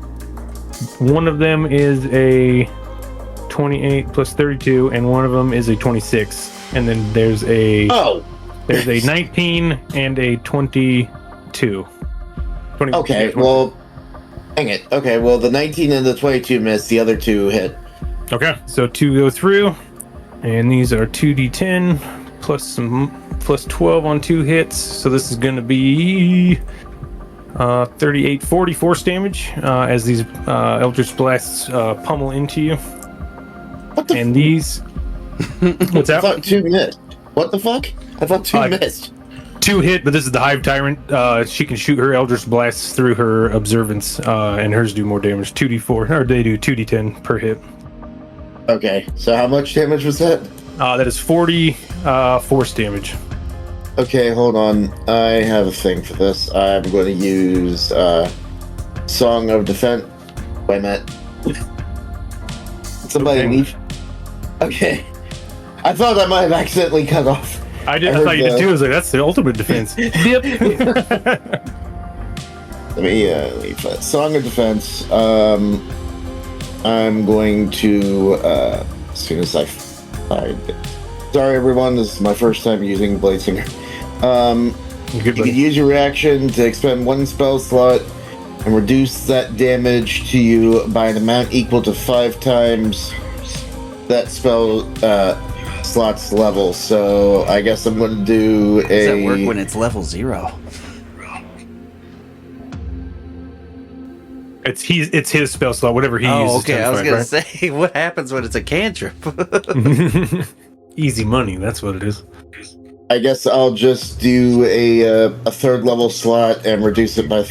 One of them is a 28 plus 32, and one of them is a 26. And then there's a 19 and a 22. 20, Okay, well, dang it. Okay, well, the 19 and the 22 miss. The other 2 hit. Okay, so 2 go through, and these are 2d10 plus 12 on 2 hits. So this is going to be 38, 40 force damage as these Eldritch Blasts pummel into you. What the? And these, what's I that? thought 2 missed. What the fuck? I thought 2 missed. 2 hit, but this is the Hive Tyrant. She can shoot her Eldritch Blasts through her observance, and hers do more damage. 2d4, or they do 2d10 per hit. Okay, so how much damage was that? That is 40 force damage. Okay, hold on. I have a thing for this. I'm going to use Song of Defense. Wait a minute. Somebody Okay. leave. Okay. I thought I might have accidentally cut off. I thought you did too. I was like, that's the ultimate defense. Yep. Let me leave that. Song of Defense. I'm going to, as soon as I find it. Sorry, everyone. This is my first time using Bladesinger. You can use your reaction to expend 1 spell slot and reduce that damage to you by an amount equal to 5 times that spell slot's level. So I guess I'm going to do Does that work when it's level 0? It's his spell slot, whatever he uses. Oh, okay. I was gonna right? say, what happens when it's a cantrip? Easy money. That's what it is. I guess I'll just do a 3rd level slot and reduce it by.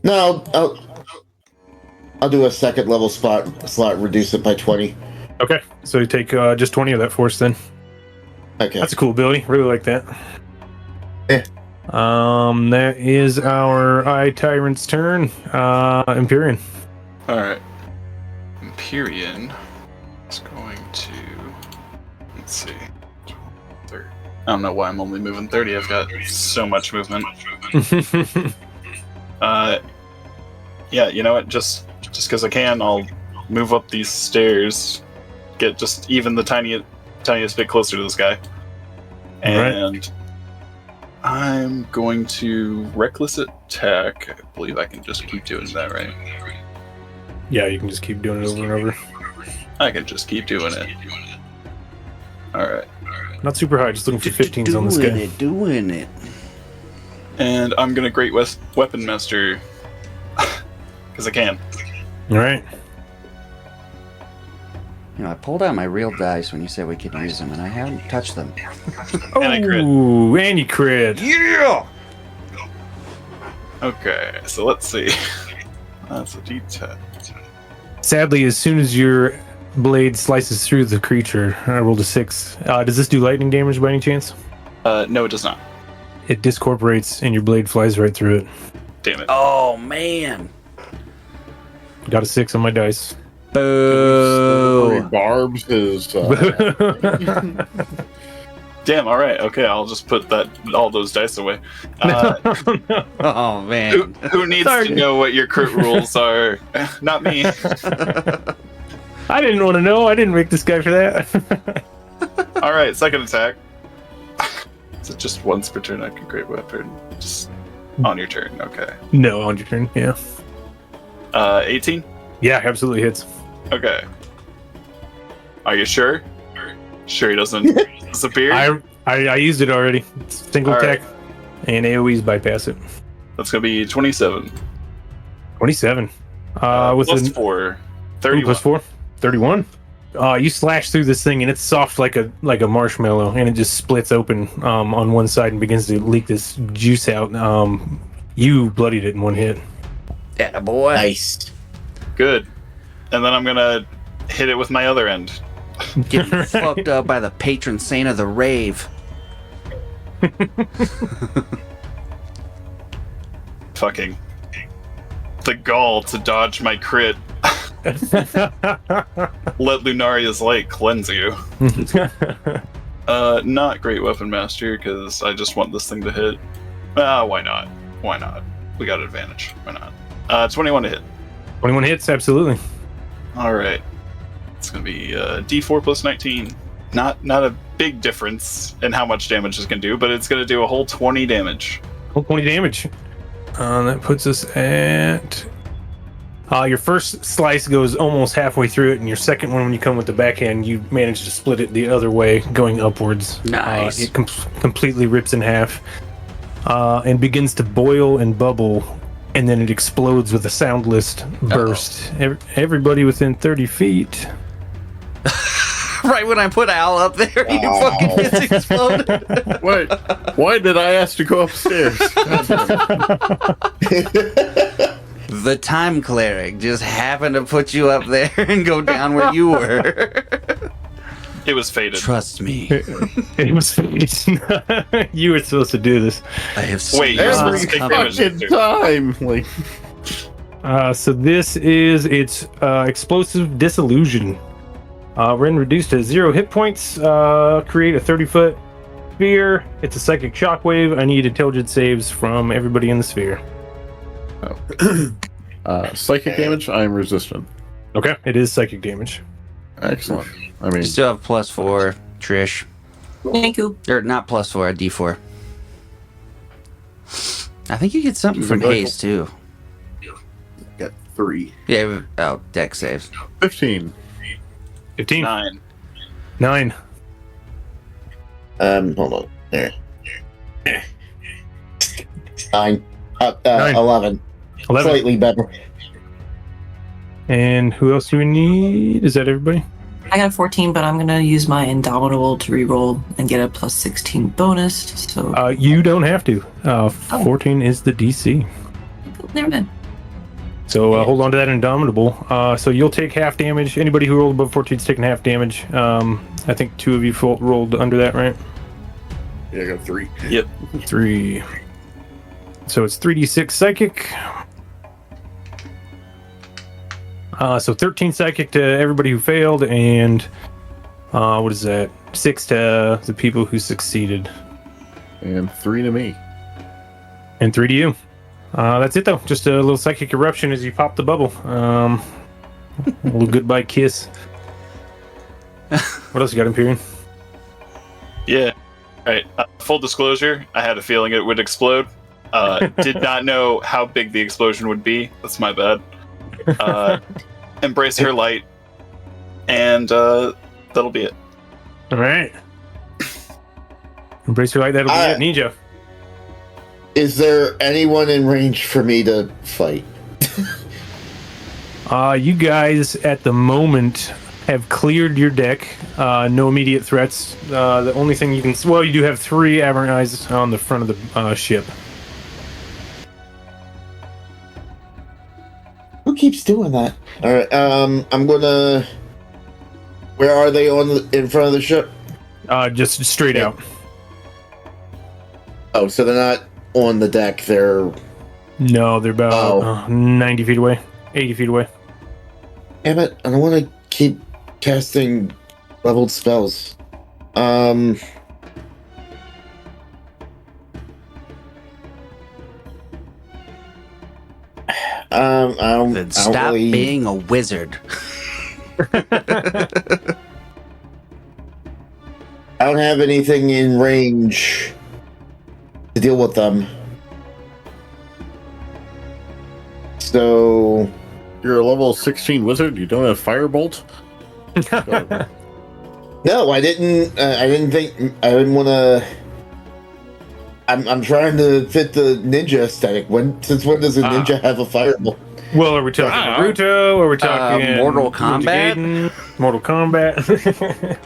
No, I'll do a 2nd level slot, reduce it by 20. Okay, so you take just 20 of that force then. Okay, That's a cool ability. Really like that. Yeah. That is our Eye Tyrant's turn. Empyrean. All right. Empyrean is going to. Let's see. 30. I don't know why I'm only moving 30. I've got so much movement. Yeah, you know what? Just because I can, I'll move up these stairs, get just even the tiniest bit closer to this guy, and I'm going to reckless attack. I believe I can just keep doing that, right? Yeah, you can just keep doing it over and over. I can just keep doing it. All right. Not super high, just looking for 15s on this guy. Doing it. And I'm gonna Great Weapon Master because I can. All right. You know, I pulled out my real dice when you said we could use them, and I haven't touched them. And I crit. Ooh, and you crit. Yeah! Okay, so let's see. That's a D10. Sadly, as soon as your blade slices through the creature, I rolled a 6. Does this do lightning damage by any chance? No, it does not. It discorporates and your blade flies right through it. Damn it. Oh, man. Got a 6 on my dice. Boo! Barbs is. Damn. All right. Okay. I'll just put all those dice away. Oh, man. Who needs Sorry. to know what your crit rules are? Not me. I didn't want to know. I didn't make this guy for that. All right. Second attack. Is it just once per turn? I can Great Weapon. Just on your turn. Okay. No, on your turn. Yeah. 18. Yeah, absolutely hits. Okay. Are you sure? Sure he doesn't disappear? I used it already. Single All attack. right. And AoE's bypass it. That's gonna be 27. 27. With Plus an- 4. Ooh, 31. plus 4. 31. You slash through this thing and it's soft like a marshmallow, and it just splits open on one side and begins to leak this juice out. You bloodied it in one hit. Yeah, boy. Nice. Good. And then I'm gonna hit it with my other end. Getting fucked up by the patron saint of the rave. Fucking the gall to dodge my crit. Let Lunaria's light cleanse you. Not great weapon master, because I just want this thing to hit. Why not? Why not? We got advantage. Why not? 21 to hit. 21 hits, absolutely. Alright. It's gonna be D4 plus 19. Not a big difference in how much damage this can do, but it's gonna do a whole 20 damage. Whole 20 damage. That puts us at... your first slice goes almost halfway through it, and your second one, when you come with the backhand, you manage to split it the other way, going upwards. Nice. It completely rips in half and begins to boil and bubble, and then it explodes with a soundless burst. Everybody within 30 feet. Right when I put Al up there, you fucking just exploded. Wait, why did I ask to go upstairs? The time cleric just happened to put you up there and go down where you were. It was fated. Trust me. It was you were supposed to do this. I have seen Wait, this you're Every supposed to take coming. damage. fucking time. Like, So this is its explosive disillusion. When reduced to 0 hit points, create a 30-foot sphere. It's a psychic shockwave. I need intelligence saves from everybody in the sphere. psychic damage, I am resistant. Okay, it is psychic damage. Excellent. I mean, You still have +4, Trish. Thank you. Or not +4, a D4. I think you get something from Exactly. haste too. Got 3. Yeah. Oh, deck saves. 15. 15. 9. 9. Hold on. There. 9. 9. 11. 11. Slightly better. And who else do we need? Is that everybody? I got a 14, but I'm gonna use my Indomitable to reroll and get a plus 16 bonus. So You don't have to. 14 is the DC. never mind. So hold on to that Indomitable. So you'll take half damage. Anybody who rolled above 14 is taking half damage. I think 2 of you rolled under that, right? Yeah, I got 3. Yep. 3. So it's 3d6 psychic. So 13 psychic to everybody who failed, and what is that? 6 to the people who succeeded, And 3 to me. and 3 to you. That's it though. Just a little psychic eruption as you pop the bubble. A little goodbye kiss. What else you got, Imperium? Yeah. Alright. Full disclosure, I had a feeling it would explode. Did not know how big the explosion would be. That's my bad. Embrace her light. And that'll be it. All right. Embrace your light. That'll be it. Ninja. Is there anyone in range for me to fight? You guys at the moment have cleared your deck. No immediate threats. The only thing you can... Well, you do have 3 aberrant eyes on the front of the ship. Who keeps doing that? All right. I'm gonna. Where are they in front of the ship? Just straight out. Oh, so they're not on the deck. They're. No, they're about 90 feet away. 80 feet away. Damn it! I don't want to keep casting leveled spells. Then stop being a wizard. I don't have anything in range to deal with them. So You're a level 16 wizard. You don't have firebolt. no, I didn't. I didn't think. I didn't want to I'm trying to fit the ninja aesthetic. Since when does a ninja have a fireball? Well, are we talking Naruto? Or are we talking Mortal Ninja Kombat? Gaiden? Mortal Kombat?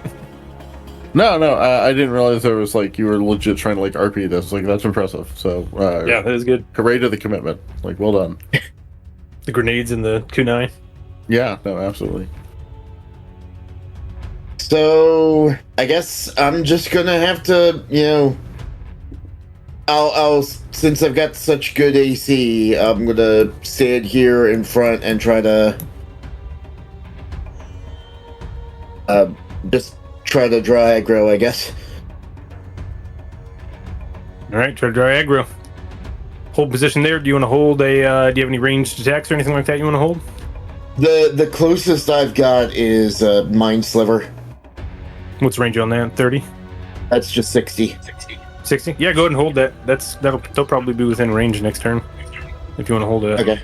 No, I didn't realize there was like you were legit trying to like RP this. Like that's impressive. So Yeah, that is good. hooray to the commitment. Like well done. The grenades and the kunai. Yeah, no, absolutely. So I guess I'm just gonna have to, I'll since I've got such good AC, I'm gonna stand here in front and try to just try to draw aggro, I guess. All right, try to draw aggro. Hold position there. Do you want to hold a? Do you have any ranged attacks or anything like that you want to hold? The closest I've got is Mind Sliver. What's the range on that? 30? That's just 60. 60? Yeah, go ahead and hold that. They'll probably be within range next turn. If you want to hold it. Okay.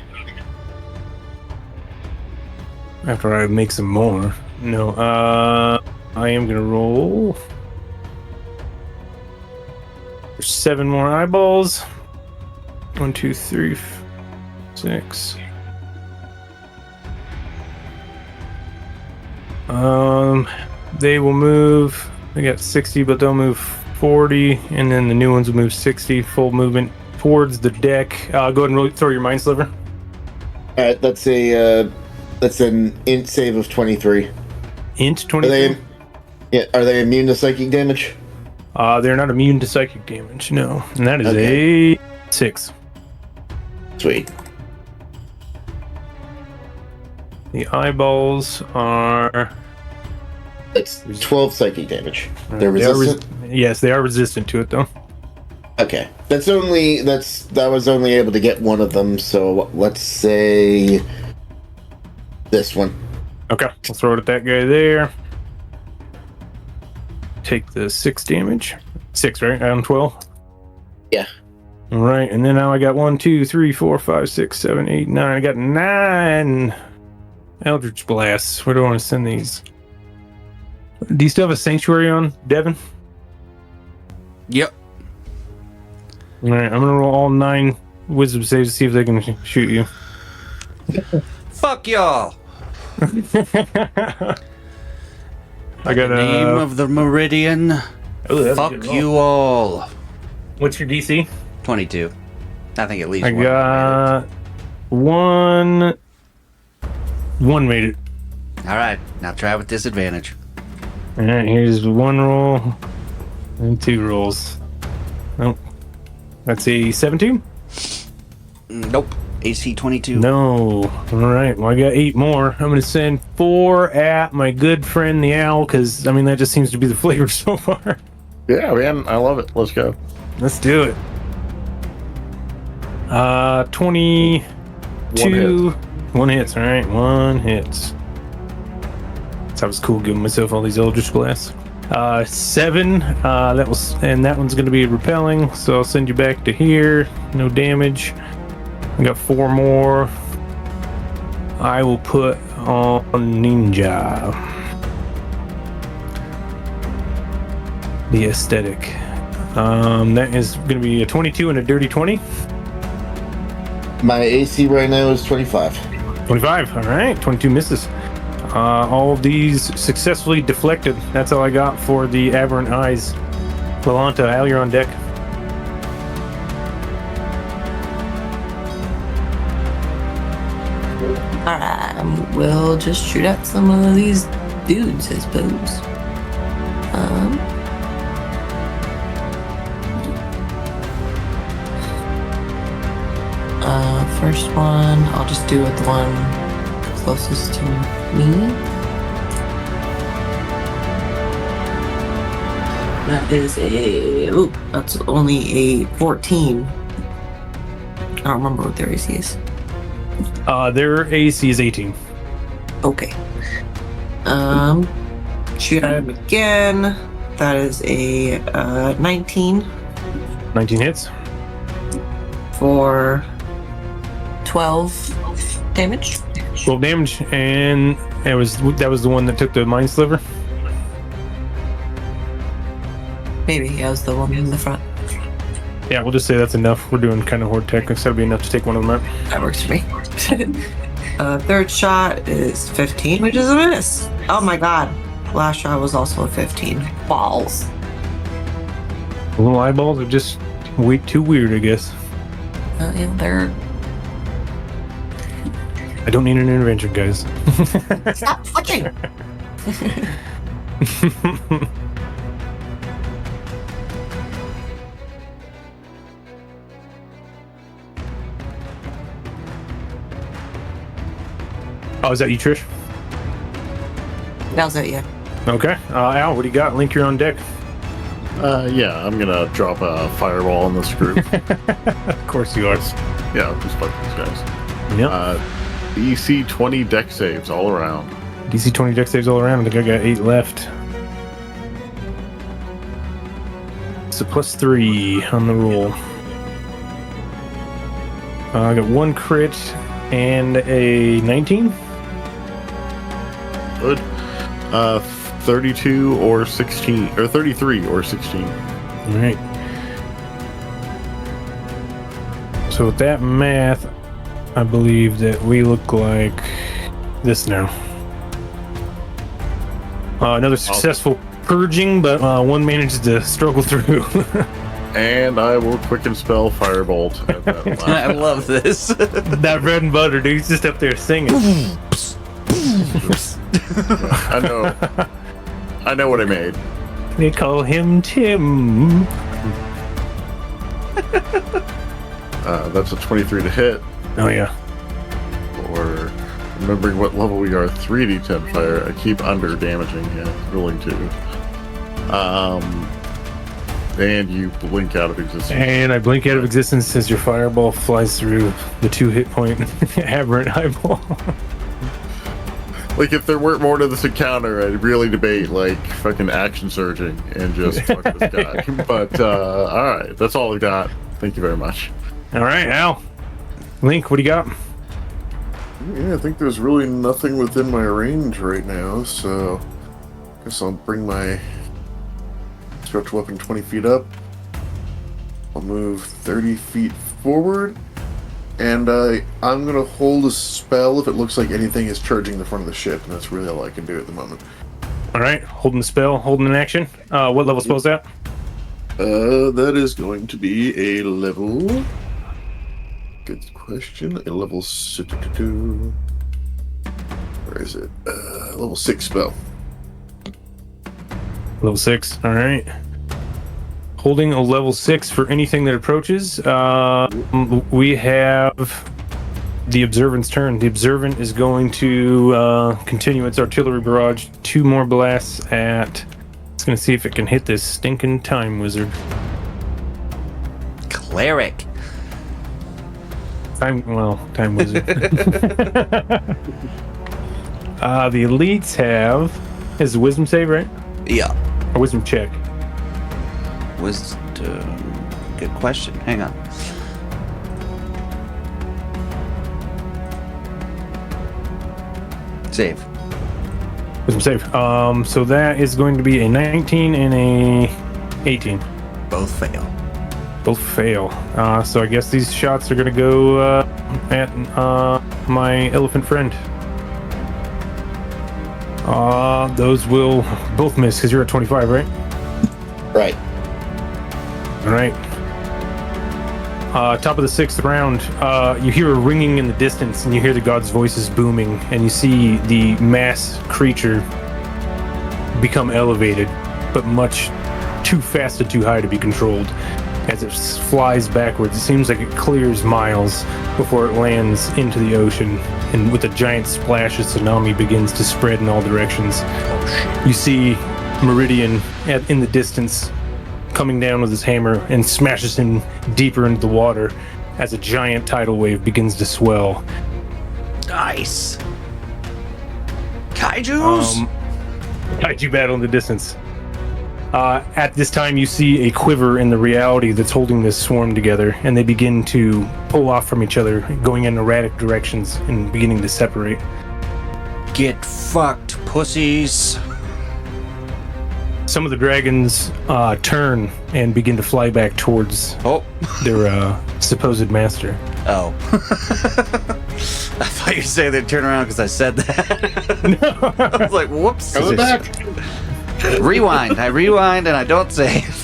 After I make some more. No, I am gonna roll. There's 7 more eyeballs. 1, 2, 3, 6. They will move. They got 60, but they'll move 40, and then the new ones will move 60. Full movement towards the deck. Go ahead and throw your mind sliver. All right, that's an int save of 23. Int 23. Are they immune to psychic damage? They're not immune to psychic damage. No, and that is Okay. a 6. Sweet. The eyeballs are. It's 12 psychic damage. They're They are resistant. yes, they are resistant to it though. Okay, that was only able to get one of them. So let's say this one. Okay, we'll throw it at that guy there. Take the 6 damage. 6, right? I'm 12. Yeah. All right, and then now I got 1, 2, 3, 4, 5, 6, 7, 8, 9. I got 9 Eldritch Blasts. Where do I want to send these? Do you still have a Sanctuary on, Devin? Yep. All right, I'm gonna roll all 9 Wisdom saves to see if they can shoot you. Fuck y'all. I got Name of the Meridian. Oh, that's a Fuck good roll. you all. What's your DC? 22. I think at least I one. got 1. 1 made it. All right, now try with disadvantage. All right, here's 1 roll and 2 rolls. Nope. That's a 17? Nope. AC 22. No. All right. Well, I got 8 more. I'm going to send 4 at my good friend the owl because, I mean, that just seems to be the flavor so far. Yeah, man, I love it. Let's go. Let's do it. 22. One hits. All right. 1 hits. That was cool giving myself all these Eldritch Blasts. 7. That one's going to be repelling, so I'll send you back to here. No damage. I got 4 more. I will put on Ninja. The aesthetic. That is going to be a 22 and a dirty 20. My AC right now is 25. 25. All right. 22 misses. All of these successfully deflected. That's all I got for the Aberrant Eyes. Lalanta, Al, you're on deck. Alright, we'll just shoot at some of these dudes, I suppose. First one, I'll just do it the one closest to me. That is that's only a 14. I don't remember what their AC is. Their AC is 18. Okay. Shoot at him again. That is a 19 19 hits. for 12 damage. 12 damage, and that was the one that took the Mind Sliver. Maybe I was the one in the front. Yeah, we'll just say that's enough. We're doing kind of horde tech. That'll be enough to take one of them out. That works for me. Third shot is 15, which is a miss. Oh my god. Last shot was also a 15. Balls. The little eyeballs are just way too weird, I guess. Yeah, they're. I don't need an intervention, guys. Stop touching! Oh, is that you, Trish? That was it, yeah. Okay. Al, what do you got? Link, you're on deck. Yeah, I'm gonna drop a fireball in this group. Of course you are. Yeah, just fuck these guys. Yep. DC 20 deck saves all around. DC 20 deck saves all around. I think I got 8 left. So +3 on the roll. I got 1 crit and a 19. Good. 32 or 16, or 33 or 16. All right. So with that math, I believe that we look like this now. Another successful purging, but one managed to struggle through. And I will quicken spell firebolt at that last. I love this. That bread and butter, dude. He's just up there singing. I know what I made. They call him Tim. That's a 23 to hit. Oh, yeah. Or remembering what level we are, 3d10 fire. I keep under damaging, rolling 2. And you blink out of existence. And I blink out of existence as your fireball flies through the 2 hit point aberrant eyeball. Like, if there weren't more to this encounter, I'd really debate, like, fucking action surging and just fuck this guy. But, alright, that's all I got. Thank you very much. Alright, Al. Link, what do you got? Yeah, I think there's really nothing within my range right now, so I guess I'll bring my stretch weapon 20 feet up. I'll move 30 feet forward, and I'm going to hold a spell if it looks like anything is charging the front of the ship, and that's really all I can do at the moment. Alright, holding the spell, holding an action. What level spell's that? That is going to be a level... Good question. A level... Where is it? Level 6 spell. Level 6, alright. Holding a level 6 for anything that approaches. We have the Observant's turn. The Observant is going to continue its artillery barrage. 2 more blasts at... It's going to see if it can hit this stinking Time Wizard. Cleric. Time Wizard. The elites have... Is the Wisdom save, right? Yeah. Or Wisdom check? Wisdom. Good question. Hang on. Save. Wisdom save. So that is going to be a 19 and a 18. Both fail. Both fail. So I guess these shots are going to go at my elephant friend. Those will both miss because you're at 25, right? Right. All right. Top of the 6th round, you hear a ringing in the distance, and you hear the god's voices booming, and you see the mass creature become elevated, but much too fast and too high to be controlled. As it flies backwards, it seems like it clears miles before it lands into the ocean, and with a giant splash, a tsunami begins to spread in all directions. You see Meridian in the distance coming down with his hammer and smashes him deeper into the water as a giant tidal wave begins to swell. Nice. Kaijus? Kaiju battle in the distance. At this time, you see a quiver in the reality that's holding this swarm together, and they begin to pull off from each other, going in erratic directions and beginning to separate. Get fucked, pussies. some of the dragons turn and begin to fly back towards their supposed master. Oh. I thought you were saying they'd turn around because I said that. I was like, whoops. Coming back. Rewind. I rewind and I don't save.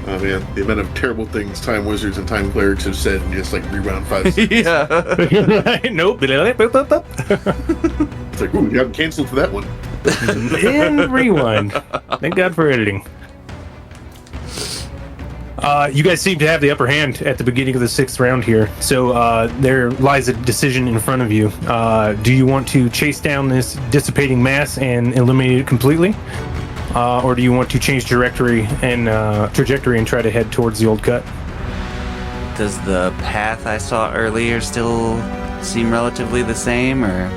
Oh man, the amount of terrible things time wizards and time clerics have said in just like rewound 5 seconds. Yeah. Nope. It's like, ooh, you got canceled for that one. And rewind. Thank God for editing. You guys seem to have the upper hand at the beginning of the 6th round here. So there lies a decision in front of you. Do you want to chase down this dissipating mass and eliminate it completely? Or do you want to change trajectory and try to head towards the old cut? Does the path I saw earlier still seem relatively the same, or?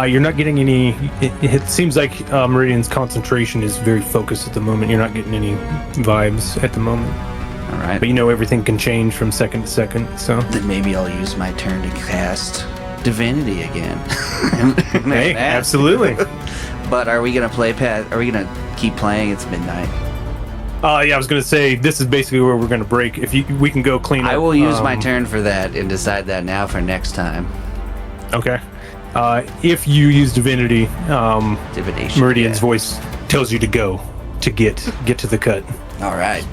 You're not getting any. It seems like Meridian's concentration is very focused at the moment. You're not getting any vibes at the moment. All right. But you know everything can change from second to second. So then maybe I'll use my turn to cast Divinity again. Hey, absolutely. But are we gonna play path? Are we gonna keep playing? It's midnight. Yeah, I was gonna say this is basically where we're gonna break. We can go clean up. I will use my turn for that and decide that now for next time. Okay. If you use Divinity, Divination. Meridian's voice tells you to go to get to the cut. All right.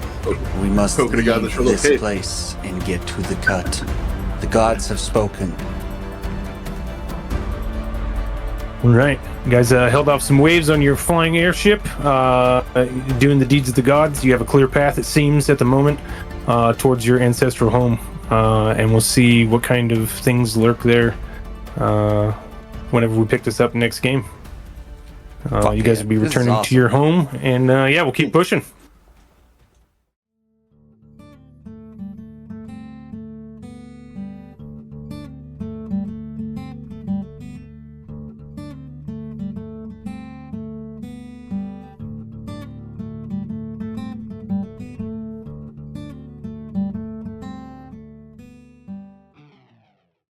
We must Poking a guy in the leave shoulder. this Hey. place and get to the cut. The gods have spoken. All right, you guys held off some waves on your flying airship, doing the deeds of the gods. You have a clear path, it seems, at the moment, towards your ancestral home, and we'll see what kind of things lurk there whenever we pick this up next game. You guys will be This is returning awesome. to your home, and we'll keep pushing.